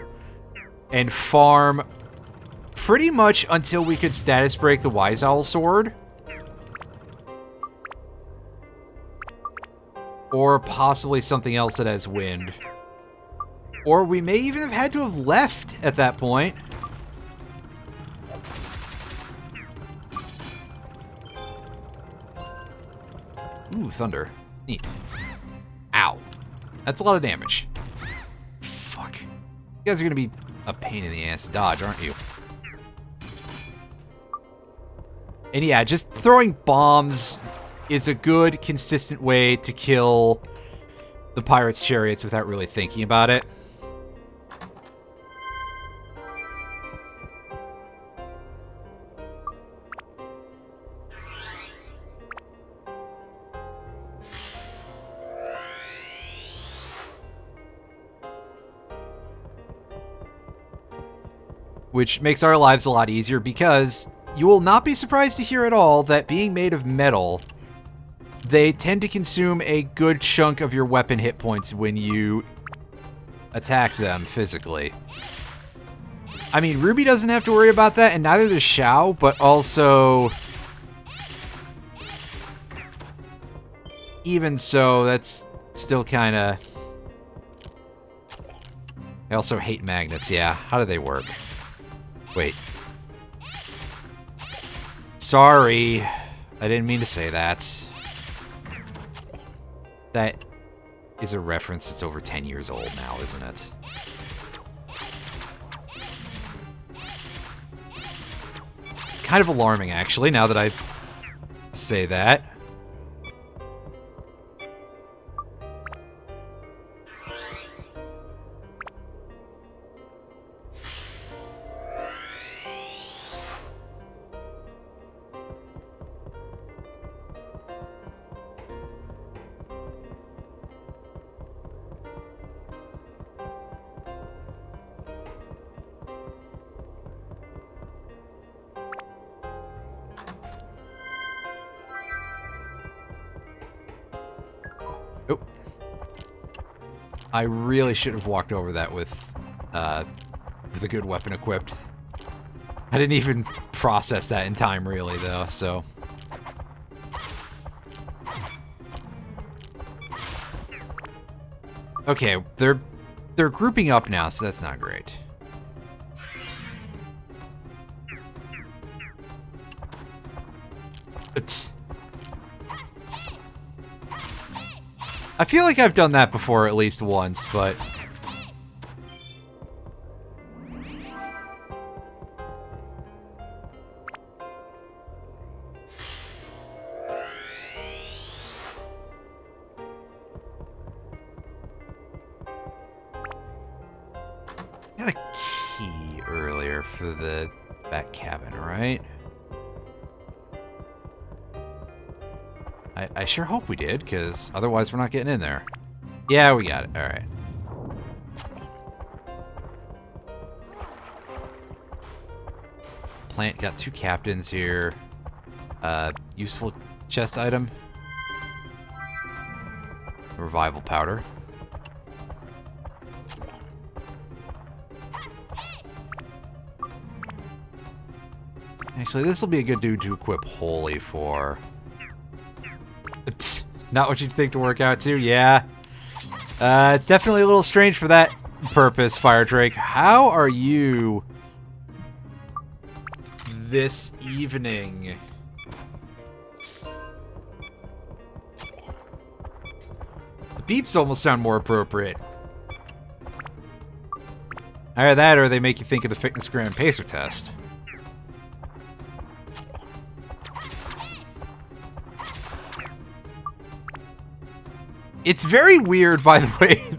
and farm pretty much until we could status break the Wise Owl Sword. Or possibly something else that has wind. Or we may even have had to have left at that point. Ooh, thunder. Neat. Ow. That's a lot of damage. Fuck. You guys are gonna be a pain in the ass to dodge, aren't you? And yeah, just throwing bombs is a good, consistent way to kill the pirates' chariots without really thinking about it. Which makes our lives a lot easier because you will not be surprised to hear at all that being made of metal, they tend to consume a good chunk of your weapon hit points when you attack them physically. I mean, Ruby doesn't have to worry about that, and neither does Xiao, but also, even so, that's still kind of... I also hate magnets, yeah. How do they work? Wait. Sorry. I didn't mean to say that. That is a reference that's over 10 years old now, isn't it? It's kind of alarming, actually, now that I say that. Oh. I really should have walked over that with a good weapon equipped. I didn't even process that in time, really, though, so... Okay, they're grouping up now, so that's not great. I feel like I've done that before at least once, but... Got a key earlier for the back cabin, right? I sure hope we did, because otherwise we're not getting in there. Yeah, we got it. All right. Plant got 2 captains here. Useful chest item. Revival powder. Actually, this will be a good dude to equip Holy for. Not what you'd think to work out to, yeah. It's definitely a little strange for that purpose, Fire Drake. How are you this evening? The beeps almost sound more appropriate. Either that or they make you think of the Fitness Grand Pacer test. It's very weird, by the way,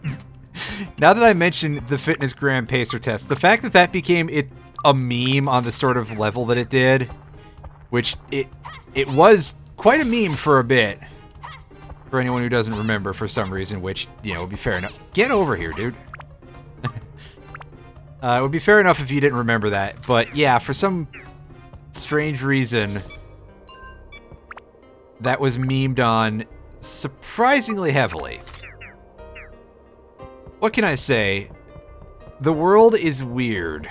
now that I mentioned the Fitness Grand Pacer test, the fact that that became a meme on the sort of level that it did, which it was quite a meme for a bit, for anyone who doesn't remember for some reason, which, you know, would be fair enough. Get over here, dude. It would be fair enough if you didn't remember that, but yeah, for some strange reason, that was memed on surprisingly heavily. What can I say? The world is weird.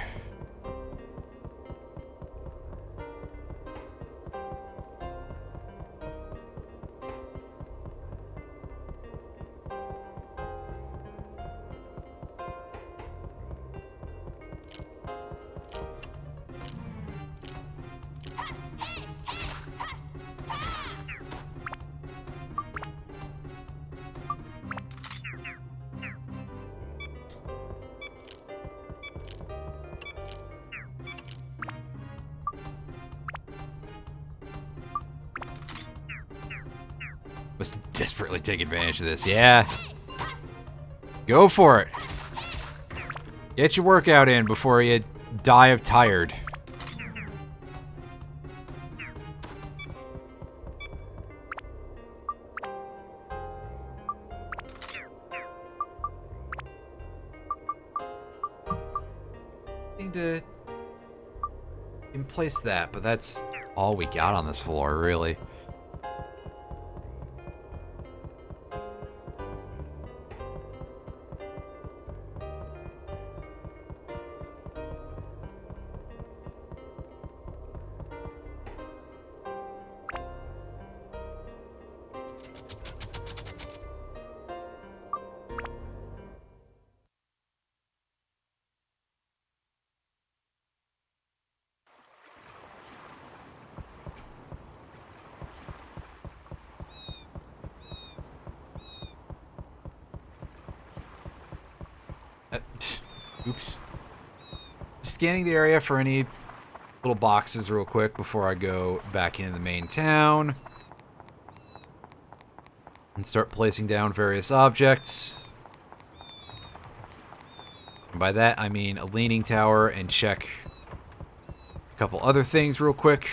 Must desperately take advantage of this. Yeah. Go for it. Get your workout in before you die of tired. Need to place that, but that's all we got on this floor, really. Oops. Scanning the area for any little boxes real quick before I go back into the main town. And start placing down various objects. And by that, I mean a leaning tower and check a couple other things real quick.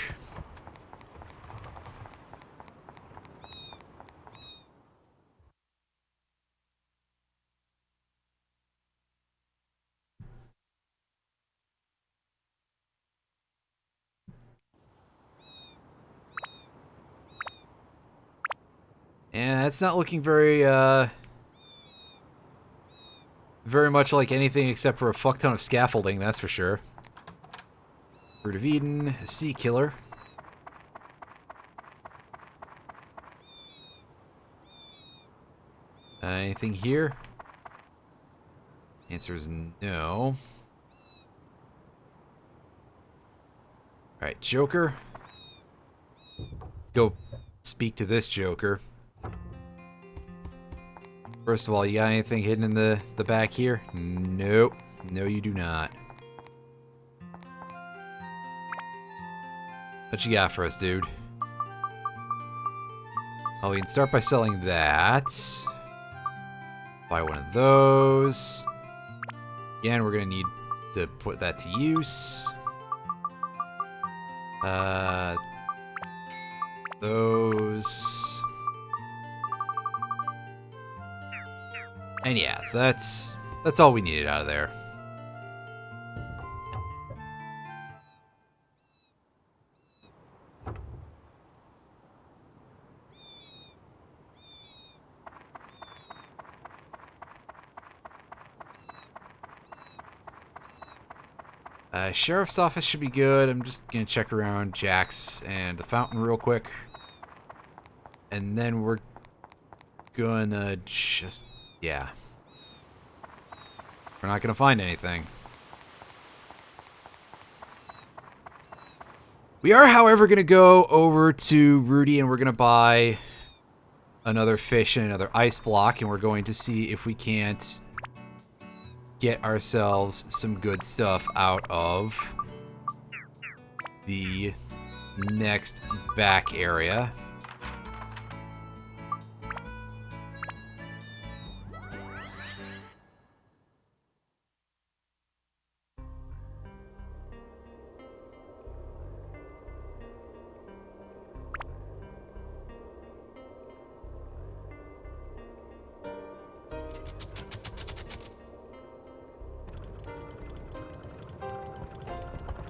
And that's not looking very, very much like anything except for a fuck ton of scaffolding, that's for sure. Fruit of Eden, a sea killer. Anything here? Answer is no. Alright, Joker. Go speak to this Joker. First of all, you got anything hidden in the back here? Nope. No, you do not. What you got for us, dude? Oh, we can start by selling that. Buy one of those. Again, we're gonna need to put that to use. Those. And yeah, that's all we needed out of there. Sheriff's office should be good. I'm just gonna check around Jack's and the fountain real quick. And then we're gonna just... yeah. We're not gonna find anything. We are, however, gonna go over to Rudy and we're gonna buy another fish and another ice block, and we're going to see if we can't get ourselves some good stuff out of the next back area.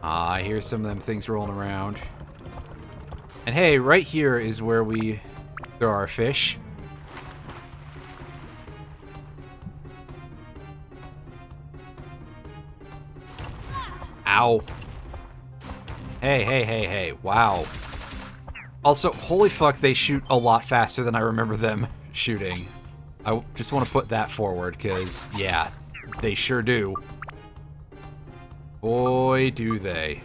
I hear some of them things rolling around. And hey, right here is where we throw our fish. Ow. Hey, wow. Also, holy fuck, they shoot a lot faster than I remember them shooting. I just want to put that forward, because, yeah, they sure do. Boy, do they.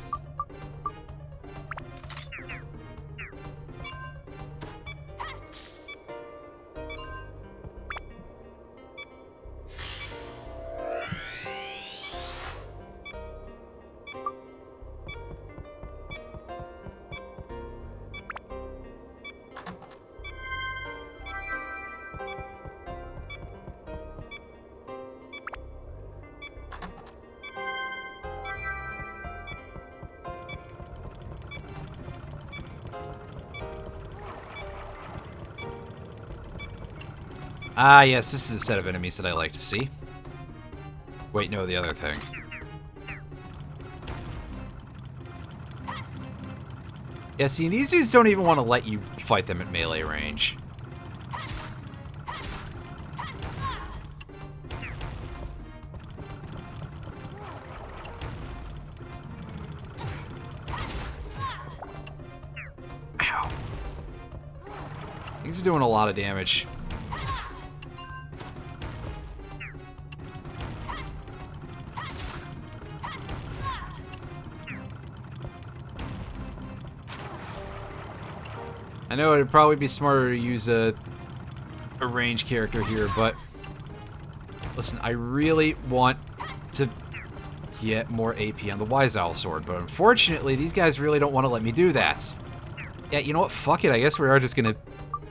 Ah, yes, this is a set of enemies that I like to see. Wait, no, the other thing. Yeah, see, these dudes don't even want to let you fight them at melee range. Ow. These are doing a lot of damage. I know it'd probably be smarter to use a ranged character here, but listen, I really want to get more AP on the Wise Owl Sword, but unfortunately, these guys really don't want to let me do that. Yeah, you know what? Fuck it. I guess we are just gonna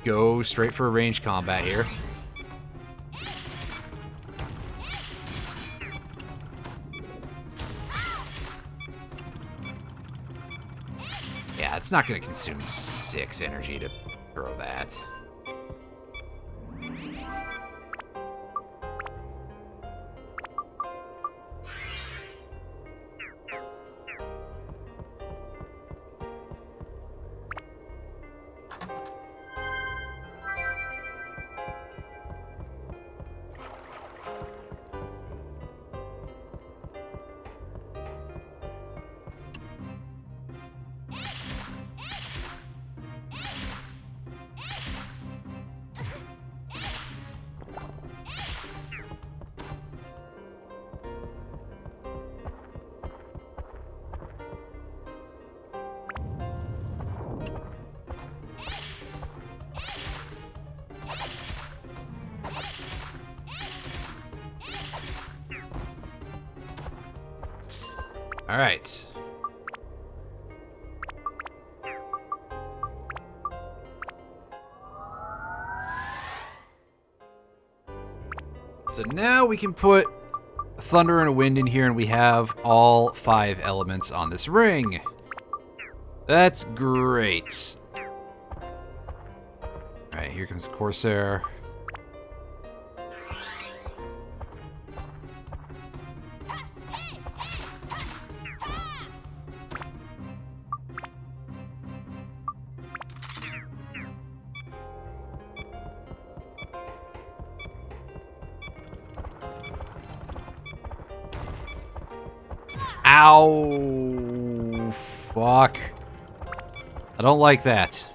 go straight for a ranged combat here. Yeah, it's not going to consume 6 energy to throw that. Alright. So now we can put thunder and a wind in here, and we have all 5 elements on this ring. That's great. Alright, here comes the Corsair. Ow! Fuck. I don't like that.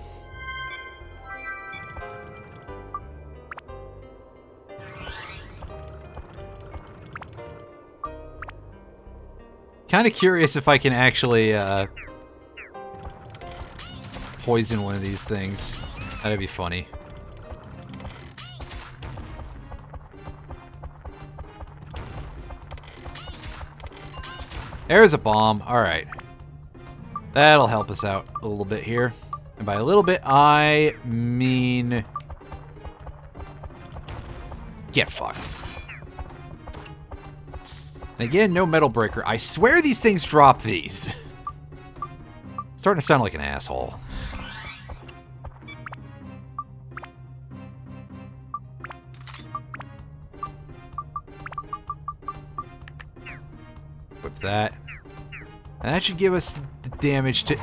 Kind of curious if I can actually poison one of these things. That'd be funny. There's a bomb. Alright. That'll help us out a little bit here. And by a little bit, I mean... get fucked. And again, no metal breaker. I swear these things drop these. Starting to sound like an asshole. Whip that. And that should give us the damage to...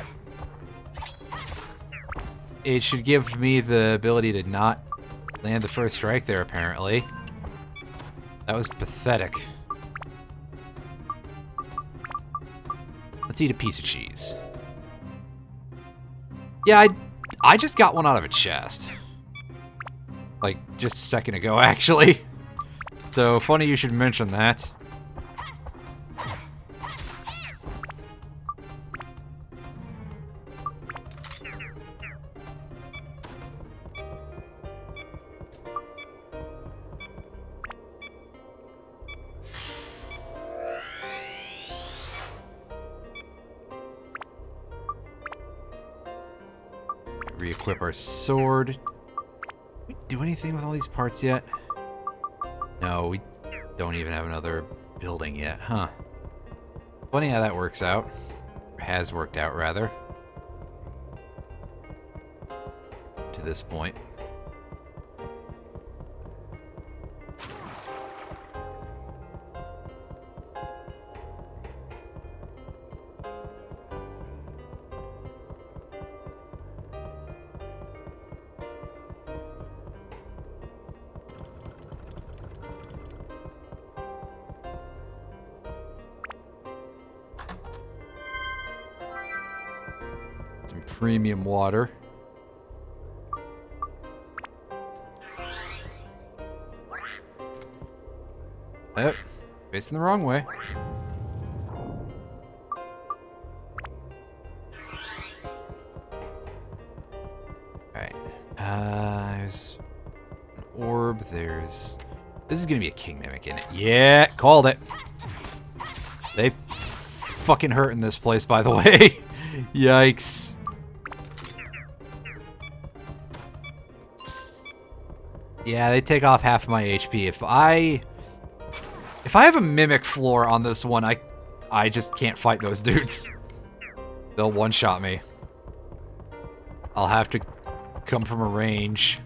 it should give me the ability to not land the first strike there, apparently. That was pathetic. Let's eat a piece of cheese. Yeah, I just got one out of a chest. Like, just a second ago, actually. So, funny you should mention that. Re-equip our sword. Did we do anything with all these parts yet? No, we don't even have another building yet, huh? Funny how that works out. Or has worked out, rather. To this point. Premium water. Oh, facing the wrong way. Alright. There's an orb. There's... this is gonna be a king mimic in it. Yeah, called it. They fucking hurt in this place, by the way. Yikes. Yeah, they take off half of my HP. If I have a mimic floor on this one, I just can't fight those dudes. They'll one-shot me. I'll have to come from a range.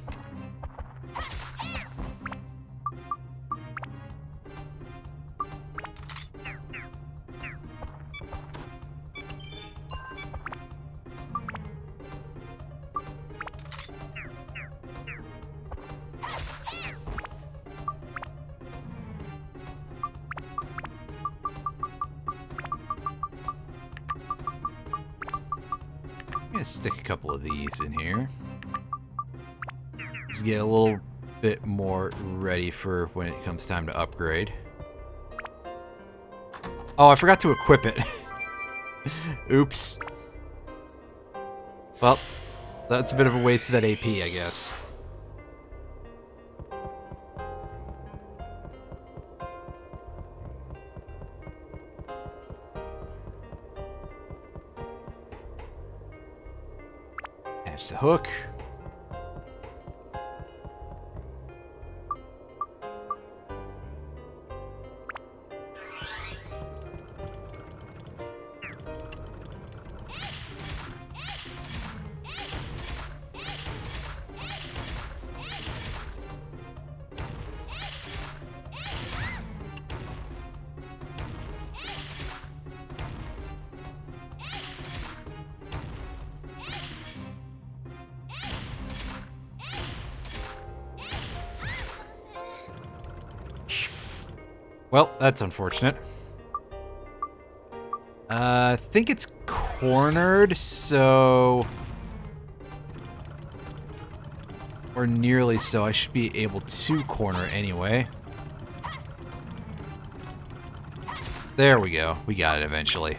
Stick a couple of these in here. Let's get a little bit more ready for when it comes time to upgrade. Oh, I forgot to equip it. Oops. Well, that's a bit of a waste of that AP, I guess. Catch the hook. Well, that's unfortunate. I think it's cornered, so... Or nearly so. I should be able to corner anyway. There we go. We got it eventually.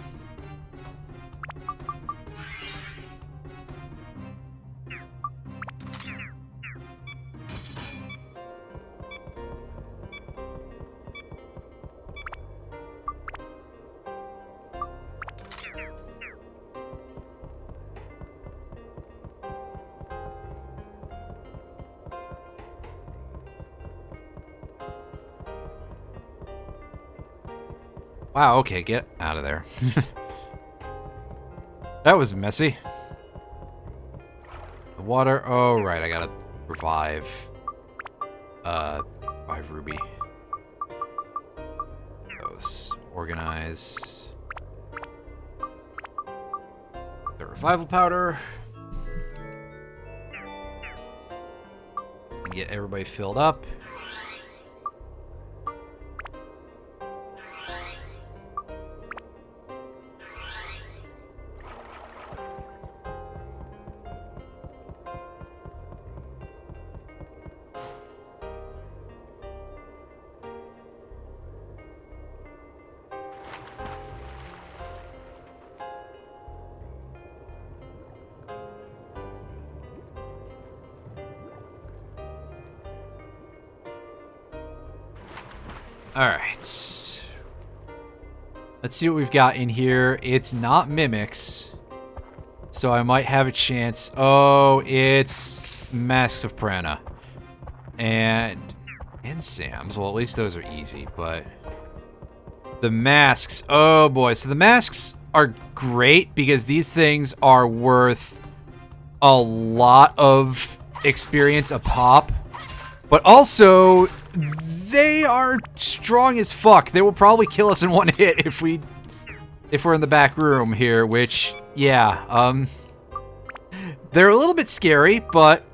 Wow, okay, get out of there. That was messy. The water, oh right, I gotta revive Ruby. Those, organize. The revival powder. And get everybody filled up. Alright. Let's see what we've got in here. It's not mimics, so I might have a chance. Oh, it's Masks of Prana. And Sam's. Well, at least those are easy, but... The masks. Oh boy. So the masks are great because these things are worth a lot of experience a pop. But also, they are strong as fuck. They will probably kill us in one hit if we're in the back room here, which, yeah, they're a little bit scary, but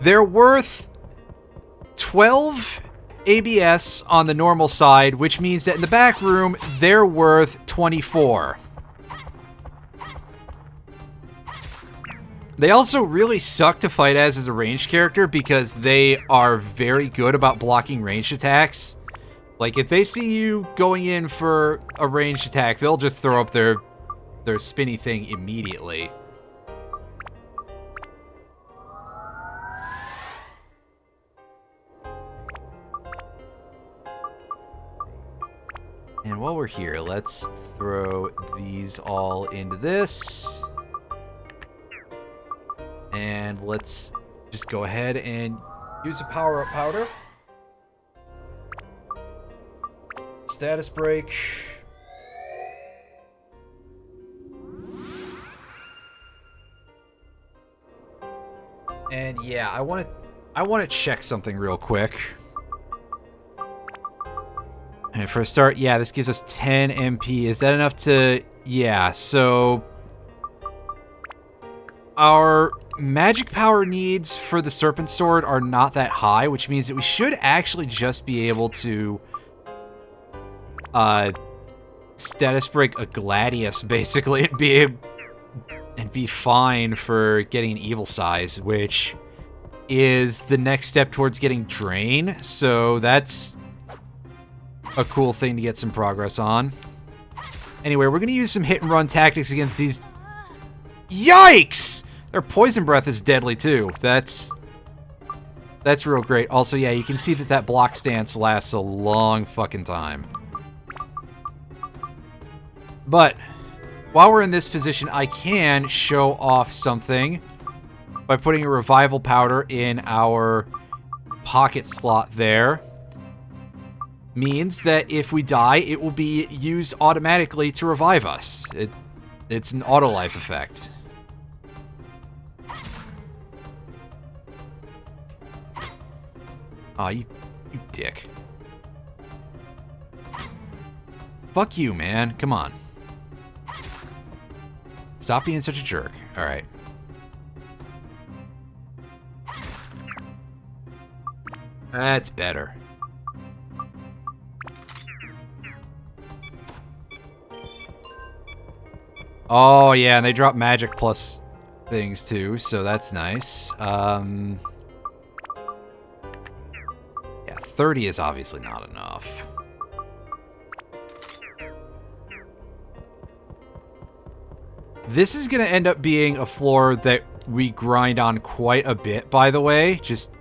they're worth 12 ABS on the normal side, which means that in the back room, they're worth 24. They also really suck to fight as a ranged character because they are very good about blocking ranged attacks. Like, if they see you going in for a ranged attack, they'll just throw up their spinny thing immediately. And while we're here, let's throw these all into this. And let's just go ahead and use a power-up powder. Status break. And yeah, I want to check something real quick. And for a start, yeah, this gives us 10 MP. Is that enough to... Yeah, so... Our magic power needs for the Serpent Sword are not that high, which means that we should actually just be able to... status break a Gladius, basically, and be fine for getting an evil size, which is the next step towards getting Drain, so that's a cool thing to get some progress on. Anyway, we're going to use some hit-and-run tactics against these... Yikes! Their Poison Breath is deadly, too. That's real great. Also, yeah, you can see that block stance lasts a long fucking time. But while we're in this position, I can show off something by putting a revival powder in our pocket slot there. Means that if we die, it will be used automatically to revive us. It's an auto-life effect. Aw, you dick. Fuck you, man. Come on. Stop being such a jerk. Alright. That's better. Oh, yeah, and they drop magic plus things, too, so that's nice. Yeah, 30 is obviously not enough. This is going to end up being a floor that we grind on quite a bit, by the way, just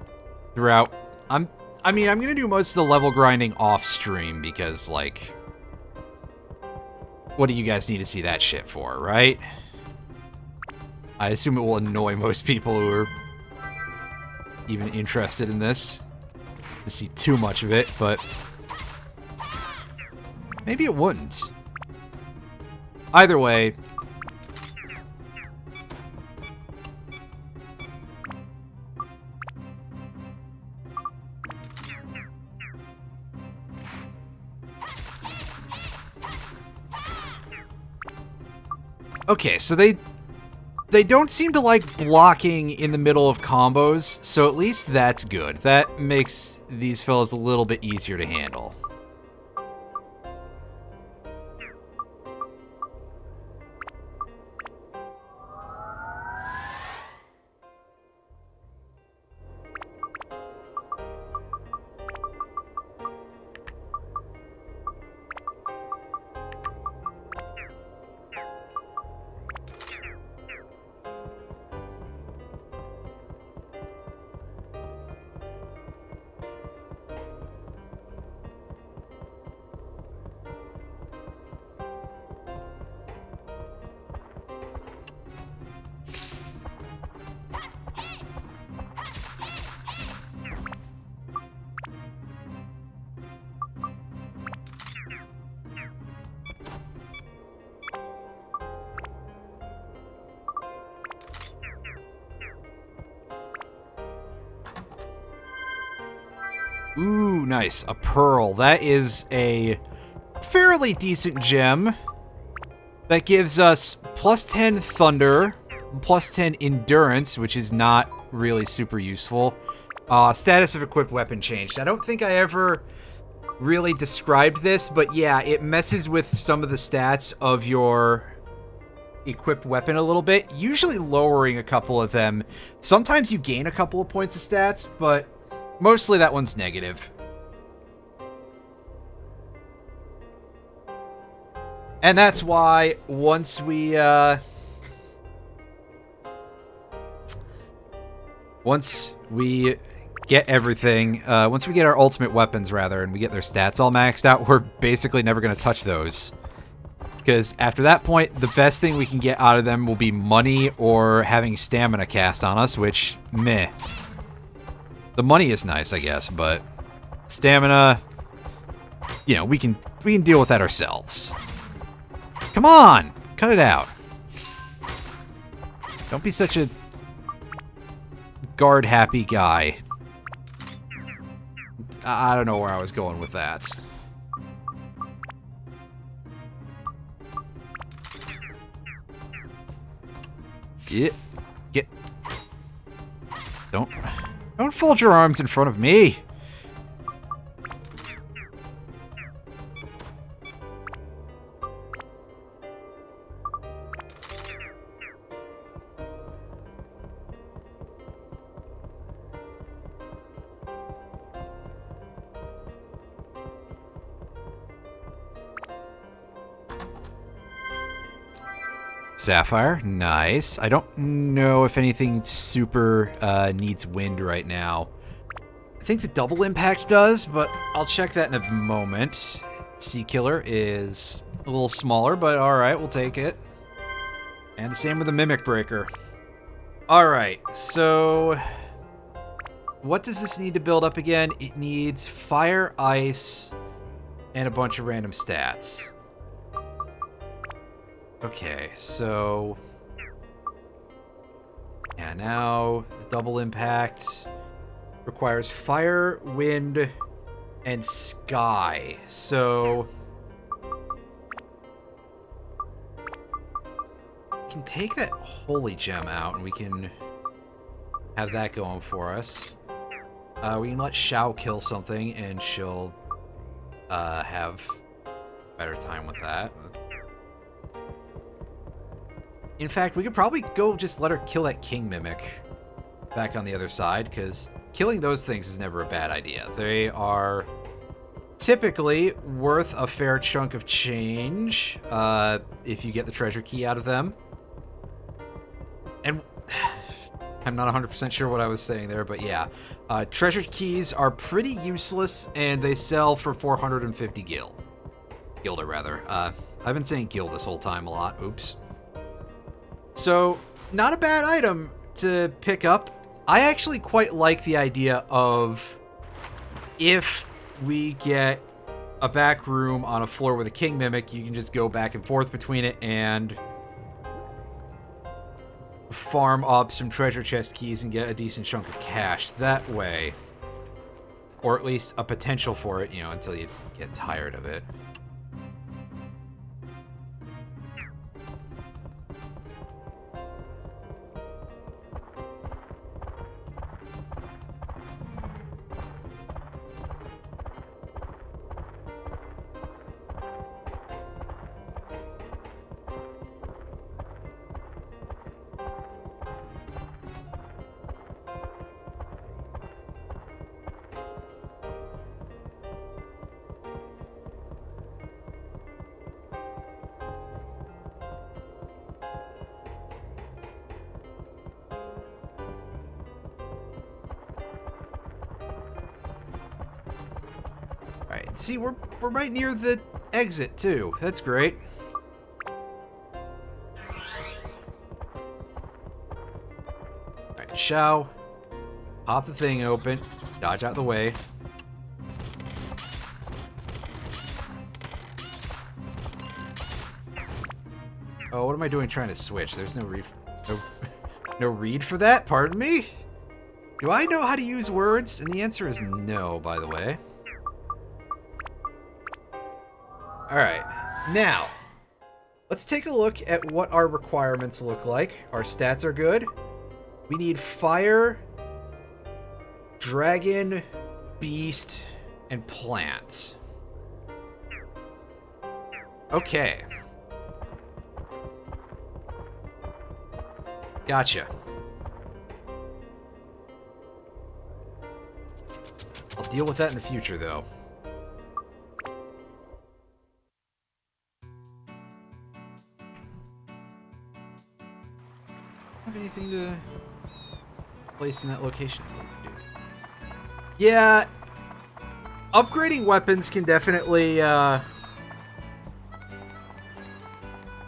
throughout. I'm going to do most of the level grinding off stream because, like, what do you guys need to see that shit for, right? I assume it will annoy most people who are even interested in this to see too much of it, but maybe it wouldn't. Either way, okay, so they don't seem to like blocking in the middle of combos, so at least that's good. That makes these fellas a little bit easier to handle. Ooh, nice. A pearl. That is a fairly decent gem. That gives us plus 10 thunder, plus 10 endurance, which is not really super useful. Status of equipped weapon changed. I don't think I ever really described this, but yeah, it messes with some of the stats of your equipped weapon a little bit, usually lowering a couple of them. Sometimes you gain a couple of points of stats, but mostly that one's negative. And that's why once we get everything, once we get our ultimate weapons, rather, and we get their stats all maxed out, we're basically never going to touch those. Because after that point, the best thing we can get out of them will be money or having stamina cast on us, which, meh. The money is nice, I guess, but stamina, you know, we can deal with that ourselves. Come on! Cut it out. Don't be such a guard-happy guy. I don't know where I was going with that. Get. Don't fold your arms in front of me. Sapphire, nice. I don't know if anything super needs wind right now. I think the double impact does, but I'll check that in a moment. Sea Killer is a little smaller, but alright, we'll take it. And the same with the Mimic Breaker. Alright, so... what does this need to build up again? It needs Fire, Ice, and a bunch of random stats. Okay, so... yeah, now the double impact requires Fire, Wind, and Sky. So... we can take that Holy Gem out and we can have that going for us. We can let Xiao kill something and she'll have a better time with that. In fact, we could probably go just let her kill that King Mimic back on the other side, because killing those things is never a bad idea. They are typically worth a fair chunk of change if you get the treasure key out of them. And I'm not 100% sure what I was saying there, but yeah. Treasure keys are pretty useless, and they sell for 450 gil. Gilda, rather. I've been saying gil this whole time a lot. Oops. So, not a bad item to pick up. I actually quite like the idea of if we get a back room on a floor with a King Mimic, you can just go back and forth between it and farm up some treasure chest keys and get a decent chunk of cash that way. Or at least a potential for it, you know, until you get tired of it. Alright, see, we're right near the exit, too. That's great. Alright, Xiao. Pop the thing open. Dodge out the way. Oh, what am I doing trying to switch? There's no read... no read for that? Pardon me? Do I know how to use words? And the answer is no, by the way. Alright, now, let's take a look at what our requirements look like. Our stats are good. We need Fire, Dragon, Beast, and Plant. Okay. Gotcha. I'll deal with that in the future, though. Have anything to place in that location? Yeah, upgrading weapons can definitely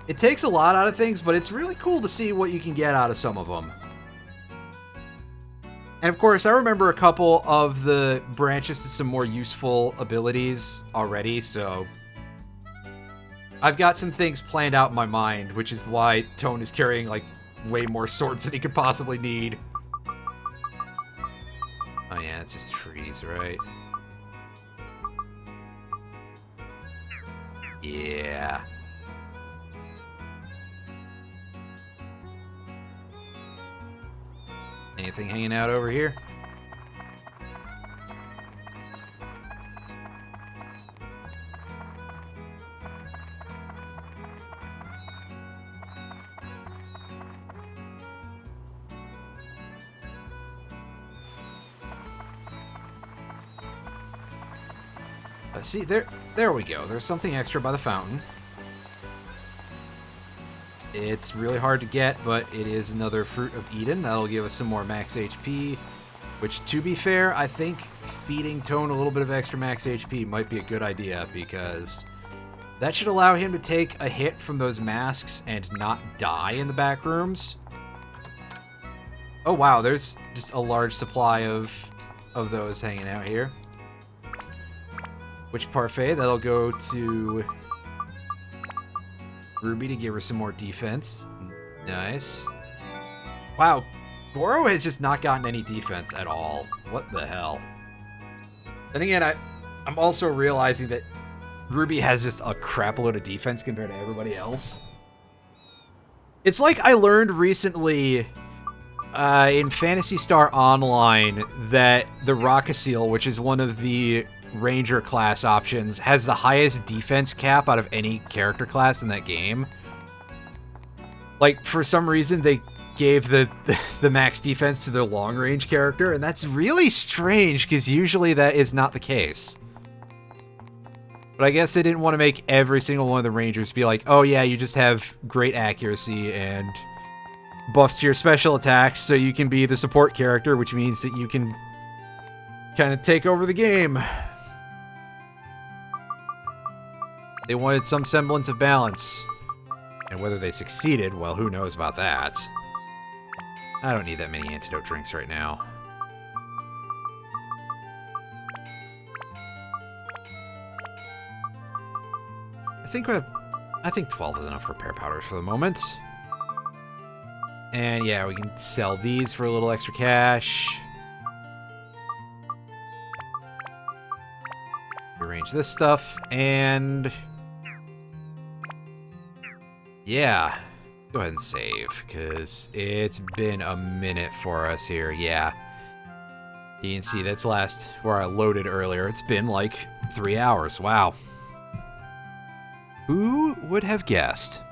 it takes a lot out of things, but it's really cool to see what you can get out of some of them. And of course, I remember a couple of the branches to some more useful abilities already, so I've got some things planned out in my mind, which is why Tone is carrying like way more swords than he could possibly need. Oh yeah, it's just trees, right? Yeah. Anything hanging out over here? See, there we go. There's something extra by the fountain. It's really hard to get, but it is another Fruit of Eden. That'll give us some more max HP, which, to be fair, I think feeding Tone a little bit of extra max HP might be a good idea, because That should allow him to take a hit from those masks and not die in the back rooms. Oh wow, there's just a large supply of those hanging out here. Which parfait? That'll go to Ruby to give her some more defense. Nice. Wow, Goro has just not gotten any defense at all. What the hell? Then again, I'm also realizing that Ruby has just a crap load of defense compared to everybody else. It's like I learned recently in Phantasy Star Online that the Rockasiel, which is one of the Ranger class options, has the highest defense cap out of any character class in that game. Like, for some reason, they gave the max defense to the long-range character, and that's really strange, because usually that is not the case. But I guess they didn't want to make every single one of the Rangers be like, oh yeah, you just have great accuracy and buffs to your special attacks, so you can be the support character, which means that you can kind of take over the game. They wanted some semblance of balance. And whether they succeeded, well, who knows about that. I don't need that many antidote drinks right now. I think 12 is enough repair powders for the moment. And yeah, we can sell these for a little extra cash. Rearrange this stuff, and yeah, go ahead and save, because it's been a minute for us here. Yeah, you can see that's where I loaded earlier. It's been like 3 hours. Wow. Who would have guessed?